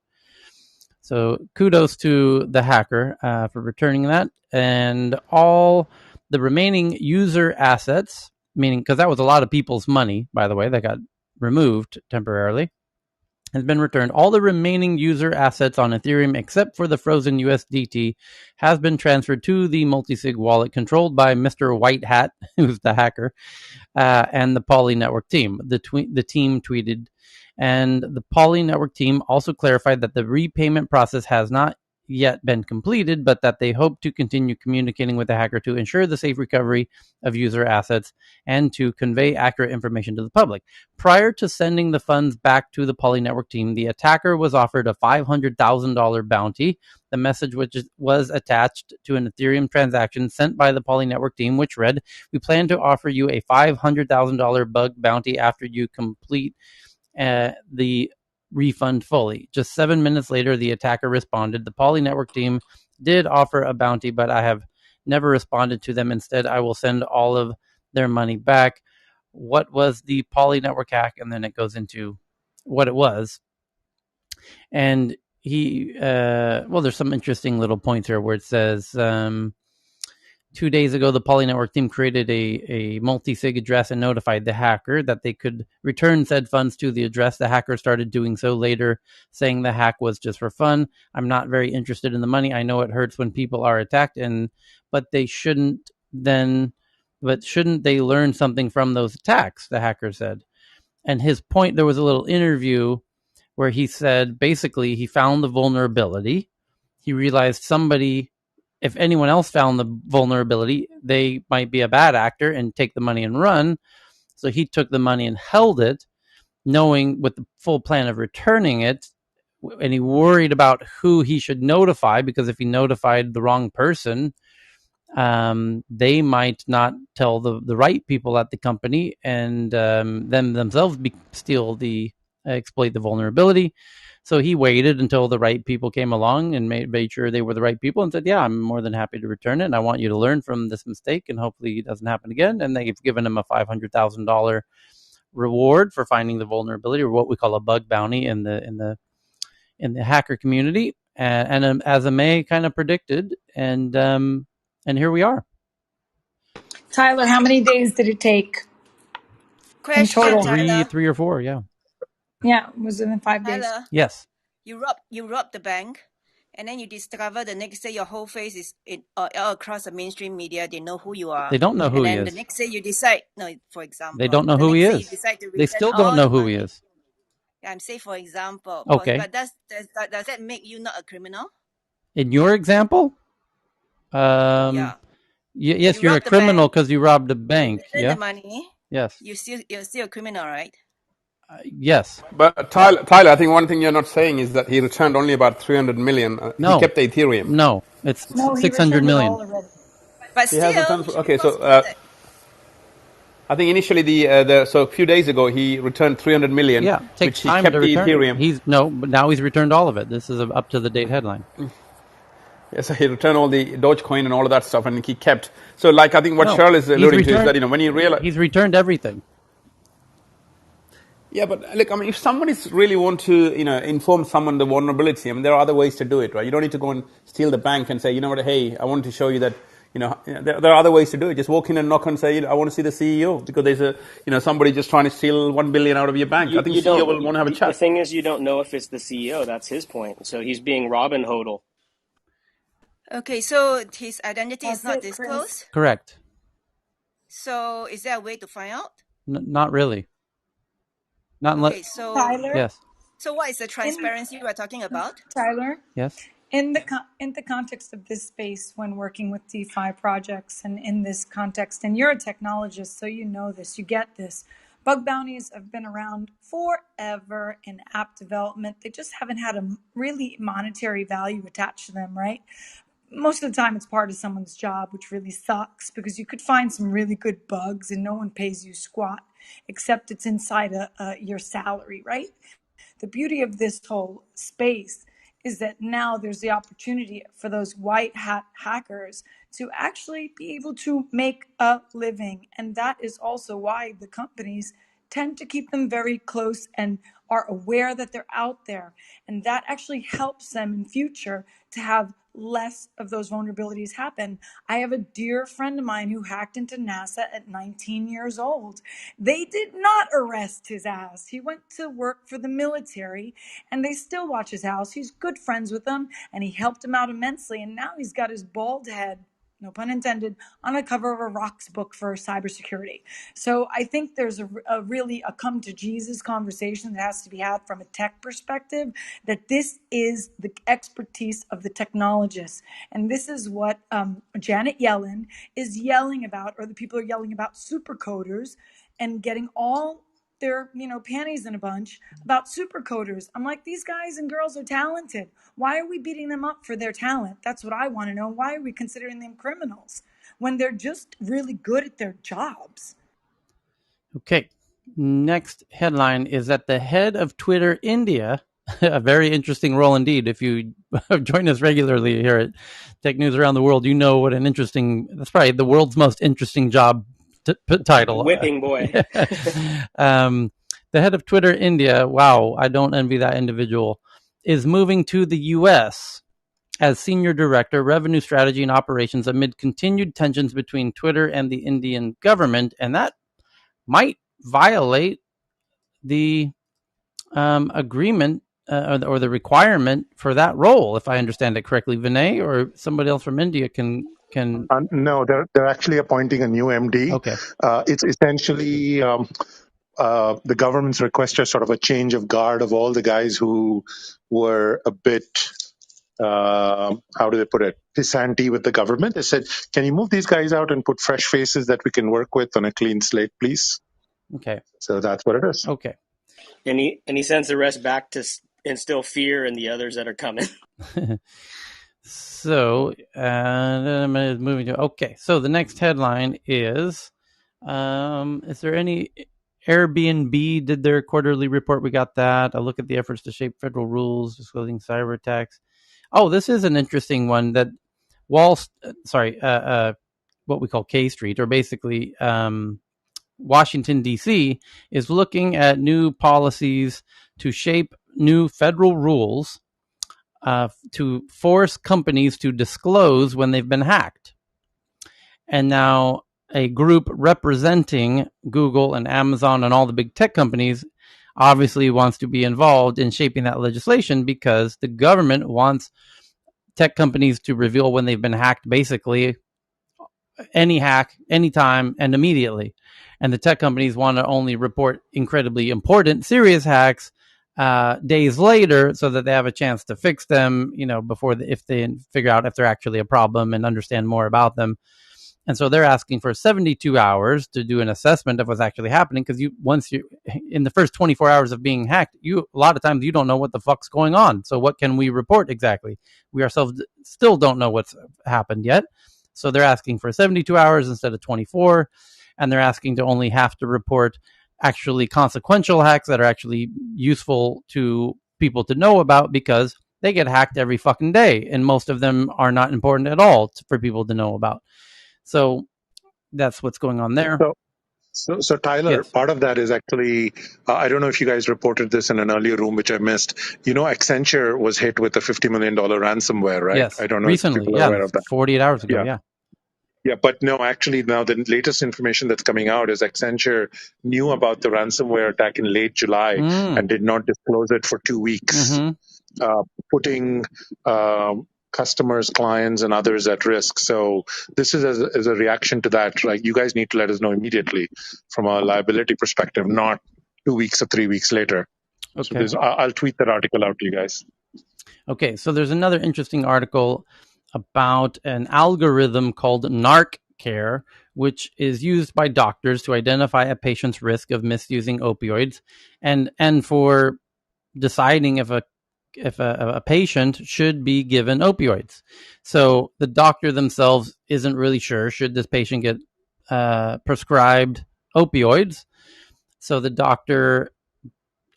So kudos to the hacker for returning that. And all the remaining user assets, meaning because that was a lot of people's money, by the way, that got removed temporarily, has been returned. All the remaining user assets on Ethereum, except for the frozen USDT, has been transferred to the multisig wallet controlled by Mr. White Hat, who's the hacker, and the Poly Network team. The team tweeted, and the Poly Network team also clarified that the repayment process has not yet been completed, but that they hope to continue communicating with the hacker to ensure the safe recovery of user assets and to convey accurate information to the public. Prior to sending the funds back to the Poly Network team, the attacker was offered a $500,000 bounty. The message, which was attached to an Ethereum transaction sent by the Poly Network team, which read, "We plan to offer you a $500,000 bug bounty after you complete the refund fully." Just 7 minutes later, the attacker responded. The Poly Network team did offer a bounty, but I have never responded to them. Instead, I will send all of their money back. What was the Poly Network hack? And then it goes into what it was. And there's some interesting little points here where it says, 2 days ago, the Poly Network team created a multi-sig address and notified the hacker that they could return said funds to the address. The hacker started doing so later, saying the hack was just for fun. I'm not very interested in the money. I know it hurts when people are attacked, but shouldn't they learn something from those attacks? The hacker said. And his point, there was a little interview where he said basically he found the vulnerability. He realized if anyone else found the vulnerability, they might be a bad actor and take the money and run. So he took the money and held it, knowing with the full plan of returning it. And he worried about who he should notify, because if he notified the wrong person, they might not tell the right people at the company, and them themselves exploit the vulnerability. So he waited until the right people came along and made sure they were the right people and said, yeah, I'm more than happy to return it. And I want you to learn from this mistake and hopefully it doesn't happen again. And they've given him a $500,000 reward for finding the vulnerability, or what we call a bug bounty in the hacker community. And as May kind of predicted, and here we are. Tyler, how many days did it take in Question, total? Tyler. Three or four, yeah. Yeah, was it in 5 days? Tyler. Yes. You rob the bank, and then you discover the next day your whole face is all across the mainstream media. They know who you are. They don't know who And he then the is. next day you decide. No, for They example, don't know the who he next day you is. decide to They return still don't all know the who he money. is. I'm saying, for example, Okay. but does that make you not a criminal? In your example, Yeah. yes, You you're a rob the criminal bank. because you robbed a You bank. return Yeah. the money. Yes. You're still a criminal, right? Yes. But Tyler, I think one thing you're not saying is that he returned only about 300 million. He No. kept the Ethereum. No. It's No, he 600 returned it million. all already. But He has still, returned. he should be Okay, so prosecuted. I think initially so a few days ago he returned 300 million, Yeah, takes which he time to kept the return it. Ethereum. But now he's returned all of it. This is a up to the date headline. Yeah, so he returned all the Dogecoin and all of that stuff, and he kept. So, like, I think what No, Cheryl is alluding to is that when you realize, he's returned everything. yeah, but look, I mean, if somebody's really want to, inform someone the vulnerability, I mean, there are other ways to do it, right? You don't need to go and steal the bank and say, you know what, hey, I wanted to show you that, there are other ways to do it. Just walk in and knock and say, I want to see the CEO because there's somebody just trying to steal 1 billion out of your bank. I think You CEO don't. will want to have a The chat. thing is, you don't know if it's the CEO. That's his point. So he's being Robin Hodel. Okay, so his identity is That's not it, Chris. disclosed. Correct. So is there a way to find out? Not really. Not unless. Okay, so Tyler, Yes. so what is the in transparency we're talking about? Tyler, Yes. in the context of this space, when working with DeFi projects, and in this context, and you're a technologist, so you know this, you get this. Bug bounties have been around forever in app development. They just haven't had a really monetary value attached to them, right? Most of the time it's part of someone's job, which really sucks because you could find some really good bugs and no one pays you squat except it's inside your salary, right? The beauty of this whole space is that now there's the opportunity for those white hat hackers to actually be able to make a living. And that is also why the companies tend to keep them very close and are aware that they're out there. And that actually helps them in future to have less of those vulnerabilities happen. I have a dear friend of mine who hacked into NASA at 19 years old. They did not arrest his ass. He went to work for the military and they still watch his house. He's good friends with them and he helped him out immensely. And now he's got his bald head, no pun intended, on the cover of a rocks book for cybersecurity. So I think there's a really a come to Jesus conversation that has to be had from a tech perspective, that this is the expertise of the technologists. And this is what Janet Yellen is yelling about, or the people are yelling about supercoders and getting all their panties in a bunch about supercoders. I'm like, these guys and girls are talented. Why are we beating them up for their talent? That's what I want to know. Why are we considering them criminals when they're just really good at their jobs? Okay. Next headline is that the head of Twitter India, a very interesting role indeed. If you join us regularly here at Tech News Around the World, you know what an interesting, that's probably the world's most interesting job title. Whipping boy. The head of Twitter India, wow, I don't envy that individual, is moving to the U.S. as Senior Director, Revenue Strategy and Operations amid continued tensions between Twitter and the Indian government. And that might violate the agreement or the requirement for that role, if I understand it correctly. Vinay or somebody else from India can. No, they're actually appointing a new MD. Okay. It's essentially the government's request is sort of a change of guard of all the guys who were a bit, how do they put it, pisanty with the government. They said, can you move these guys out and put fresh faces that we can work with on a clean slate, please? Okay. So that's what it is. Okay. And he sends the rest back to instill fear in the others that are coming. So, moving to, okay. So the next headline is there any Airbnb did their quarterly report? We got that. A look at the efforts to shape federal rules disclosing cyber attacks. Oh, this is an interesting one that what we call K Street, or basically Washington, D.C., is looking at new policies to shape new federal rules to force companies to disclose when they've been hacked. And now a group representing Google and Amazon and all the big tech companies obviously wants to be involved in shaping that legislation because the government wants tech companies to reveal when they've been hacked, basically any hack, anytime, and immediately. And the tech companies want to only report incredibly important, serious hacks days later, so that they have a chance to fix them, before if they figure out if they're actually a problem and understand more about them. And so they're asking for 72 hours to do an assessment of what's actually happening, because once you in the first 24 hours of being hacked, a lot of times you don't know what the fuck's going on. So what can we report exactly? We ourselves still don't know what's happened yet. So they're asking for 72 hours instead of 24, and they're asking to only have to report actually consequential hacks that are actually useful to people to know about, because they get hacked every fucking day, and most of them are not important at all for people to know about. So that's what's going on there. So Tyler, Yes. part of that is actually, I don't know if you guys reported this in an earlier room, which I missed. Accenture was hit with a $50 million ransomware, right? Yes. I don't know if Recently. people are Yeah. aware of that. 48 hours ago. Yeah. Yeah. Yeah, but no, actually, now the latest information that's coming out is Accenture knew about the ransomware attack in late July and did not disclose it for 2 weeks, putting customers, clients, and others at risk. So this is as a reaction to that. Like, you guys need to let us know immediately from a liability perspective, not 2 weeks or 3 weeks later. Okay. So I'll tweet that article out to you guys. Okay. So there's another interesting article about an algorithm called NARC Care, which is used by doctors to identify a patient's risk of misusing opioids, and for deciding if a patient should be given opioids. So the doctor themselves isn't really sure, should this patient get prescribed opioids. So the doctor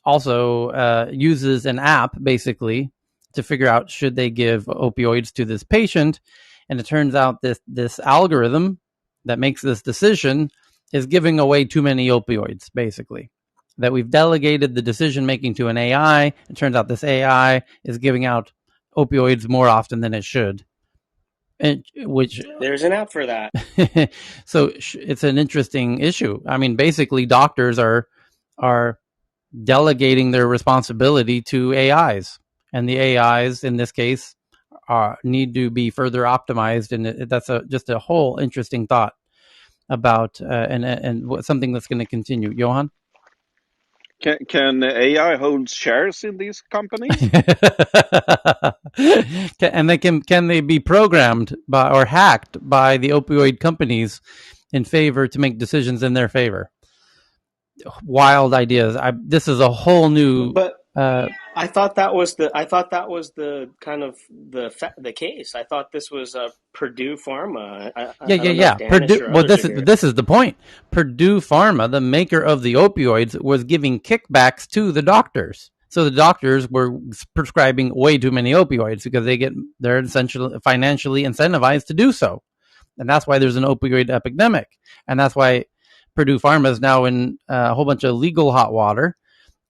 also uses an app, basically, to figure out should they give opioids to this patient. And it turns out this algorithm that makes this decision is giving away too many opioids, basically. That we've delegated the decision making to an AI. It turns out this AI is giving out opioids more often than it should. Which There's an app for that. So it's an interesting issue. I mean, basically, doctors are delegating their responsibility to AIs, and the AIs in this case need to be further optimized. And that's just a whole interesting thought about and something that's going to continue. Johan? Can AI hold shares in these companies? And can they be programmed by or hacked by the opioid companies in favor to make decisions in their favor? Wild ideas. This is a whole new. But I thought that was the kind of the case. I thought this was Purdue Pharma. I don't know if Danish Purdue. or Well, others this agree. is the point. Purdue Pharma, the maker of the opioids, was giving kickbacks to the doctors. So the doctors were prescribing way too many opioids because they're essentially financially incentivized to do so, and that's why there's an opioid epidemic, and that's why Purdue Pharma is now in a whole bunch of legal hot water.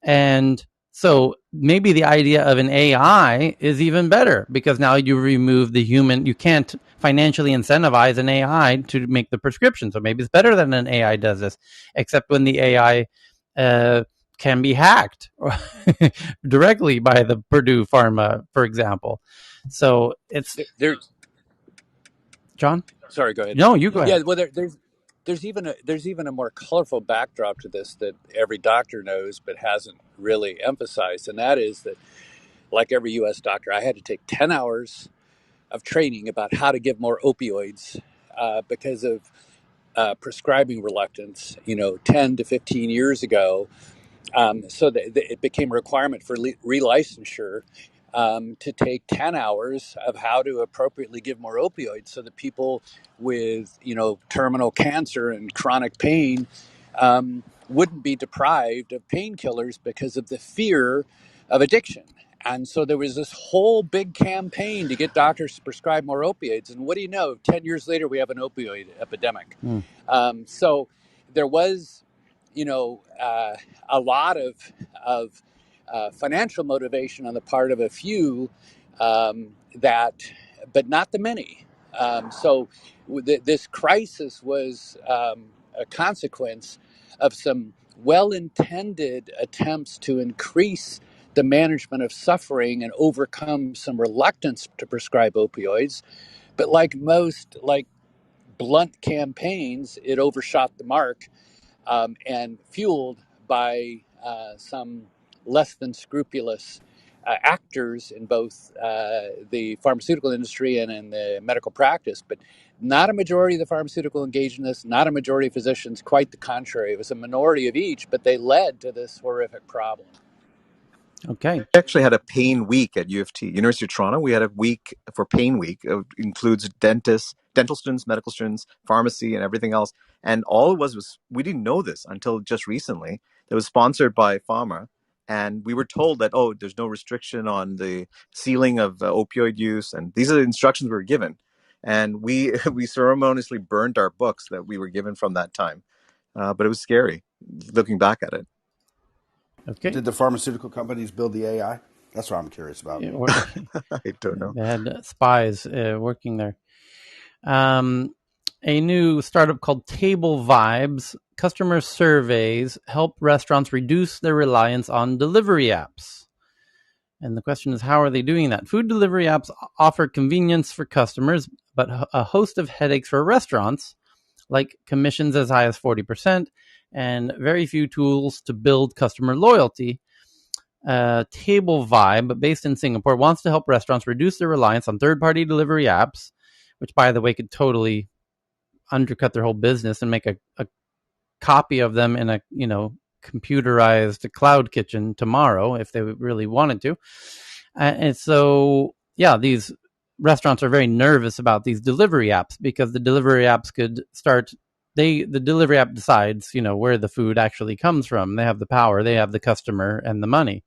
And so maybe the idea of an AI is even better, because now you remove the human. You can't financially incentivize an AI to make the prescription. So maybe it's better that an AI does this, except when the AI can be hacked directly by the Purdue Pharma, for example. So it's There's John. Sorry, go ahead. No, you go Yeah, ahead. well, there's even a more colorful backdrop to this that every doctor knows but hasn't really emphasized, and that is that, like every U.S. doctor, I had to take 10 hours of training about how to give more opioids because of prescribing reluctance. 10 to 15 years ago, so it became a requirement for relicensure to take 10 hours of how to appropriately give more opioids so that people with, terminal cancer and chronic pain wouldn't be deprived of painkillers because of the fear of addiction. And so there was this whole big campaign to get doctors to prescribe more opioids. And what do you know? 10 years later, we have an opioid epidemic. So there was, a lot of financial motivation on the part of a few, but not the many. This crisis was a consequence of some well-intended attempts to increase the management of suffering and overcome some reluctance to prescribe opioids. But like most blunt campaigns, it overshot the mark, and fueled by some less than scrupulous actors in both the pharmaceutical industry and in the medical practice. But not a majority of the pharmaceutical engaged in this, not a majority of physicians, quite the contrary. It was a minority of each, but they led to this horrific problem. Okay. We actually had a pain week at U of T, University of Toronto. We had a week for Pain Week. It includes dentists, dental students, medical students, pharmacy, and everything else. And all it was we didn't know this until just recently. It was sponsored by Pharma, and we were told that there's no restriction on the ceiling of opioid use, and these are the instructions we were given. And we we ceremoniously burned our books that we were given from that time. But it was scary looking back at it. Okay. Did the pharmaceutical companies build the AI? That's what I'm curious about. I don't know. They had spies working there. A new startup called Table Vibes customer surveys help restaurants reduce their reliance on delivery apps. And the question is, how are they doing that? Food delivery apps offer convenience for customers, but a host of headaches for restaurants, like commissions as high as 40% and very few tools to build customer loyalty. Table Vibe, based in Singapore, wants to help restaurants reduce their reliance on third-party delivery apps, which, by the way, could totally undercut their whole business and make a copy of them in a computerized cloud kitchen tomorrow if they really wanted to. And so, yeah, these restaurants are very nervous about these delivery apps because the delivery apps could start. The delivery app decides, where the food actually comes from. They have the power. They have the customer and the money.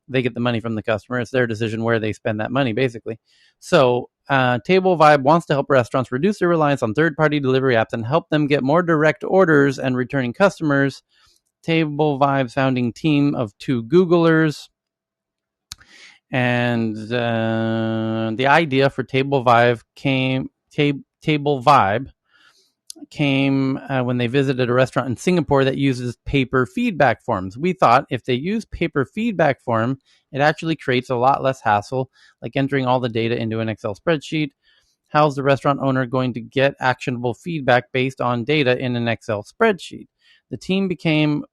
They get the money from the customer. It's their decision where they spend that money, basically. So Table Vibe wants to help restaurants reduce their reliance on third-party delivery apps and help them get more direct orders and returning customers. Table Vibe's founding team of 2 Googlers. And the idea for Table Vibe came when they visited a restaurant in Singapore that uses paper feedback forms. We thought if they use paper feedback form, it actually creates a lot less hassle, like entering all the data into an Excel spreadsheet. How's the restaurant owner going to get actionable feedback based on data in an Excel spreadsheet? The team began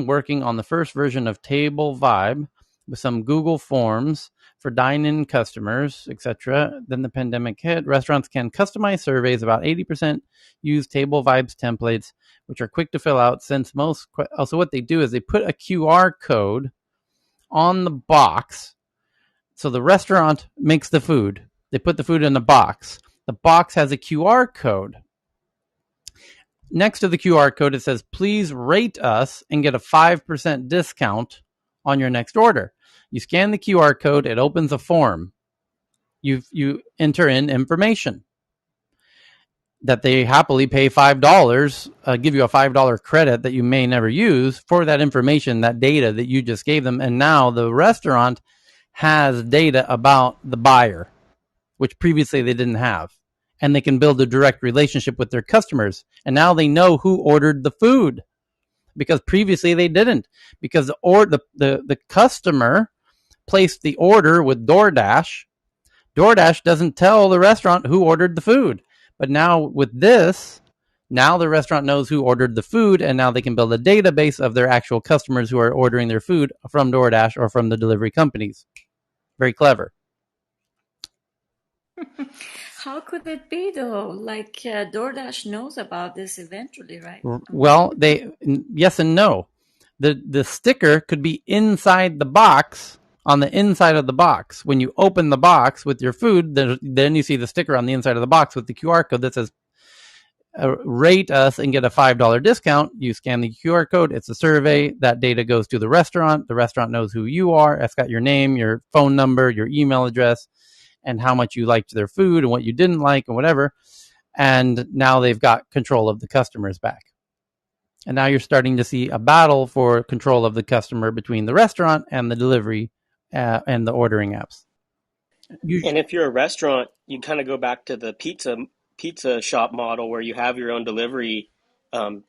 working on the first version of Table Vibe with some Google Forms for dine-in customers, etc. Then the pandemic hit. Restaurants can customize surveys. About 80% use Table Vibes templates, which are quick to fill out. Since most, also what they do is they put a QR code on the box. So the restaurant makes the food. They put the food in a box. The box has a QR code. Next to the QR code, it says, please rate us and get a 5% discount on your next order. You scan the QR code, it opens a form. You enter in information that they happily pay $5, give you a $5 credit that you may never use for that information, that data that you just gave them. And now the restaurant has data about the buyer, which previously they didn't have. And they can build a direct relationship with their customers. And now they know who ordered the food, because previously they didn't, because the customer placed the order with DoorDash. DoorDash doesn't tell the restaurant who ordered the food. But now with this, now the restaurant knows who ordered the food, and now they can build a database of their actual customers who are ordering their food from DoorDash or from the delivery companies. Very clever. How could it be though? Like DoorDash knows about this eventually, right? Well, yes and no. The sticker could be inside the box, on the inside of the box. When you open the box with your food, then you see the sticker on the inside of the box with the QR code that says, rate us and get a $5 discount. You scan the QR code. It's a survey. That data goes to the restaurant. The restaurant knows who you are. It's got your name, your phone number, your email address, and how much you liked their food and what you didn't like and whatever. And now they've got control of the customers back. And now you're starting to see a battle for control of the customer between the restaurant and the delivery and the ordering apps. And if you're a restaurant, you kind of go back to the pizza shop model where you have your own delivery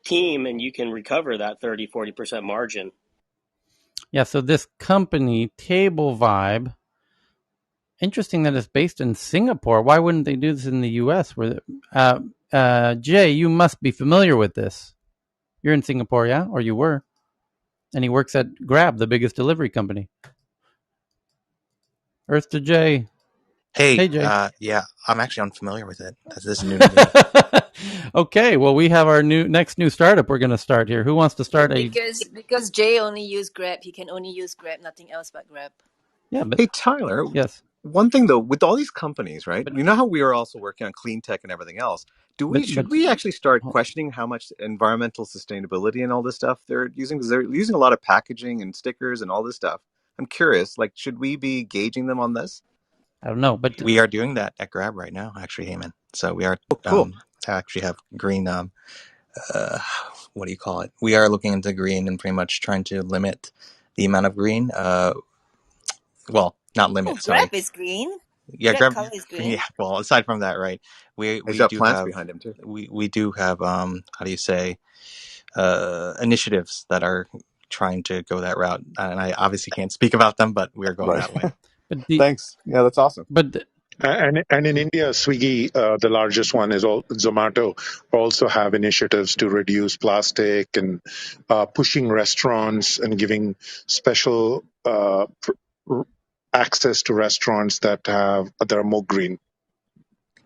team, and you can recover that 30-40% margin. Yeah, so this company, Table Vibe, interesting that it's based in Singapore. Why wouldn't they do this in the U.S.? Jay, you must be familiar with this. You're in Singapore, yeah? Or you were. And he works at Grab, the biggest delivery company. Earth to Jay. Hey, Jay. yeah, I'm actually unfamiliar with it. This is new to me. Okay, well, we have our next new startup we're going to start here. Who wants to start because Jay only use Grab, he can only use Grab, nothing else but Grab. Yeah, but Hey, Tyler. Yes. One thing though, with all these companies, right? You know how we are also working on clean tech and everything else. Should we actually start questioning how much environmental sustainability and all this stuff they're using? Because they're using a lot of packaging and stickers and all this stuff. I'm curious, like, should we be gauging them on this? I don't know, but we are doing that at Grab right now, actually, Heyman. So we are cool. Actually have green. What do you call it? We are looking into green and pretty much trying to limit the amount of green. Well, not limit. Sorry. Grab is green. Yeah, Grab color is green. Yeah. Well, aside from that, right? We got do plants have behind him too. We do have how do you say initiatives that are trying to go that route, and I obviously can't speak about them, but we are going that way. Thanks. Yeah, that's awesome. And in India, Swiggy, the largest one, is Zomato, also have initiatives to reduce plastic and pushing restaurants and giving special access to restaurants that are more green.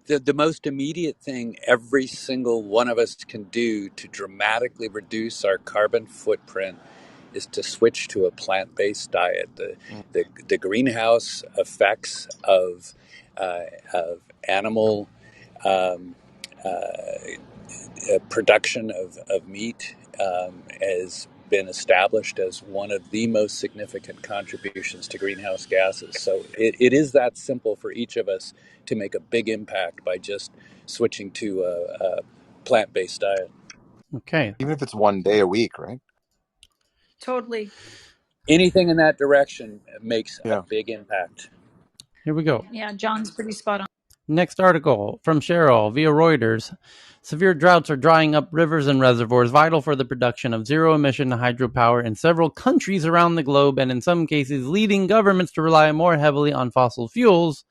The most immediate thing every single one of us can do to dramatically reduce our carbon footprint is to switch to a plant-based diet. The greenhouse effects of animal production of meat has been established as one of the most significant contributions to greenhouse gases. So it is that simple for each of us to make a big impact by just switching to a plant-based diet. Okay. Even if it's one day a week, right? Totally. Anything in that direction makes a big impact. Here we go. Yeah, John's pretty spot on. Next article from Cheryl via Reuters. Severe droughts are drying up rivers and reservoirs vital for the production of zero-emission hydropower in several countries around the globe, and in some cases leading governments to rely more heavily on fossil fuels.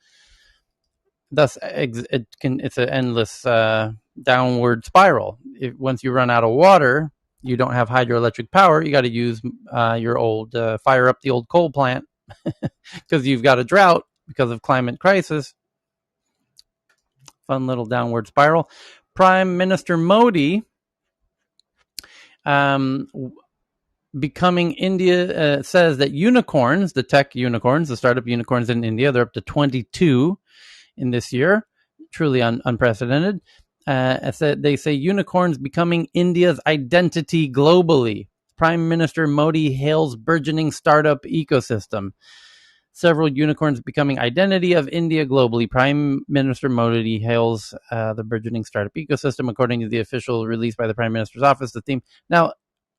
Thus, it's an endless downward spiral. Once you run out of water, you don't have hydroelectric power. You got to use your old fire up the old coal plant because you've got a drought because of climate crisis. Fun little downward spiral. Prime Minister Modi becoming India says that unicorns, the tech unicorns, the startup unicorns in India, they're up to 22 in this year. Truly unprecedented. They say unicorns becoming India's identity globally. Prime Minister Modi hails burgeoning startup ecosystem. Several unicorns becoming identity of India globally. Prime Minister Modi hails the burgeoning startup ecosystem, according to the official release by the Prime Minister's office. The theme. Now,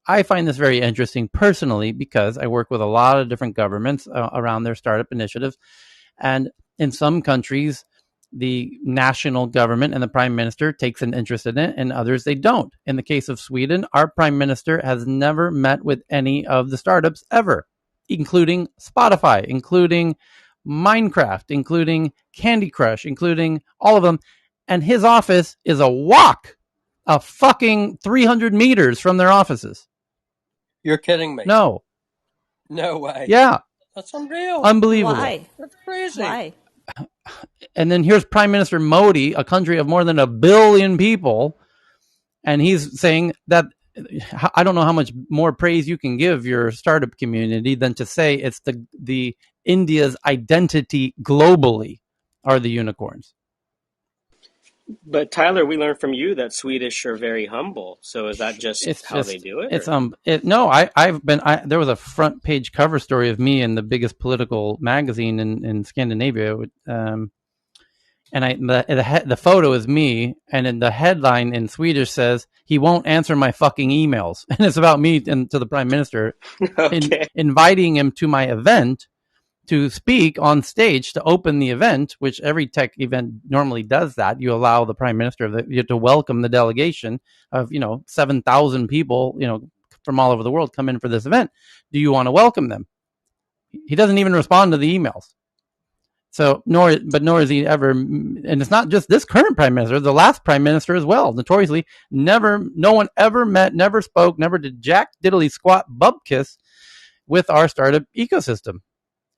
I find this very interesting personally because I work with a lot of different governments around their startup initiatives. And in some countries, the national government and the prime minister takes an interest in it, and others they don't. In the case of Sweden, our prime minister has never met with any of the startups ever, including Spotify, including Minecraft, including Candy Crush, including all of them. And his office is a fucking 300 meters from their offices. You're kidding me. No. No way. Yeah. That's unreal. Unbelievable. Why? That's crazy. Why? And then here's Prime Minister Modi, a country of more than 1 billion people, and he's saying that I don't know how much more praise you can give your startup community than to say it's the India's identity globally are the unicorns. But Tyler, we learned from you that Swedish are very humble. So is that just how they do it? There was a front page cover story of me in the biggest political magazine in Scandinavia. And the photo is me, and in the headline in Swedish says, "He won't answer my fucking emails." And it's about me and to the prime minister, inviting him to my event to speak on stage to open the event, which every tech event normally does that. You allow the prime minister you have to welcome the delegation of 7,000 people from all over the world come in for this event. Do you want to welcome them? He doesn't even respond to the emails. So nor is he ever, and it's not just this current prime minister, the last prime minister as well, notoriously no one ever met, never spoke, never did jack diddly squat bubkiss with our startup ecosystem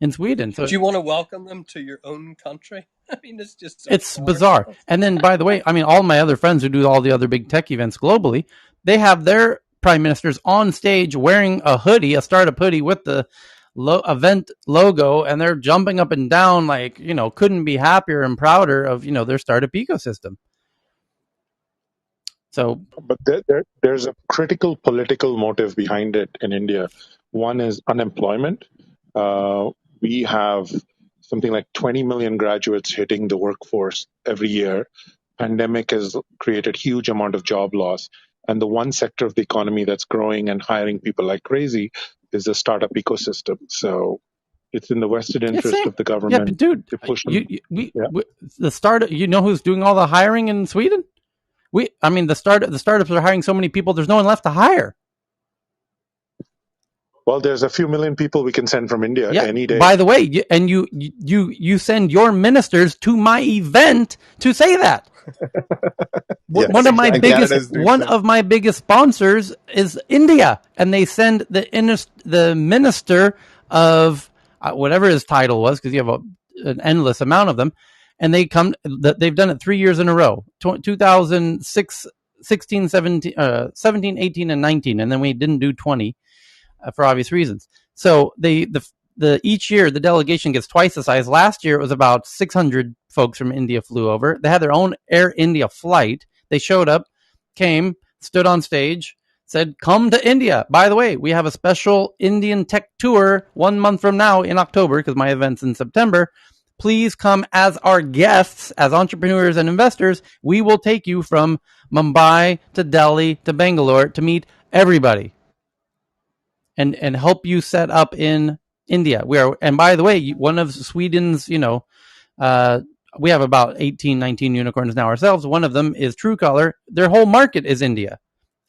in Sweden. So do you want to welcome them to your own country? I mean, it's just so it's bizarre. And then, by the way, I mean, all my other friends who do all the other big tech events globally, they have their prime ministers on stage wearing a hoodie, a startup hoodie with the event logo, and they're jumping up and down like, couldn't be happier and prouder of, their startup ecosystem. So, but there's a critical political motive behind it in India. One is unemployment. We have something like 20 million graduates hitting the workforce every year. Pandemic has created huge amount of job loss. And the one sector of the economy that's growing and hiring people like crazy is the startup ecosystem. So it's in the vested interest of the government. Yeah, but dude, to push them. The startup, who's doing all the hiring in Sweden? The startups are hiring so many people, there's no one left to hire. Well, there's a few million people we can send from India any day. By the way, and you send your ministers to my event to say that. Yes, one of my biggest sponsors is India, and they send the minister of whatever his title was, because you have an endless amount of them, and they come. They've done it 3 years in a row: 2006, 16, 17, 17, 18, and 19, and then we didn't do 20 for obvious reasons. So each year the delegation gets twice the size. Last year it was about 600 folks from India flew over. They had their own Air India flight. They showed up, came, stood on stage, said, "Come to India. By the way, we have a special Indian tech tour 1 month from now in October, because my event's in September. Please come as our guests, as entrepreneurs and investors. We will take you from Mumbai to Delhi to Bangalore to meet everybody and help you set up in India." And by the way, one of Sweden's, we have about 18, 19 unicorns now ourselves. One of them is Truecaller. Their whole market is India.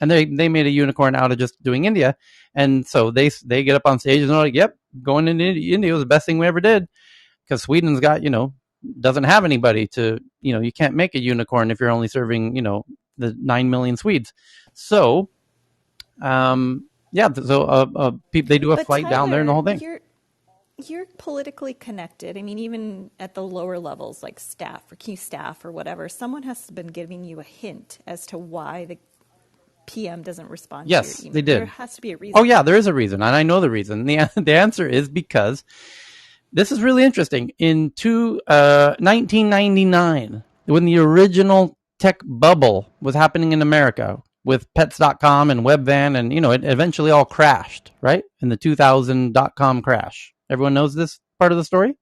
And they made a unicorn out of just doing India. And so they get up on stage and they're like, "Yep, going into India was the best thing we ever did." Because Sweden's got, doesn't have anybody to, you can't make a unicorn if you're only serving, the 9 million Swedes. So, they do a flight Tyler, down there and the whole thing. You're politically connected. I mean, even at the lower levels, like staff or key staff or whatever, someone has to been giving you a hint as to why the PM doesn't respond to your email. Yes, they did. There has to be a reason. Oh, yeah, there is a reason. And I know the reason. The answer is because this is really interesting. In 1999, when the original tech bubble was happening in America with pets.com and Webvan, and, it eventually all crashed, right? In the 2000 .com crash. Everyone knows this part of the story?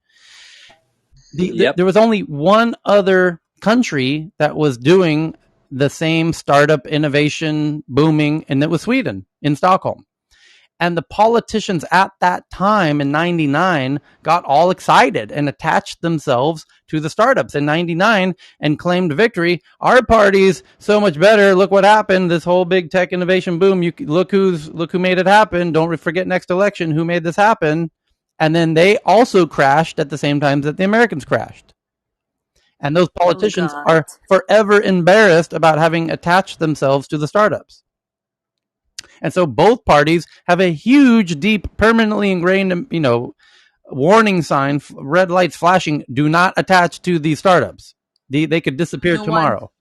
There was only one other country that was doing the same startup innovation booming, and it was Sweden, in Stockholm. And the politicians at that time in 99 got all excited and attached themselves to the startups in 99 and claimed victory. Our party's so much better. Look what happened. This whole big tech innovation boom. Look who made it happen. Don't forget next election who made this happen. And then they also crashed at the same time that the Americans crashed. And those politicians are forever embarrassed about having attached themselves to the startups. And so both parties have a huge, deep, permanently ingrained, warning sign, red lights flashing, do not attach to these startups. They could disappear tomorrow.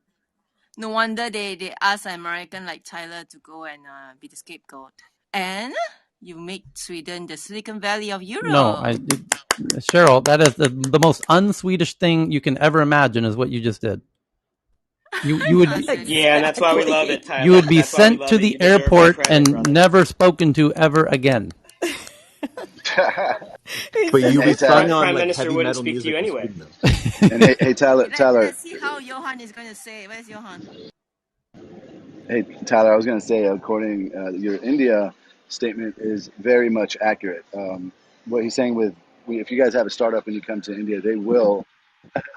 No wonder they ask American like Tyler to go and be the scapegoat. And you make Sweden the Silicon Valley of Europe. No, Cheryl, that is the most un-Swedish thing you can ever imagine is what you just did. You would and that's why we love it, Tyler. You would be sent to the airport and never spoken to ever again. But you'd be strung on Prime like Minister heavy wouldn't metal speak music to you anyway. And hey, Tyler. Let's see how Johan is going to say. Where's Johan? Hey, Tyler, I was going to say, according your India statement is very much accurate. What he's saying with if you guys have a startup and you come to India, they will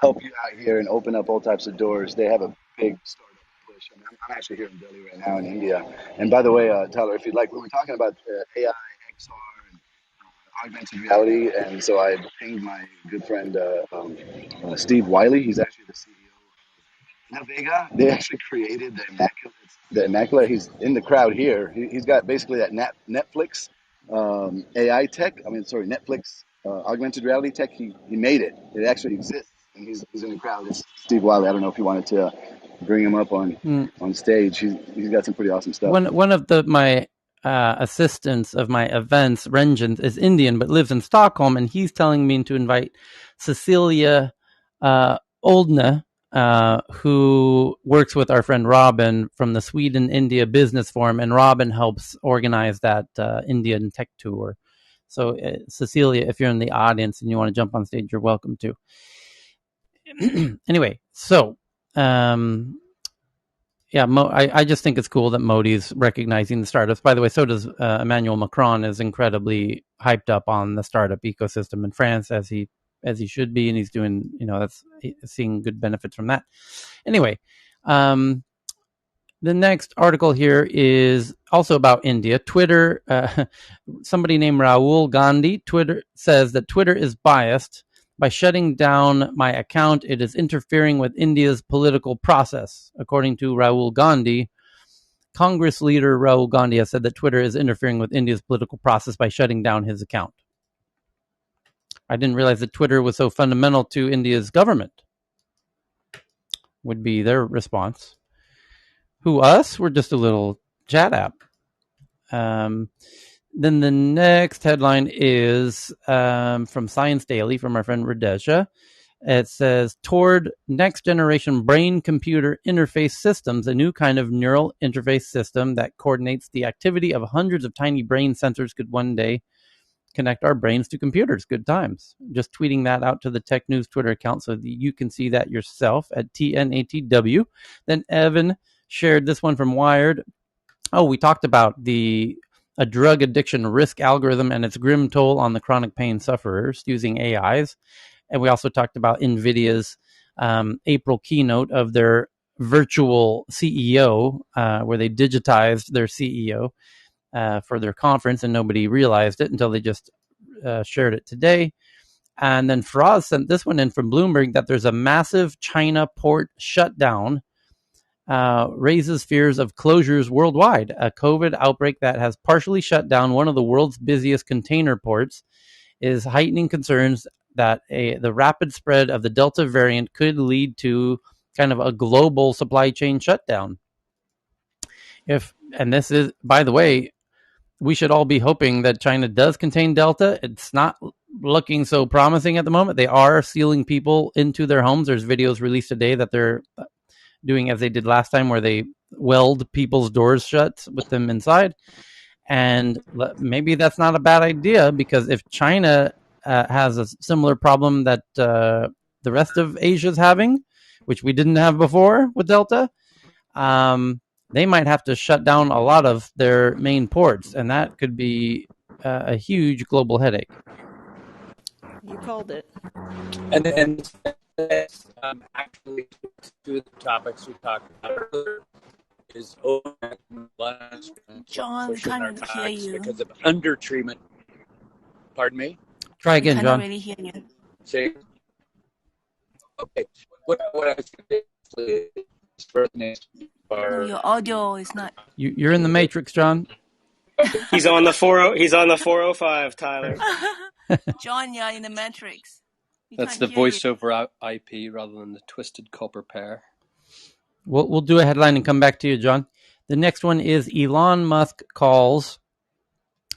help you out here and open up all types of doors. They have a big startup push. I mean, I'm actually here in Delhi right now in India. And by the way, Tyler, if you'd like, we were talking about AI, XR, and augmented reality. And so I pinged my good friend Steve Wiley. He's actually the CEO Nvidia. They actually created the Immaculate. The Immaculate. He's in the crowd here. He's got basically that Netflix AI tech. I mean, sorry, Netflix augmented reality tech. He made it. It actually exists, and he's in the crowd. It's Steve Wiley. I don't know if you wanted to bring him up on stage. He's got some pretty awesome stuff. One of my assistants of my events, Renjens, is Indian but lives in Stockholm, and he's telling me to invite Cecilia Oldna, who works with our friend Robin from the Sweden India Business Forum, and Robin helps organize that Indian tech tour. So Cecilia, if you're in the audience and you want to jump on stage, you're welcome to. Anyway, so yeah, I just think it's cool that Modi's recognizing the startups. By the way, so does Emmanuel Macron, is incredibly hyped up on the startup ecosystem in France, as he should be, and he's doing, that's seeing good benefits from that. Anyway, the next article here is also about India. Twitter, somebody named Rahul Gandhi, Twitter says that Twitter is biased. By shutting down my account, it is interfering with India's political process. According to Rahul Gandhi, Congress leader Rahul Gandhi has said that Twitter is interfering with India's political process by shutting down his account. I didn't realize that Twitter was so fundamental to India's government, would be their response. Who, us? We're just a little chat app. Then the next headline is from Science Daily, from our friend Radesha. It says, toward next generation brain-computer interface systems, a new kind of neural interface system that coordinates the activity of hundreds of tiny brain sensors could one day connect our brains to computers. Good times. Just tweeting that out to the Tech News Twitter account so that you can see that yourself at TNATW. Then Evan shared this one from Wired. Oh, we talked about a drug addiction risk algorithm and its grim toll on the chronic pain sufferers using AIs. And we also talked about Nvidia's April keynote of their virtual CEO, where they digitized their CEO for their conference, and nobody realized it until they just shared it today. And then Faraz sent this one in from Bloomberg that there's a massive China port shutdown, raises fears of closures worldwide. A COVID outbreak that has partially shut down one of the world's busiest container ports is heightening concerns that the rapid spread of the Delta variant could lead to kind of a global supply chain shutdown. And this is, by the way, we should all be hoping that China does contain Delta. It's not looking so promising at the moment. They are sealing people into their homes. There's videos released today that they're doing as they did last time, where they weld people's doors shut with them inside. And maybe that's not a bad idea, because if China has a similar problem that the rest of Asia is having, which we didn't have before with Delta, they might have to shut down a lot of their main ports, and that could be a huge global headache. You called it. And actually, two of the topics we talked about earlier is John, we can't hear you because of undertreatment. Pardon me? Try again, John. John. Really hear you. Say, okay. What I was no, your audio is not. You're in the matrix, John. He's on the 405, Tyler. John, you're in the matrix. That's the voice over IP rather than the twisted copper pair. We'll do a headline and come back to you, John. The next one is Elon Musk calls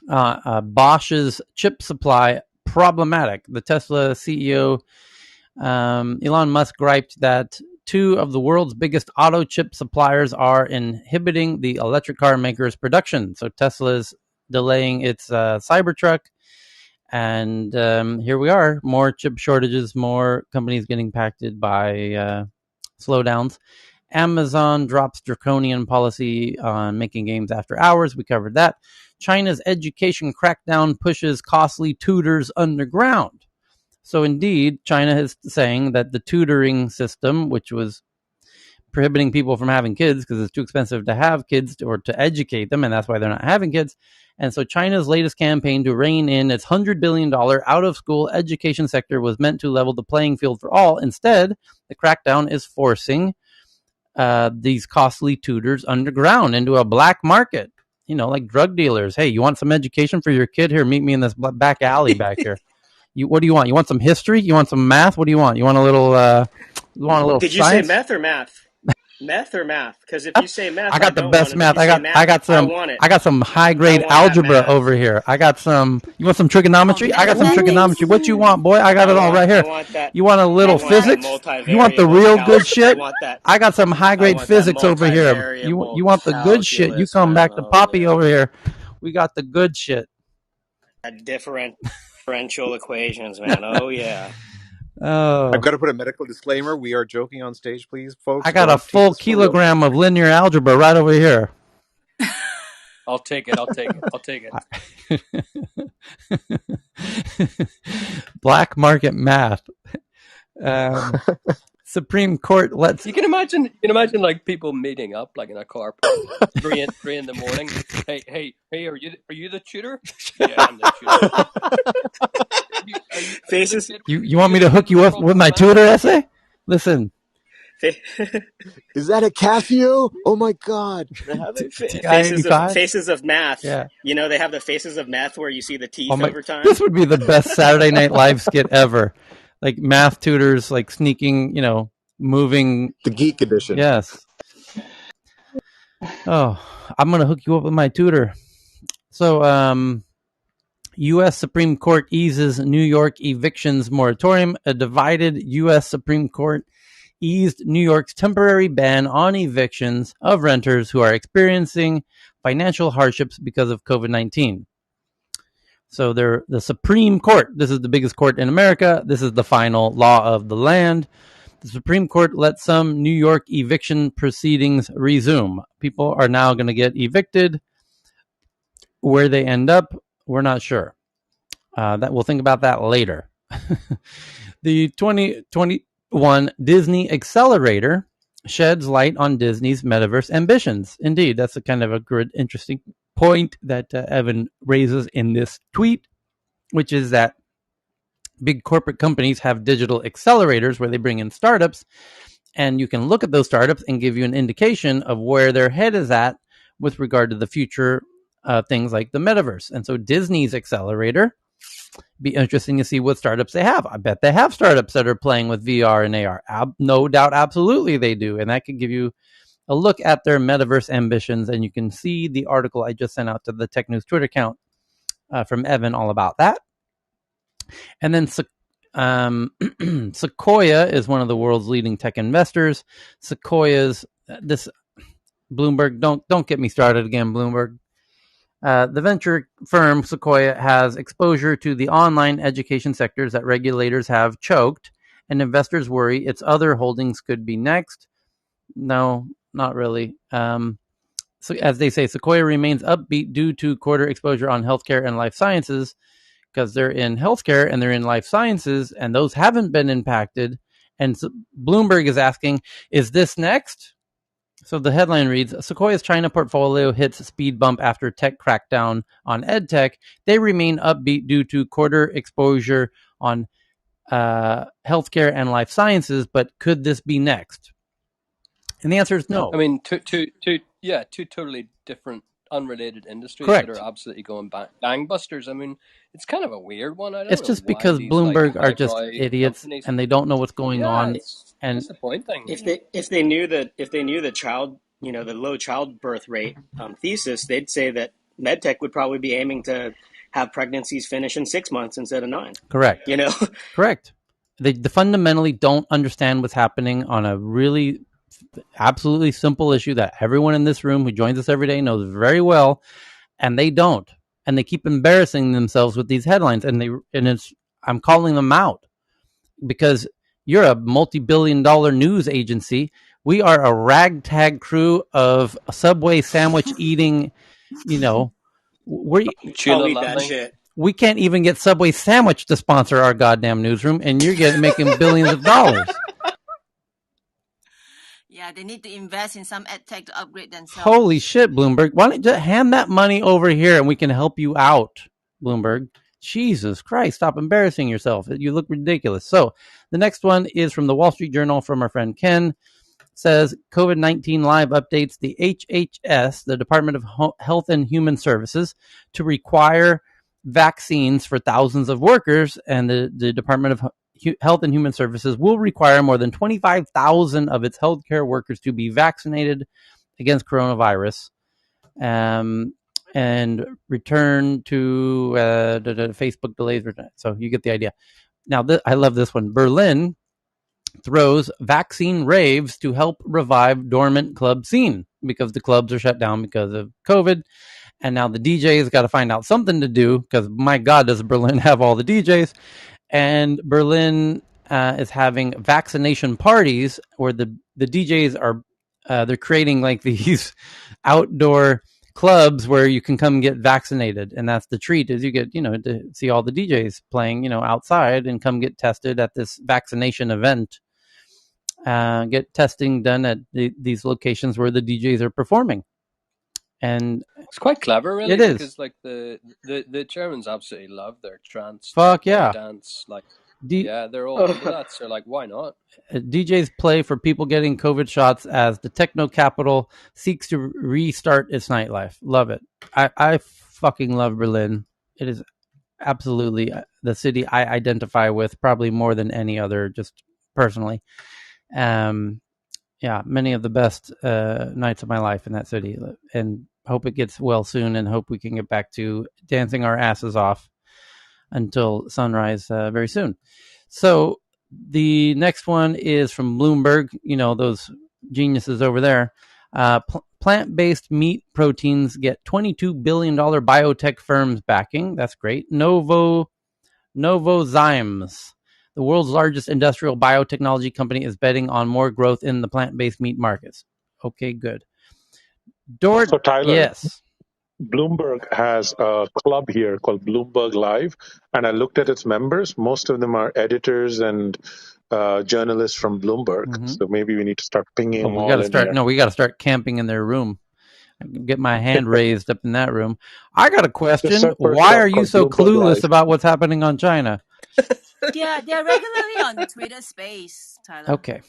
Bosch's chip supply problematic. The Tesla CEO, Elon Musk, griped that two of the world's biggest auto chip suppliers are inhibiting the electric car maker's production. So Tesla's delaying its Cybertruck. And here we are, more chip shortages, more companies getting impacted by slowdowns. Amazon drops draconian policy on making games after hours. We covered that. China's education crackdown pushes costly tutors underground. So indeed, China is saying that the tutoring system, which was prohibiting people from having kids because it's too expensive to have kids or to educate them, and that's why they're not having kids. And so China's latest campaign to rein in its $100 billion out-of-school education sector was meant to level the playing field for all. Instead, the crackdown is forcing these costly tutors underground into a black market, like drug dealers. Hey, you want some education for your kid? Here, meet me in this back alley back here. What do you want? You want some history? You want some math? What do you want? You want a little Did you say science? meth or math? Meth or math? Because if you say meth, I I got the don't want best it. If math. you say I math, got I some want it. I got some high I grade want that algebra math. over here. I got some. You want some Oh, trigonometry? I got some trigonometry. What you want, boy? I got it all right I here. want that. You want a I little want that physics? You want the multivariable real good calc. I shit? want that. I got some high I grade want that physics over here. multivariable You want the good shit? You calculus, come man. back to Oh Poppy yeah. over here. We got the good shit. That differential equations, man. Oh yeah. I've Oh, got to put a medical disclaimer. We are joking on stage, please, I folks. got a Don't take full this for real. kilogram of linear algebra right over here. I'll take it. I'll take it. I'll take it. Black market math. Supreme Court lets. You can imagine like people meeting up like in a car park, 3 in the morning. Hey, are you the tutor? Yeah, I'm the tutor. Are you the Faces. kid? You Are want you me the to kid hook with you a up with problem with my math? tutor essay? Listen, Is that a Casio? Oh my God. Can I have it? TI 85. Faces of math. Yeah. They have the faces of math where you see the Oh teeth my! over time. This would be the best Saturday Night Live skit ever. Like math tutors, like sneaking, moving. The Geek Edition. Yes. Oh, I'm gonna hook you up with my tutor. So, U.S. Supreme Court eases New York evictions moratorium. A divided U.S. Supreme Court eased New York's temporary ban on evictions of renters who are experiencing financial hardships because of COVID-19. So they're the Supreme Court. This is the biggest court in America. This is the final law of the land. The Supreme Court let some New York eviction proceedings resume. People are now going to get evicted. Where they end up, we're not sure. That we'll think about that later. The 2021 Disney Accelerator sheds light on Disney's metaverse ambitions. Indeed, that's a kind of a good, interesting point that Evan raises in this tweet, which is that big corporate companies have digital accelerators where they bring in startups, and you can look at those startups and give you an indication of where their head is at with regard to the future things like the metaverse. And so Disney's accelerator, be interesting to see what startups they have. I bet they have startups that are playing with VR and AR. No doubt, absolutely they do. And that could give you a look at their metaverse ambitions. And you can see the article I just sent out to the Tech News Twitter account from Evan all about that. And then Sequoia is one of the world's leading tech investors. Sequoia's this Bloomberg. Don't get me started again, Bloomberg. The venture firm Sequoia has exposure to the online education sectors that regulators have choked, and investors worry its other holdings could be next. No, not really. So as they say, Sequoia remains upbeat due to quarter exposure on healthcare and life sciences, because they're in healthcare and they're in life sciences, and those haven't been impacted. And so Bloomberg is asking, is this next? So the headline reads, Sequoia's China portfolio hits speed bump after tech crackdown on edtech. They remain upbeat due to quarter exposure on healthcare and life sciences, but could this be next? And the answer is no. I mean, two totally different, unrelated industries Correct. that are absolutely going gangbusters. I mean, it's kind of a weird one. I don't It's know just why because these Bloomberg are just highbrow idiots companies. and they don't know what's going on. It's And disappointing. If they knew the child, the low childbirth rate thesis, they'd say that medtech would probably be aiming to have pregnancies finish in 6 months instead of 9. Correct. Correct. They fundamentally don't understand what's happening on a really absolutely simple issue that everyone in this room who joins us every day knows very well, and they don't. And they keep embarrassing themselves with these headlines, and I'm calling them out, because you're a multi-billion-dollar news agency. We are a ragtag crew of Subway sandwich eating, Tuna landing. we can't even get Subway sandwich to sponsor our goddamn newsroom, and you're making billions of dollars. Yeah, they need to invest in some ed tech to upgrade themselves. Holy shit, Bloomberg. Why don't you just hand that money over here and we can help you out, Bloomberg? Jesus Christ, stop embarrassing yourself. You look ridiculous. So the next one is from the Wall Street Journal from our friend Ken. It says COVID-19 live updates the HHS, the Department of Health and Human Services, to require vaccines for thousands of workers, and the Department of Health and Human Services will require more than 25,000 of its healthcare workers to be vaccinated against coronavirus, and return to Facebook delays. So you get the idea. Now, I love this one. Berlin throws vaccine raves to help revive dormant club scene because the clubs are shut down because of COVID. And now the DJs got to find out something to do because, my God, does Berlin have all the DJs? And Berlin is having vaccination parties where the DJs are they're creating like these outdoor clubs where you can come get vaccinated, and that's the treat, is you get to see all the DJs playing outside and come get tested at this vaccination event. Get testing done at these locations where the DJs are performing. And it's quite clever, really. It is, because like the Germans absolutely love their trance, fuck techno, yeah, dance. Like, yeah, they're all into that. So like, why not? DJs play for people getting COVID shots as the techno capital seeks to restart its nightlife. Love it. I fucking love Berlin. It is absolutely the city I identify with probably more than any other, just personally. Yeah, many of the best nights of my life in that city, and hope it gets well soon, and hope we can get back to dancing our asses off until sunrise very soon. So the next one is from Bloomberg, those geniuses over there. Plant-based meat proteins get $22 billion biotech firms backing. That's great. Novozymes, the world's largest industrial biotechnology company, is betting on more growth in the plant-based meat markets. Okay, good. So Tyler, yes. Bloomberg has a club here called Bloomberg Live, and I looked at its members. Most of them are editors and journalists from Bloomberg. Mm-hmm. So maybe we need to start pinging them all in here. here. No, we got to start camping in their room. Get my hand raised up in that room. I got a question. Why are you so clueless about what's happening on China? Yeah, they're regularly on Twitter Space, Tyler. Okay.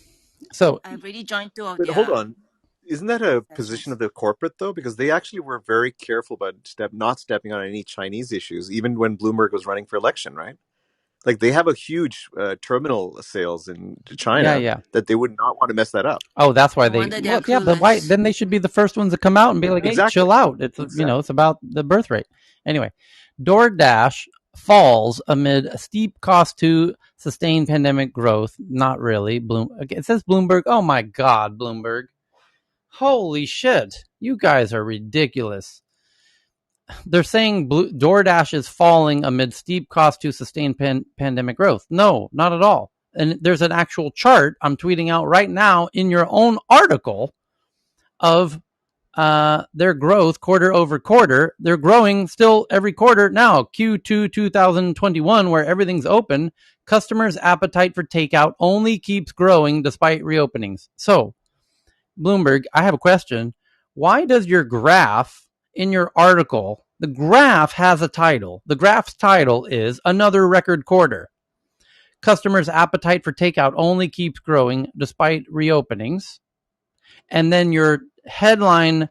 So I've already joined 2 of But their hold on. Isn't that a sessions. position of the corporate, though? Because they actually were very careful about not stepping on any Chinese issues, even when Bloomberg was running for election, right? Like, they have a huge terminal sales in China that they would not want to mess that up. Oh, that's why but why? Then they should be the first ones to come out and be like, "Hey, chill out." It's it's about the birth rate. Anyway, DoorDash falls amid a steep cost to sustain pandemic growth. Not really. It says Bloomberg. Oh my God, Bloomberg! Holy shit! You guys are ridiculous. They're saying DoorDash is falling amid steep cost to sustain pandemic growth. No, not at all. And there's an actual chart I'm tweeting out right now in your own article of their growth quarter over quarter. They're growing still every quarter now. Q2 2021, where everything's open, customers' appetite for takeout only keeps growing despite reopenings. So, Bloomberg, I have a question. Why does your graph in your article, the graph has a title. The graph's title is Another Record Quarter. Customers' appetite for takeout only keeps growing despite reopenings. And then your headline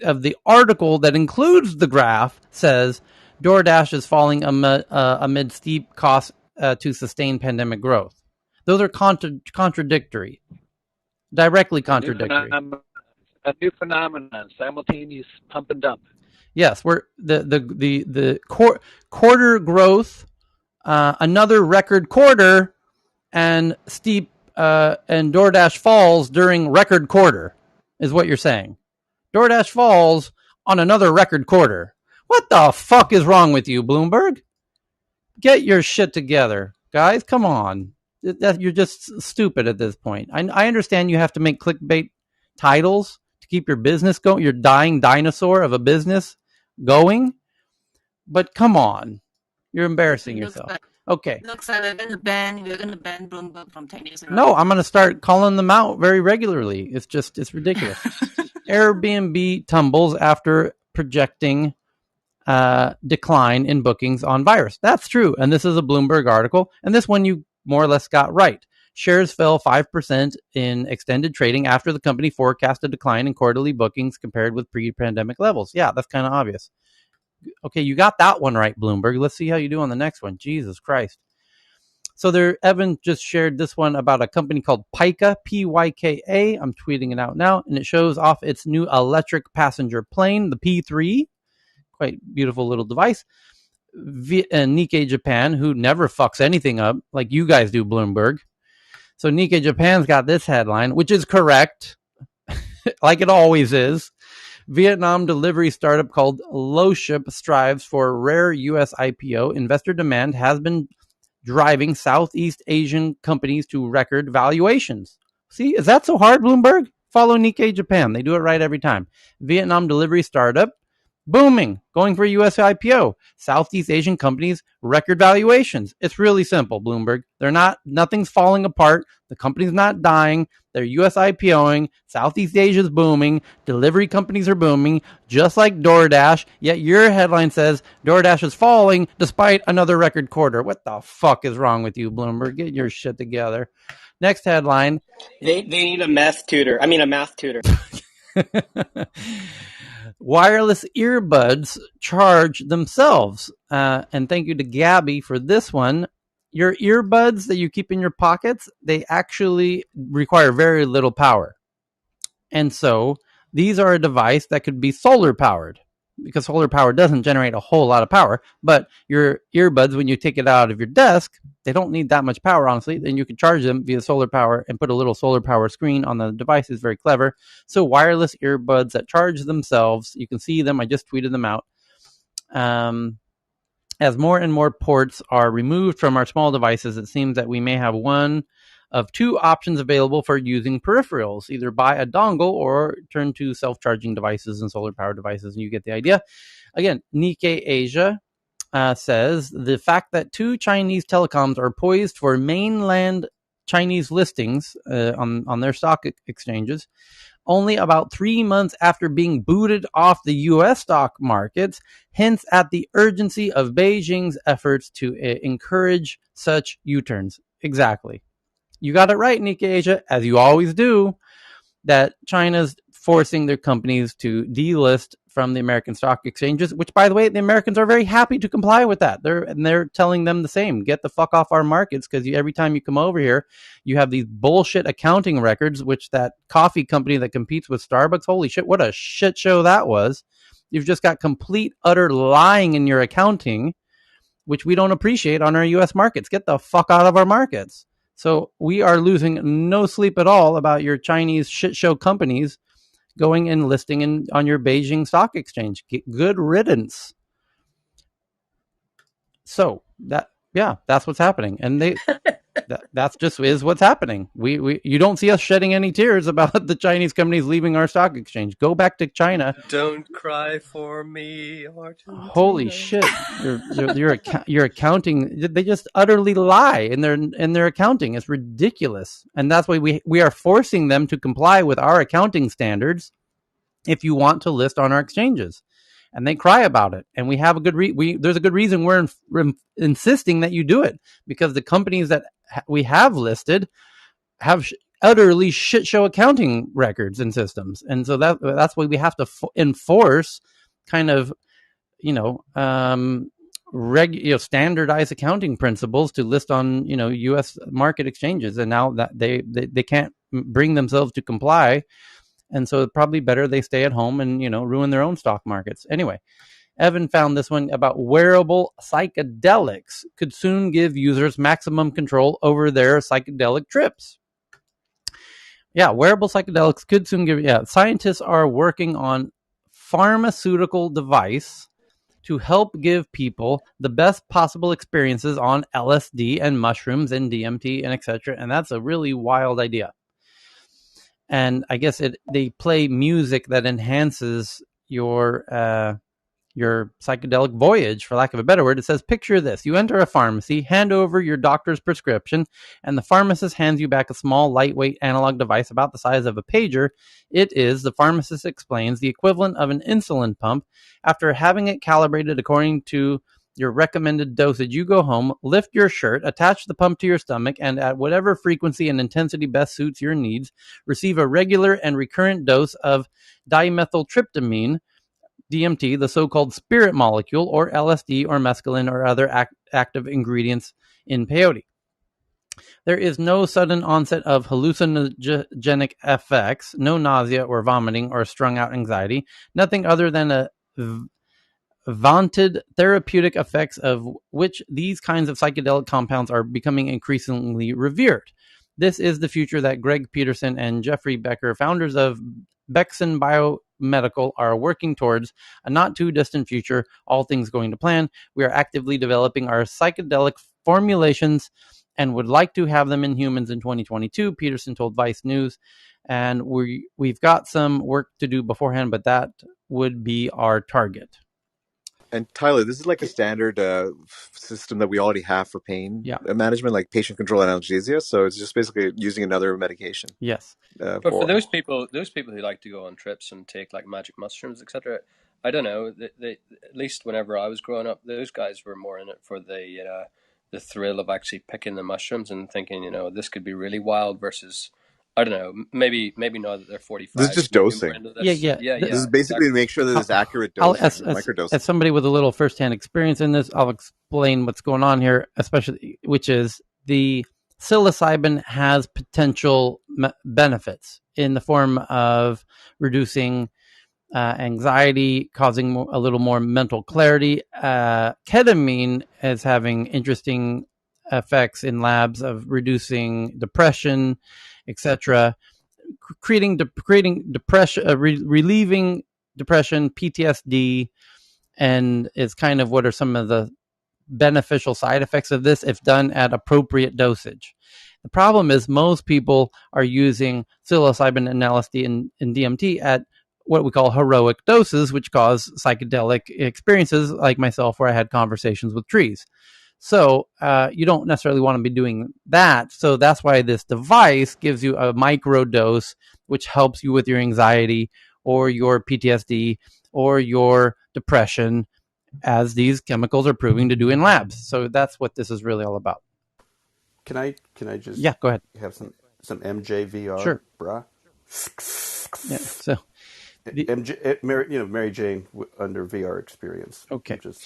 of the article that includes the graph says DoorDash is falling amid steep costs to sustain pandemic growth. Those are contradictory, directly contradictory. A new phenomenon, simultaneous pump and dump. Yes, we're the quarter growth, another record quarter, and steep and DoorDash falls during record quarter, is what you're saying. DoorDash falls on another record quarter. What the fuck is wrong with you, Bloomberg? Get your shit together, guys. Come on. You're just stupid at this point. I understand you have to make clickbait titles to keep your business going, your dying dinosaur of a business going, but come on, you're embarrassing yourself. Okay. Looks like we're gonna ban Bloomberg from 10 years ago. No, I'm going to start calling them out very regularly. It's ridiculous. Airbnb tumbles after projecting decline in bookings on virus. That's true. And this is a Bloomberg article. And this one you more or less got right. Shares fell 5% in extended trading after the company forecast a decline in quarterly bookings compared with pre-pandemic levels. Yeah, that's kind of obvious. Okay, you got that one right, Bloomberg. Let's see how you do on the next one. Jesus Christ. So Evan just shared this one about a company called Pika, P-Y-K-A. I'm tweeting it out now, and it shows off its new electric passenger plane, the P3. Quite beautiful little device. Nikkei Japan, who never fucks anything up like you guys do, Bloomberg. So Nikkei Japan's got this headline, which is correct, like it always is. Vietnam delivery startup called Loship strives for rare U.S. IPO. Investor demand has been driving Southeast Asian companies to record valuations. See, is that so hard, Bloomberg? Follow Nikkei Japan. They do it right every time. Vietnam delivery startup, booming, going for a US IPO. Southeast Asian companies, record valuations. It's really simple, Bloomberg. Nothing's falling apart. The company's not dying. They're US IPOing. Southeast Asia's booming. Delivery companies are booming, just like DoorDash. Yet your headline says DoorDash is falling despite another record quarter. What the fuck is wrong with you, Bloomberg? Get your shit together. Next headline. They need a math tutor. Wireless earbuds charge themselves. And thank you to Gabby for this one. Your earbuds that you keep in your pockets, they actually require very little power. And so these are a device that could be solar powered, because solar power doesn't generate a whole lot of power. But your earbuds, when you take it out of your desk, they don't need that much power, honestly. Then you can charge them via solar power and put a little solar power screen on the device. Is very clever. So wireless earbuds that charge themselves, you can see them. I just tweeted them out. As more and more ports are removed from our small devices, it seems that we may have one of two options available for using peripherals: either buy a dongle or turn to self-charging devices and solar-powered devices, and you get the idea. Again, Nikkei Asia says the fact that two Chinese telecoms are poised for mainland Chinese listings on their stock exchanges only about 3 months after being booted off the U.S. stock markets, hints at the urgency of Beijing's efforts to encourage such U-turns. Exactly. You got it right, Nikkei Asia, as you always do, that China's forcing their companies to delist from the American stock exchanges, which, by the way, the Americans are very happy to comply with that. They're telling them the same. Get the fuck off our markets, because every time you come over here, you have these bullshit accounting records, which that coffee company that competes with Starbucks, holy shit, what a shit show that was. You've just got complete, utter lying in your accounting, which we don't appreciate on our U.S. markets. Get the fuck out of our markets. So we are losing no sleep at all about your Chinese shit show companies going and listing on your Beijing stock exchange. Good riddance. So that's what's happening, and that's just is what's happening. You don't see us shedding any tears about the Chinese companies leaving our stock exchange. Go back to China. Don't cry for me, Argentina. Holy shit! Your accounting, they just utterly lie in their accounting. It's ridiculous, and that's why we are forcing them to comply with our accounting standards if you want to list on our exchanges. And they cry about it, and we have a good there's a good reason we're insisting that you do it, because the companies that we have listed have utterly shit show accounting records and systems, and so that's why we have to enforce kind of standardized accounting principles to list on U.S. market exchanges, and now that they can't bring themselves to comply. And so it's probably better they stay at home and, ruin their own stock markets. Anyway, Evan found this one about wearable psychedelics could soon give users maximum control over their psychedelic trips. Yeah, wearable psychedelics could soon give. Yeah, scientists are working on pharmaceutical device to help give people the best possible experiences on LSD and mushrooms and DMT and etc. And that's a really wild idea. And I guess they play music that enhances your psychedelic voyage, for lack of a better word. It says, picture this. You enter a pharmacy, hand over your doctor's prescription, and the pharmacist hands you back a small, lightweight analog device about the size of a pager. It is, the pharmacist explains, the equivalent of an insulin pump. After having it calibrated according to your recommended dosage, you go home, lift your shirt, attach the pump to your stomach, and at whatever frequency and intensity best suits your needs, receive a regular and recurrent dose of dimethyltryptamine, DMT, the so-called spirit molecule, or LSD, or mescaline, or other active ingredients in peyote. There is no sudden onset of hallucinogenic effects, no nausea or vomiting or strung-out anxiety, nothing other than a vaunted therapeutic effects of which these kinds of psychedelic compounds are becoming increasingly revered. This is the future that Greg Peterson and Jeffrey Becker, founders of Bexon Biomedical, are working towards, a not too distant future, all things going to plan. We are actively developing our psychedelic formulations and would like to have them in humans in 2022, Peterson told Vice News. And we've got some work to do beforehand, but that would be our target. And Tyler, this is like a standard system that we already have for pain management, like patient control analgesia. So it's just basically using another medication. Yes. But for those people who like to go on trips and take like magic mushrooms, etc., I don't know. They, at least whenever I was growing up, those guys were more in it for the thrill of actually picking the mushrooms and thinking, this could be really wild. Versus, I don't know, maybe now that they're 45, this is just maybe more dosing. into this. Yeah. This is basically to make sure that it's accurate dosing, microdosing. As somebody with a little firsthand experience in this, I'll explain what's going on here, especially, which is the psilocybin has potential benefits in the form of reducing anxiety, causing a little more mental clarity. Ketamine is having interesting effects in labs of reducing depression, etc., creating depression, relieving depression, PTSD, and is kind of what are some of the beneficial side effects of this if done at appropriate dosage. The problem is most people are using psilocybin and LSD and DMT at what we call heroic doses, which cause psychedelic experiences like myself, where I had conversations with trees. So you don't necessarily want to be doing that. So that's why this device gives you a micro dose, which helps you with your anxiety or your PTSD or your depression, as these chemicals are proving to do in labs. So that's what this is really all about. Can I just go ahead. Have some MJVR, sure, brah? Yeah. So MJ, Mary Jane under VR experience. Okay, I'm just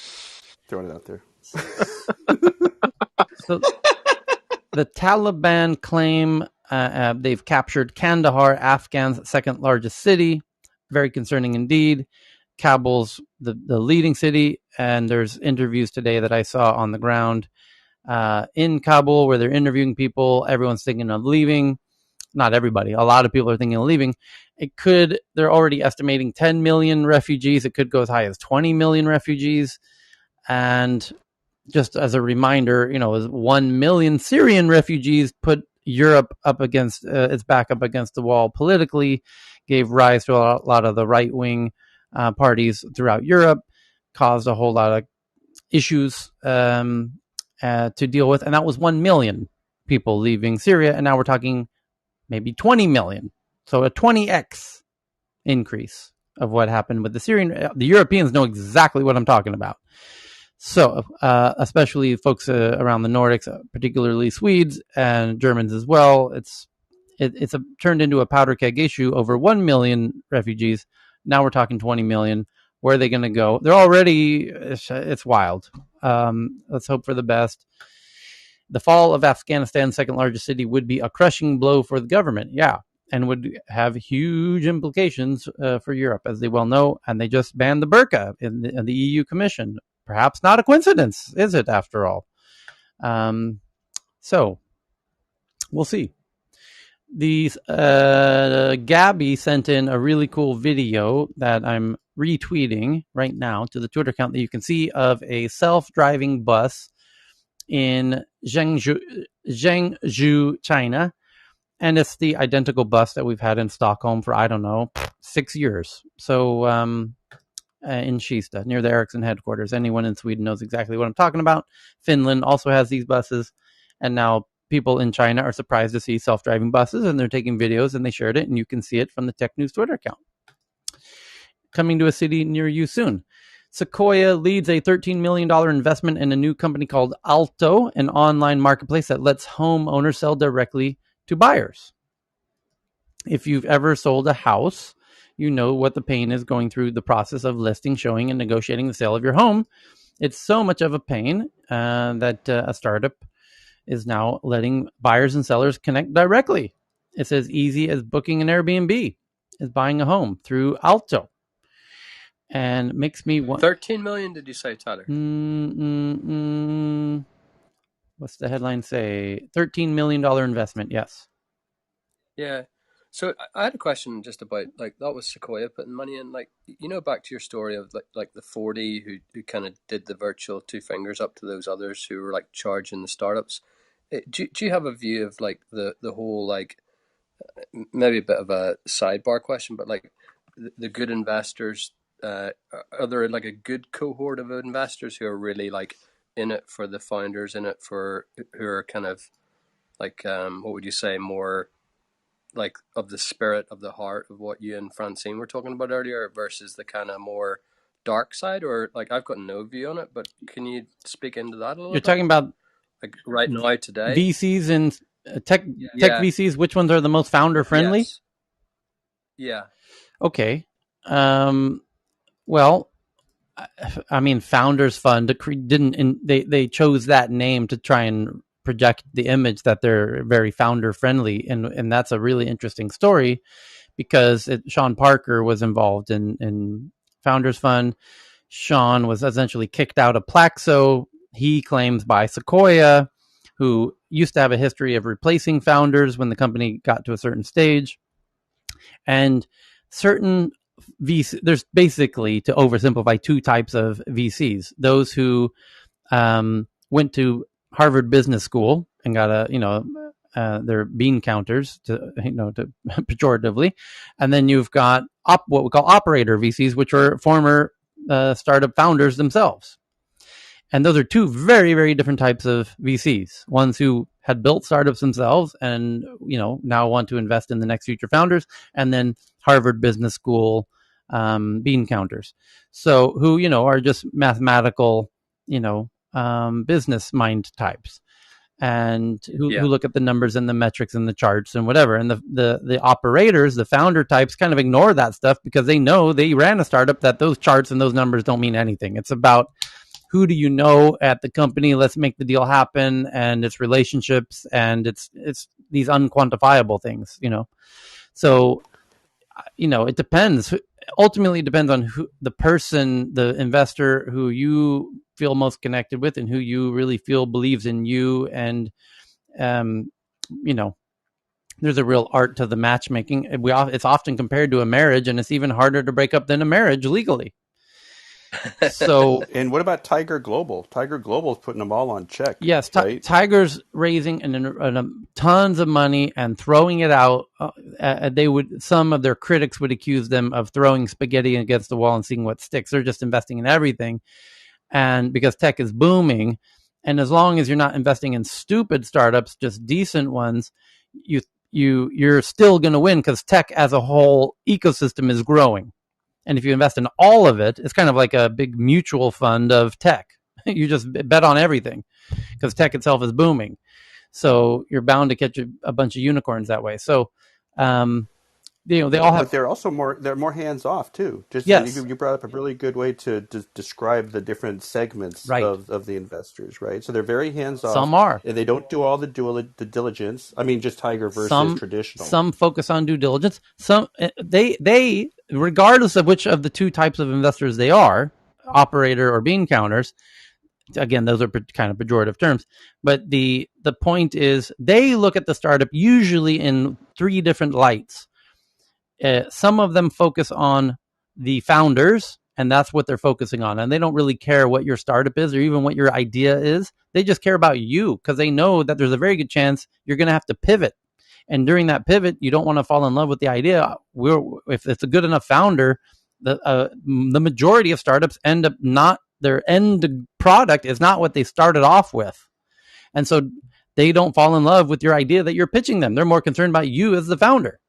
throwing it out there. So the Taliban claim they've captured Kandahar, Afghan's second largest city. Very concerning indeed. Kabul's the leading city, and there's interviews today that I saw on the ground in Kabul where they're interviewing people. Everyone's thinking of leaving. Not everybody. A lot of people are thinking of leaving. They're already estimating 10 million refugees. It could go as high as 20 million refugees. And just as a reminder, 1 million Syrian refugees put Europe up against its back up against the wall politically, gave rise to a lot of the right-wing parties throughout Europe, caused a whole lot of issues to deal with. And that was 1 million people leaving Syria. And now we're talking maybe 20 million. So a 20x increase of what happened with the Syrian. The Europeans know exactly what I'm talking about. So, especially folks around the Nordics, particularly Swedes and Germans as well, it's turned into a powder keg issue. Over 1 million refugees. Now we're talking 20 million. Where are they going to go? They're already, it's wild. Let's hope for the best. The fall of Afghanistan's second largest city would be a crushing blow for the government. Yeah. And would have huge implications for Europe, as they well know. And they just banned the burqa in the EU Commission. Perhaps not a coincidence, is it, after all? So, we'll see. Gabby sent in a really cool video that I'm retweeting right now to the Twitter account that you can see of a self-driving bus in Zhengzhou, China. And it's the identical bus that we've had in Stockholm for, I don't know, 6 years. So in Kista, near the Ericsson headquarters. Anyone in Sweden knows exactly what I'm talking about. Finland also has these buses. And now people in China are surprised to see self-driving buses, and they're taking videos, and they shared it, and you can see it from the Tech News Twitter account. Coming to a city near you soon. Sequoia leads a $13 million investment in a new company called Alto, an online marketplace that lets homeowners sell directly to buyers. If you've ever sold a house, you know what the pain is going through the process of listing, showing, and negotiating the sale of your home. It's so much of a pain that a startup is now letting buyers and sellers connect directly. It's as easy as booking an Airbnb as buying a home through Alto. And makes me want 13 million, did you say, Tyler? What's the headline say? $13 million investment, yes. Yeah. So I had a question just about, like, that was Sequoia putting money in, like, you know, back to your story of like the 40 who kind of did the virtual two fingers up to those others who were like charging the startups. Do you have a view of like the whole, like, maybe a bit of a sidebar question, but like the good investors, are there like a good cohort of investors who are really like in it for the founders, in it for, who are kind of like, what would you say, more like of the spirit of the heart of what you and Francine were talking about earlier, versus the kind of more dark side? Or like, I've got no view on it, but can you speak into that a little You're bit? talking about Like right now, today? VCs and tech Yeah. VCs. Which ones are the most founder friendly? Yes. Yeah. Okay. Well, I mean, Founders Fund they chose that name to try and project the image that they're very founder friendly, and that's a really interesting story because Sean Parker was involved in Founders Fund. Sean was essentially kicked out of Plaxo, he claims, by Sequoia, who used to have a history of replacing founders when the company got to a certain stage. And certain VC, there's basically, to oversimplify, two types of VCs: those who went to Harvard Business School and got their bean counters, to pejoratively, and then you've got what we call operator VCs, which are former startup founders themselves. And those are two very, very different types of VCs. Ones who had built startups themselves and, now want to invest in the next future founders, and then Harvard Business School bean counters. So who, are just mathematical, business mind types, and who look at the numbers and the metrics and the charts and whatever. And the operators, the founder types, kind of ignore that stuff because they know they ran a startup that those charts and those numbers don't mean anything. It's about who do you know at the company? Let's make the deal happen, and it's relationships, and it's these unquantifiable things, So, it depends. Ultimately, it depends on who the person, the investor who you feel most connected with, and who you really feel believes in you. And, there's a real art to the matchmaking. It's often compared to a marriage, and it's even harder to break up than a marriage legally. So, and what about Tiger Global? Tiger Global is putting them all on check. Yes, right? Tiger's raising tons of money and throwing it out. Some of their critics would accuse them of throwing spaghetti against the wall and seeing what sticks. They're just investing in everything, and because tech is booming, and as long as you're not investing in stupid startups, just decent ones, you're still going to win because tech as a whole ecosystem is growing. And if you invest in all of it, it's kind of like a big mutual fund of tech. You just bet on everything because tech itself is booming. So you're bound to catch a bunch of unicorns that way. So, they all have. But they're also more hands off too. Just yes. You brought up a really good way to describe the different segments of the investors, right? So they're very hands off. Some are, and they don't do all the diligence. I mean, just Tiger versus traditional. Some focus on due diligence. Some they regardless of which of the two types of investors they are, operator or bean counters. Again, those are kind of pejorative terms, but the point is they look at the startup usually in three different lights. Some of them focus on the founders, and that's what they're focusing on. And they don't really care what your startup is or even what your idea is. They just care about you because they know that there's a very good chance you're going to have to pivot. And during that pivot, you don't want to fall in love with the idea. If it's a good enough founder, the majority of startups end up not, their end product is not what they started off with. And so they don't fall in love with your idea that you're pitching them. They're more concerned about you as the founder.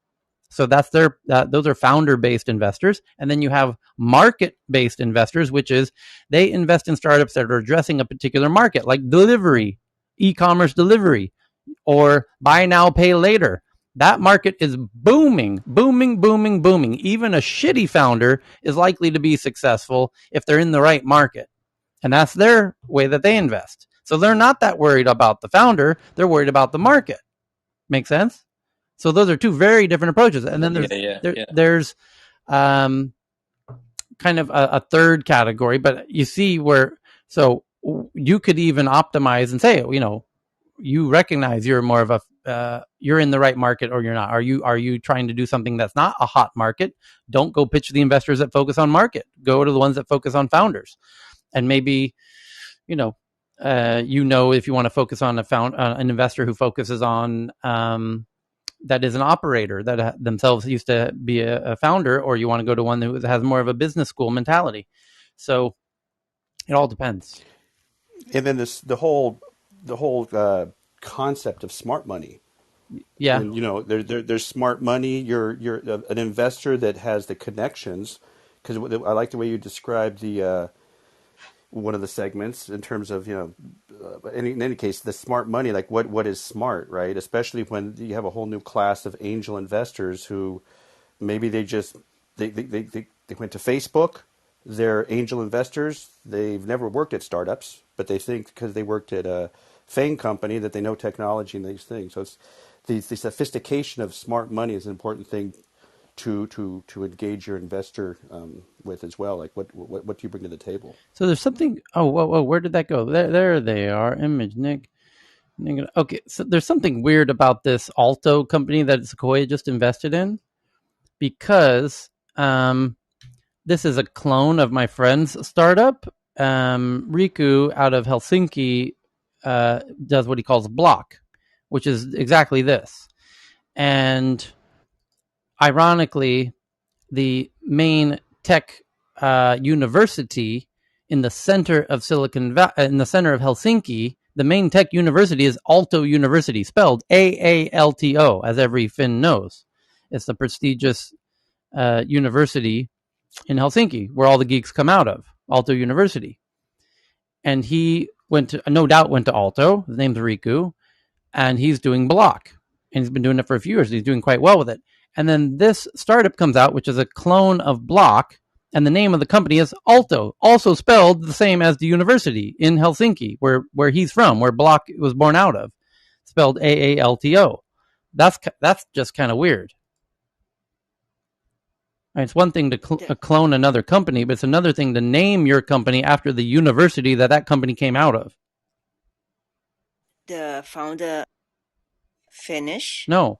So that's those are founder-based investors. And then you have market-based investors, which is they invest in startups that are addressing a particular market, like delivery, e-commerce delivery, or buy now, pay later. That market is booming, booming, booming, booming. Even a shitty founder is likely to be successful if they're in the right market. And that's their way that they invest. So they're not that worried about the founder. They're worried about the market. Make sense? So those are two very different approaches. And then there's kind of a third category, but you see where, so you could even optimize and say, you recognize you're more of a, you're in the right market or you're not. Are you trying to do something that's not a hot market? Don't go pitch the investors that focus on market. Go to the ones that focus on founders. And maybe, if you want to focus on an investor who focuses on, that is an operator that themselves used to be a founder, or you want to go to one who has more of a business school mentality. So it all depends. And then the whole concept of smart money. Yeah. And, there's smart money. You're an investor that has the connections, because I like the way you described the one of the segments in terms of, in any case, the smart money, like what is smart, right? Especially when you have a whole new class of angel investors who maybe they went to Facebook. They're angel investors. They've never worked at startups, but they think because they worked at a FANG company that they know technology and these things. So it's the sophistication of smart money is an important thing to engage your investor with as well. Like what do you bring to the table? So there's something. Oh, whoa, where did that go? There they are. Image, Nick. Okay, so there's something weird about this Alto company that Sequoia just invested in, because this is a clone of my friend's startup. Riku out of Helsinki does what he calls Block, which is exactly this. And ironically, the main tech university in the center of in the center of Helsinki, the main tech university is Aalto University, spelled AALTO, as every Finn knows. It's the prestigious university in Helsinki, where all the geeks come out of, Aalto University. And he no doubt went to Aalto. His name's Riku, and he's doing Block. And he's been doing it for a few years. He's doing quite well with it. And then this startup comes out, which is a clone of Block, and the name of the company is Aalto, also spelled the same as the university in Helsinki, where he's from, where Block was born out of, spelled AALTO. That's just kind of weird. It's one thing to clone another company, but it's another thing to name your company after the university that company came out of. The founder Finnish? No.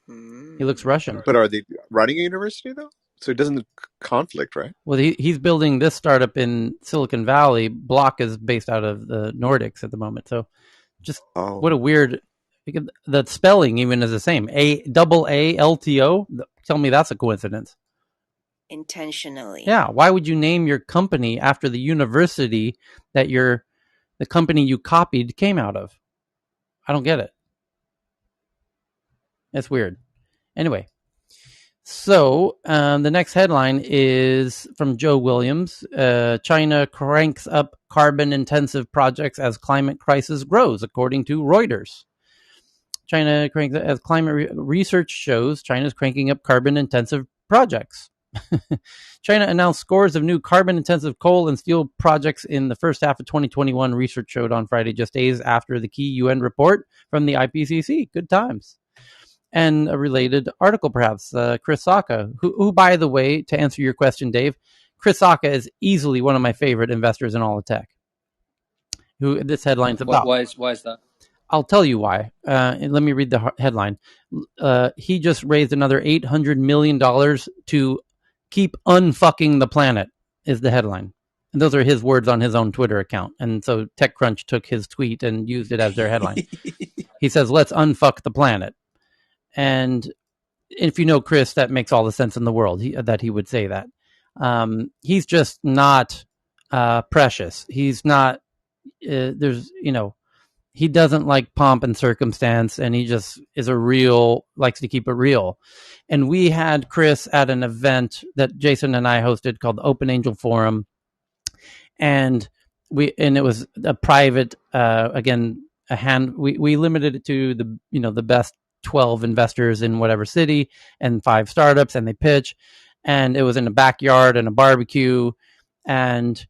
He looks Russian. But are they running a university, though? So it doesn't conflict, right? Well, he's building this startup in Silicon Valley. Block is based out of the Nordics at the moment. So just what a weird... The spelling even is the same. AALTO? Tell me that's a coincidence. Intentionally. Yeah. Why would you name your company after the university that the company you copied came out of? I don't get it. It's weird. Anyway, so the next headline is from Joe Williams. China cranks up carbon-intensive projects as climate crisis grows, according to Reuters. China cranks, as climate research shows, China is cranking up carbon-intensive projects. China announced scores of new carbon-intensive coal and steel projects in the first half of 2021, research showed on Friday, just days after the key UN report from the IPCC. Good times. And a related article, perhaps, Chris Sacca, who, by the way, to answer your question, Dave, Chris Sacca is easily one of my favorite investors in all of tech. Who this headline's about. Why is that? I'll tell you why. Let me read the headline. He just raised another $800 million to keep unfucking the planet is the headline. And those are his words on his own Twitter account. And so TechCrunch took his tweet and used it as their headline. He says, let's unfuck the planet. And if you know Chris, that makes all the sense in the world that he would say that. He's just not precious. He's not, there's, he doesn't like pomp and circumstance, and he just is likes to keep it real. And we had Chris at an event that Jason and I hosted called the Open Angel Forum. And it was a private, we limited it to the best 12 investors in whatever city and 5 startups, and they pitch. And it was in a backyard and a barbecue. And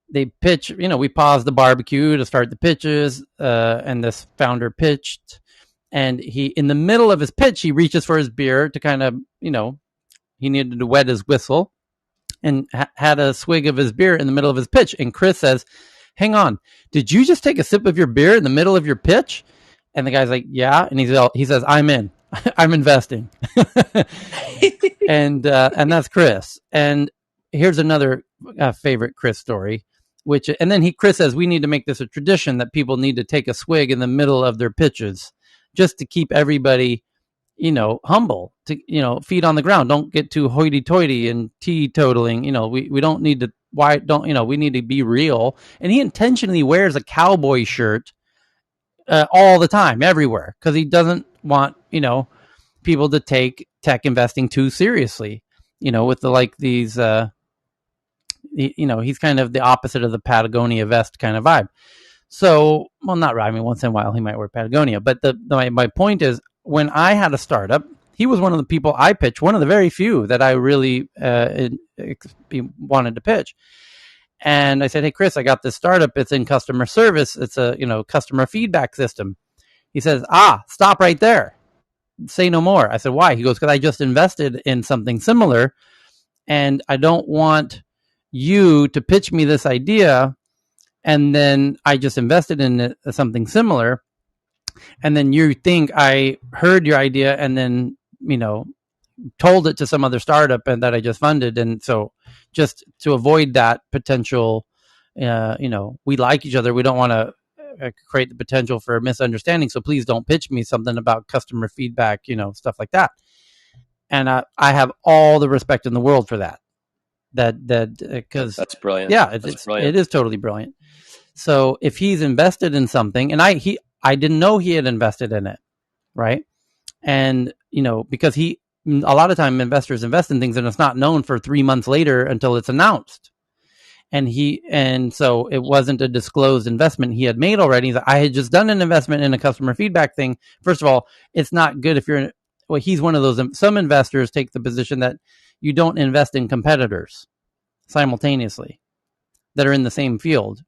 they pitch, we paused the barbecue to start the pitches. And this founder pitched. And in the middle of his pitch, he reaches for his beer to kind of, he needed to wet his whistle, and had a swig of his beer in the middle of his pitch. And Chris says, hang on, did you just take a sip of your beer in the middle of your pitch? And the guy's like, yeah. And he says, I'm in. I'm investing. And that's Chris. And here's another favorite Chris story, and then Chris says, we need to make this a tradition that people need to take a swig in the middle of their pitches just to keep everybody humble, to, feet on the ground. Don't get too hoity-toity and teetotaling. We don't need to, we need to be real. And he intentionally wears a cowboy shirt all the time, everywhere, because he doesn't want, people to take tech investing too seriously, with these, he's kind of the opposite of the Patagonia vest kind of vibe. So, well, not right. I mean, once in a while he might wear Patagonia, but my point is, when I had a startup, he was one of the people I pitched, one of the very few that I really wanted to pitch. And I said, hey, Chris, I got this startup. It's in customer service. It's a, customer feedback system. He says, stop right there. Say no more. I said, why? He goes, because I just invested in something similar, and I don't want you to pitch me this idea, and then I just invested in something similar, and then you think I heard your idea and then, told it to some other startup and that I just funded. And so just to avoid that potential, we like each other. We don't want to create the potential for misunderstanding. So please don't pitch me something about customer feedback, stuff like that. And I have all the respect in the world for that. Because that's brilliant. Yeah, it is totally brilliant. So if he's invested in something, and I didn't know he had invested in it, right? And because a lot of time investors invest in things and it's not known for 3 months later until it's announced. And so it wasn't a disclosed investment he had made already. I had just done an investment in a customer feedback thing. First of all, it's not good if you're he's one of those. Some investors take the position that you don't invest in competitors simultaneously that are in the same field,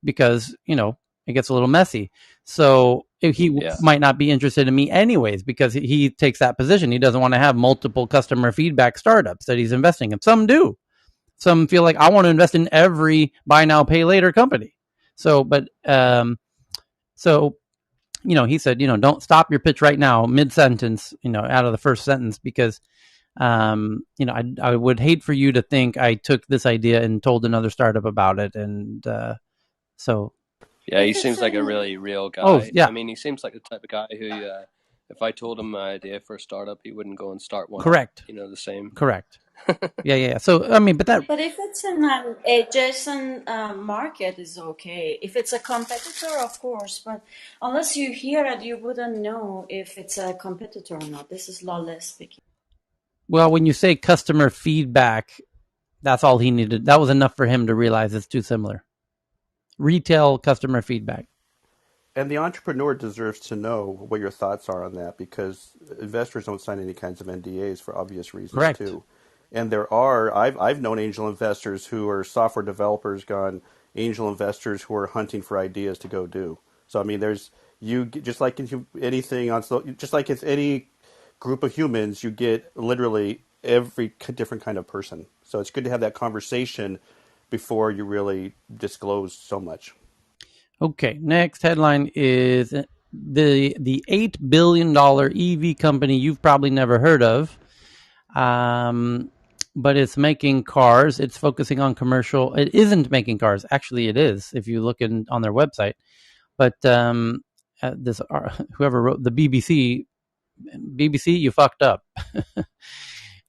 because it gets a little messy. So he might not be interested in me anyways, because he takes that position. He doesn't want to have multiple customer feedback startups that he's investing in. Some do. Some feel like I want to invest in every buy now, pay later company. So, he said, don't stop your pitch right now, mid-sentence, out of the first sentence, because, I would hate for you to think I took this idea and told another startup about it. And so. Yeah, he seems like a really real guy. Oh, yeah. I mean, he seems like the type of guy who, if I told him my idea for a startup, he wouldn't go and start one. Correct. The same. Correct. Yeah. So, I mean, but if it's an adjacent market, is okay. If it's a competitor, of course, but unless you hear it, you wouldn't know if it's a competitor or not. This is lawless speaking. Well, when you say customer feedback, that's all he needed. That was enough for him to realize it's too similar. Retail customer feedback. And the entrepreneur deserves to know what your thoughts are on that, because investors don't sign any kinds of NDAs for obvious reasons. Correct. Too. And I've known angel investors who are software developers gone angel investors who are hunting for ideas to go do. So I mean, just like anything on, just like it's any group of humans, you get literally every different kind of person. So it's good to have that conversation before you really disclose so much. Okay, next headline is the $8 billion EV company you've probably never heard of. but it's making cars. It's focusing on commercial. It isn't making cars. Actually, it is if you look on their website. But this whoever wrote the BBC, you fucked up.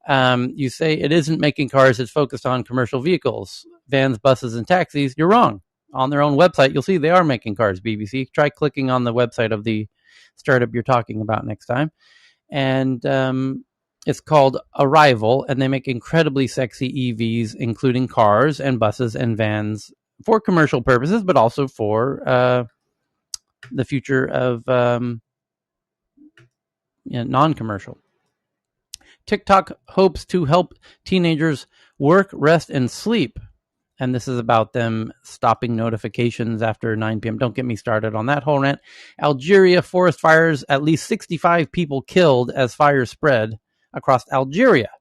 You say it isn't making cars. It's focused on commercial vehicles, vans, buses, and taxis. You're wrong. On their own website, you'll see they are making cars, BBC. Try clicking on the website of the startup you're talking about next time. And it's called Arrival, and they make incredibly sexy EVs, including cars and buses and vans for commercial purposes, but also for the future of non-commercial. TikTok hopes to help teenagers work, rest, and sleep. And this is about them stopping notifications after 9 p.m. Don't get me started on that whole rant. Algeria forest fires, at least 65 people killed as fires spread across Algeria,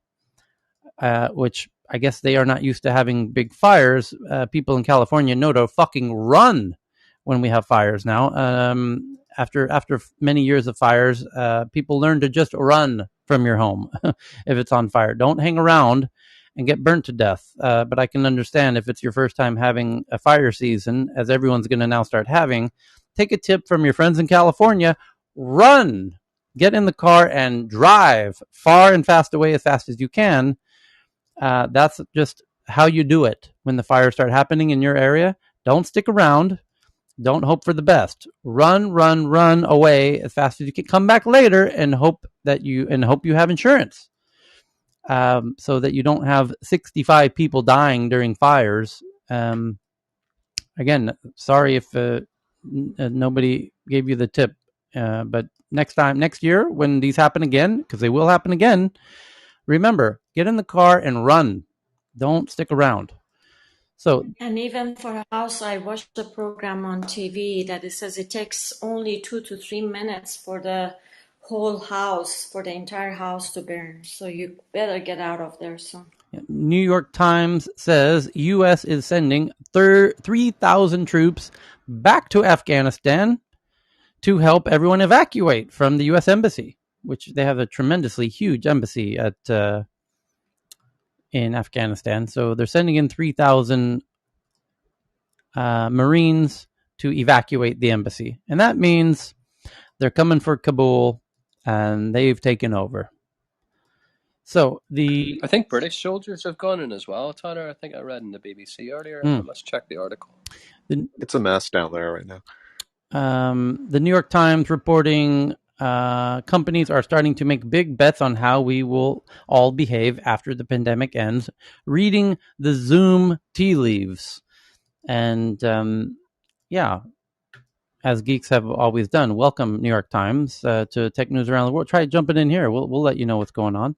which I guess they are not used to having big fires. People in California know to fucking run when we have fires now. After many years of fires, people learn to just run from your home if it's on fire. Don't hang around and get burnt to death. But I can understand if it's your first time having a fire season, as everyone's going to now start having. Take a tip from your friends in California. Run. Get in the car and drive far and fast away as fast as you can. That's just how you do it when the fires start happening in your area. Don't stick around. Don't hope for the best. Run away as fast as you can. Come back later and hope you have insurance, so that you don't have 65 people dying during fires. Again, sorry if nobody gave you the tip, but next year when these happen again, because they will happen again, remember, get in the car and run. Don't stick around. So, and even for a house, I watched a program on TV that it says it takes only 2 to 3 minutes for the whole house, for the entire house to burn. So you better get out of there soon. New York Times says U.S. is sending 3,000 troops back to Afghanistan to help everyone evacuate from the U.S. Embassy, which they have a tremendously huge embassy in Afghanistan. So they're sending in 3,000 Marines to evacuate the embassy. And that means they're coming for Kabul, and they've taken over. So I think British soldiers have gone in as well, Tyler. I think I read in the BBC earlier. I must check the article. It's a mess down there right now. The New York Times reporting companies are starting to make big bets on how we will all behave after the pandemic ends, reading the Zoom tea leaves. And as geeks have always done, welcome, New York Times, to tech news around the world. Try jumping in here. We'll let you know what's going on.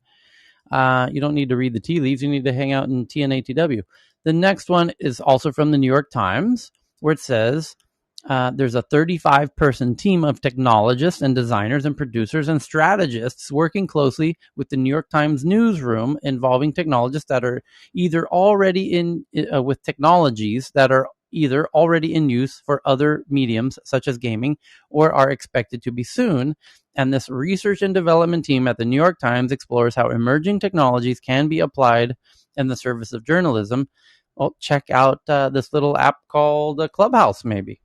You don't need to read the tea leaves. You need to hang out in TNATW. The next one is also from the New York Times, where it says there's a 35-person team of technologists and designers and producers and strategists working closely with the New York Times newsroom, involving technologists that are either already with technologies that are either already in use for other mediums, such as gaming, or are expected to be soon. And this research and development team at the New York Times explores how emerging technologies can be applied in the service of journalism. Well, check out this little app called Clubhouse, maybe.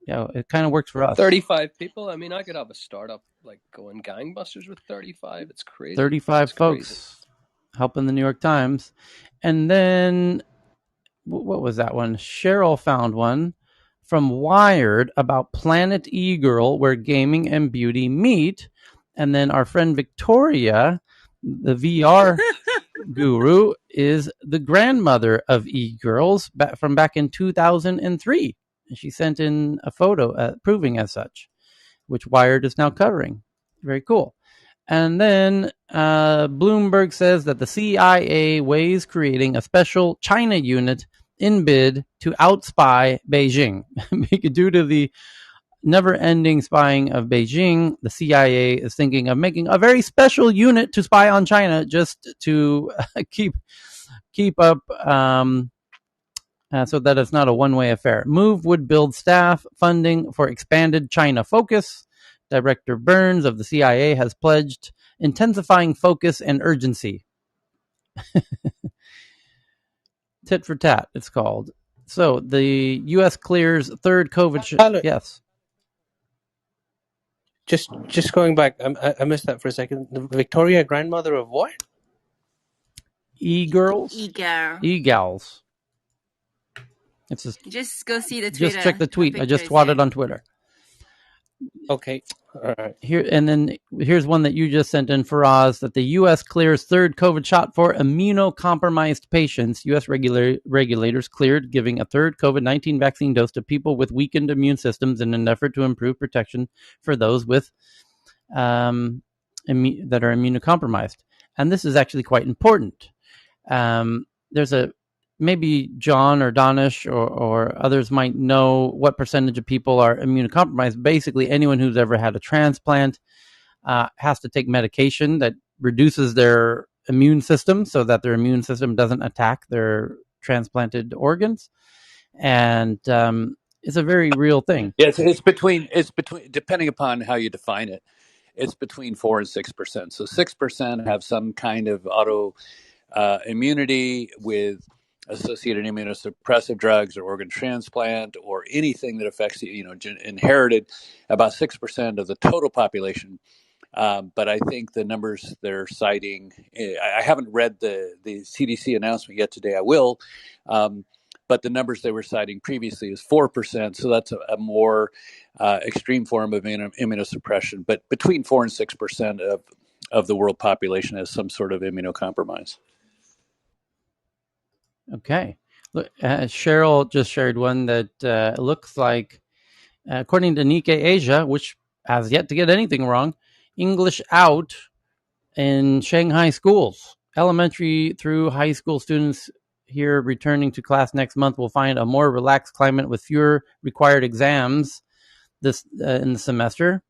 Yeah, it kind of works for us. 35 people? I mean, I could have a startup like going gangbusters with 35. It's crazy. 35 folks helping the New York Times. And then, what was that one? Cheryl found one from Wired about Planet E-Girl, where gaming and beauty meet. And then our friend Victoria, the VR guru, is the grandmother of E-Girls from back in 2003. And she sent in a photo proving as such, which Wired is now covering. Very cool. And then Bloomberg says that the CIA weighs creating a special China unit in bid to outspy Beijing. Due to the never-ending spying of Beijing, the CIA is thinking of making a very special unit to spy on China, just to keep up, so that it's not a one-way affair. Move would build staff, funding for expanded China focus. Director Burns of the CIA has pledged intensifying focus and urgency. Tit for tat, it's called. So the U.S. clears third COVID. Hello. Yes. Just going back, I missed that for a second. The Victoria grandmother of what? E-girls? E-girl. E-gals. It's just go see the Twitter. Just check the tweet. I just swatted on Twitter. Okay. All right. Here, and then here's one that you just sent in, Faraz, that the U.S. clears third COVID shot for immunocompromised patients. U.S. regulators cleared giving a third COVID-19 vaccine dose to people with weakened immune systems in an effort to improve protection for those with that are immunocompromised. And this is actually quite important. There's maybe John or Danish or others might know what percentage of people are immunocompromised. Basically, anyone who's ever had a transplant has to take medication that reduces their immune system so that their immune system doesn't attack their transplanted organs. And it's a very real thing. Yes, it's between depending upon how you define it, it's between 4 and 6%. So 6% have some kind of auto immunity with associated immunosuppressive drugs or organ transplant or anything that affects inherited. About 6% of the total population. But I think the numbers they're citing, I haven't read the CDC announcement yet today. I will. But the numbers they were citing previously is 4%. So that's a more extreme form of immunosuppression. But between 4 and 6% of the world population has some sort of immunocompromise. Okay. Look, Cheryl just shared one that looks like, according to Nikkei Asia, which has yet to get anything wrong, English out in Shanghai schools. Elementary through high school students here returning to class next month will find a more relaxed climate with fewer required exams this in the semester.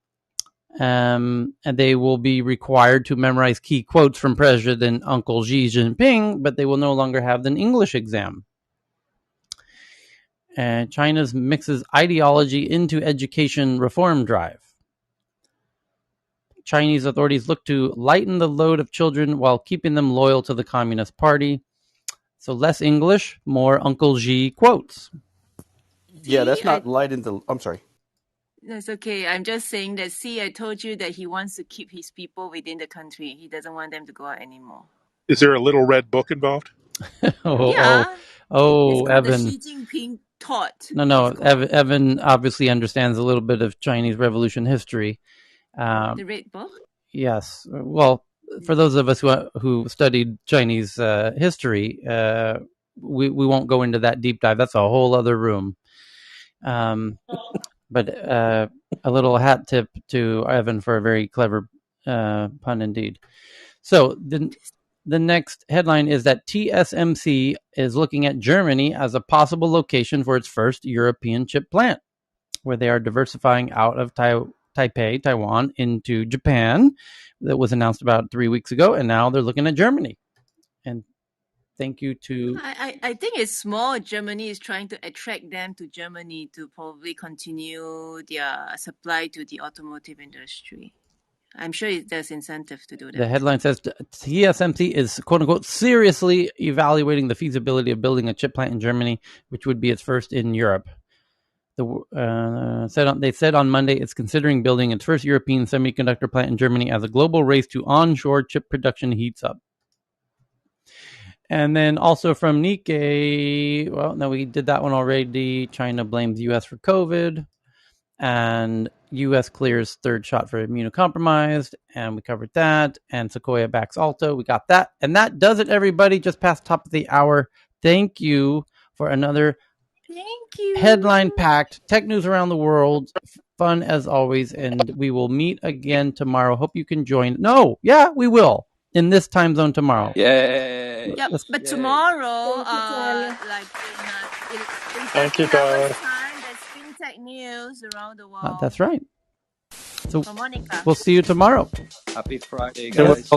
And they will be required to memorize key quotes from President Uncle Xi Jinping, but they will no longer have an English exam. And China's mixes ideology into education reform drive. Chinese authorities look to lighten the load of children while keeping them loyal to the Communist Party. So less English, more Uncle Xi quotes. Yeah, that's not light in the... I'm sorry. That's okay. I'm just saying that, I told you that he wants to keep his people within the country. He doesn't want them to go out anymore. Is there a little red book involved? Yeah. Oh, Evan. The Xi Jinping taught. No. Evan obviously understands a little bit of Chinese Revolution history. The Red Book? Yes. Well, for those of us who studied Chinese history, we won't go into that deep dive. That's a whole other room. But a little hat tip to Evan for a very clever pun indeed. So the next headline is that TSMC is looking at Germany as a possible location for its first European chip plant, where they are diversifying out of Taipei, Taiwan, into Japan. That was announced about 3 weeks ago, and now they're looking at Germany. And thank you to... I think it's small. Germany is trying to attract them to Germany to probably continue their supply to the automotive industry. I'm sure there's incentive to do that. The headline says TSMC is, quote unquote, seriously evaluating the feasibility of building a chip plant in Germany, which would be its first in Europe. They said on Monday it's considering building its first European semiconductor plant in Germany as a global race to onshore chip production heats up. And then also from Nikkei, well, no, we did that one already. China blames U.S. for COVID. And U.S. clears third shot for immunocompromised. And we covered that. And Sequoia backs Alto. We got that. And that does it, everybody. Just past top of the hour. Thank you for another headline-packed tech news around the world. Fun as always. And we will meet again tomorrow. Hope you can join. No, yeah, we will. In this time zone tomorrow. Yay! Yep, but tomorrow, Thank you, Tyler. time, there's FinTech news around the world. That's right. So Monica. we'll see you tomorrow. Happy Friday, guys.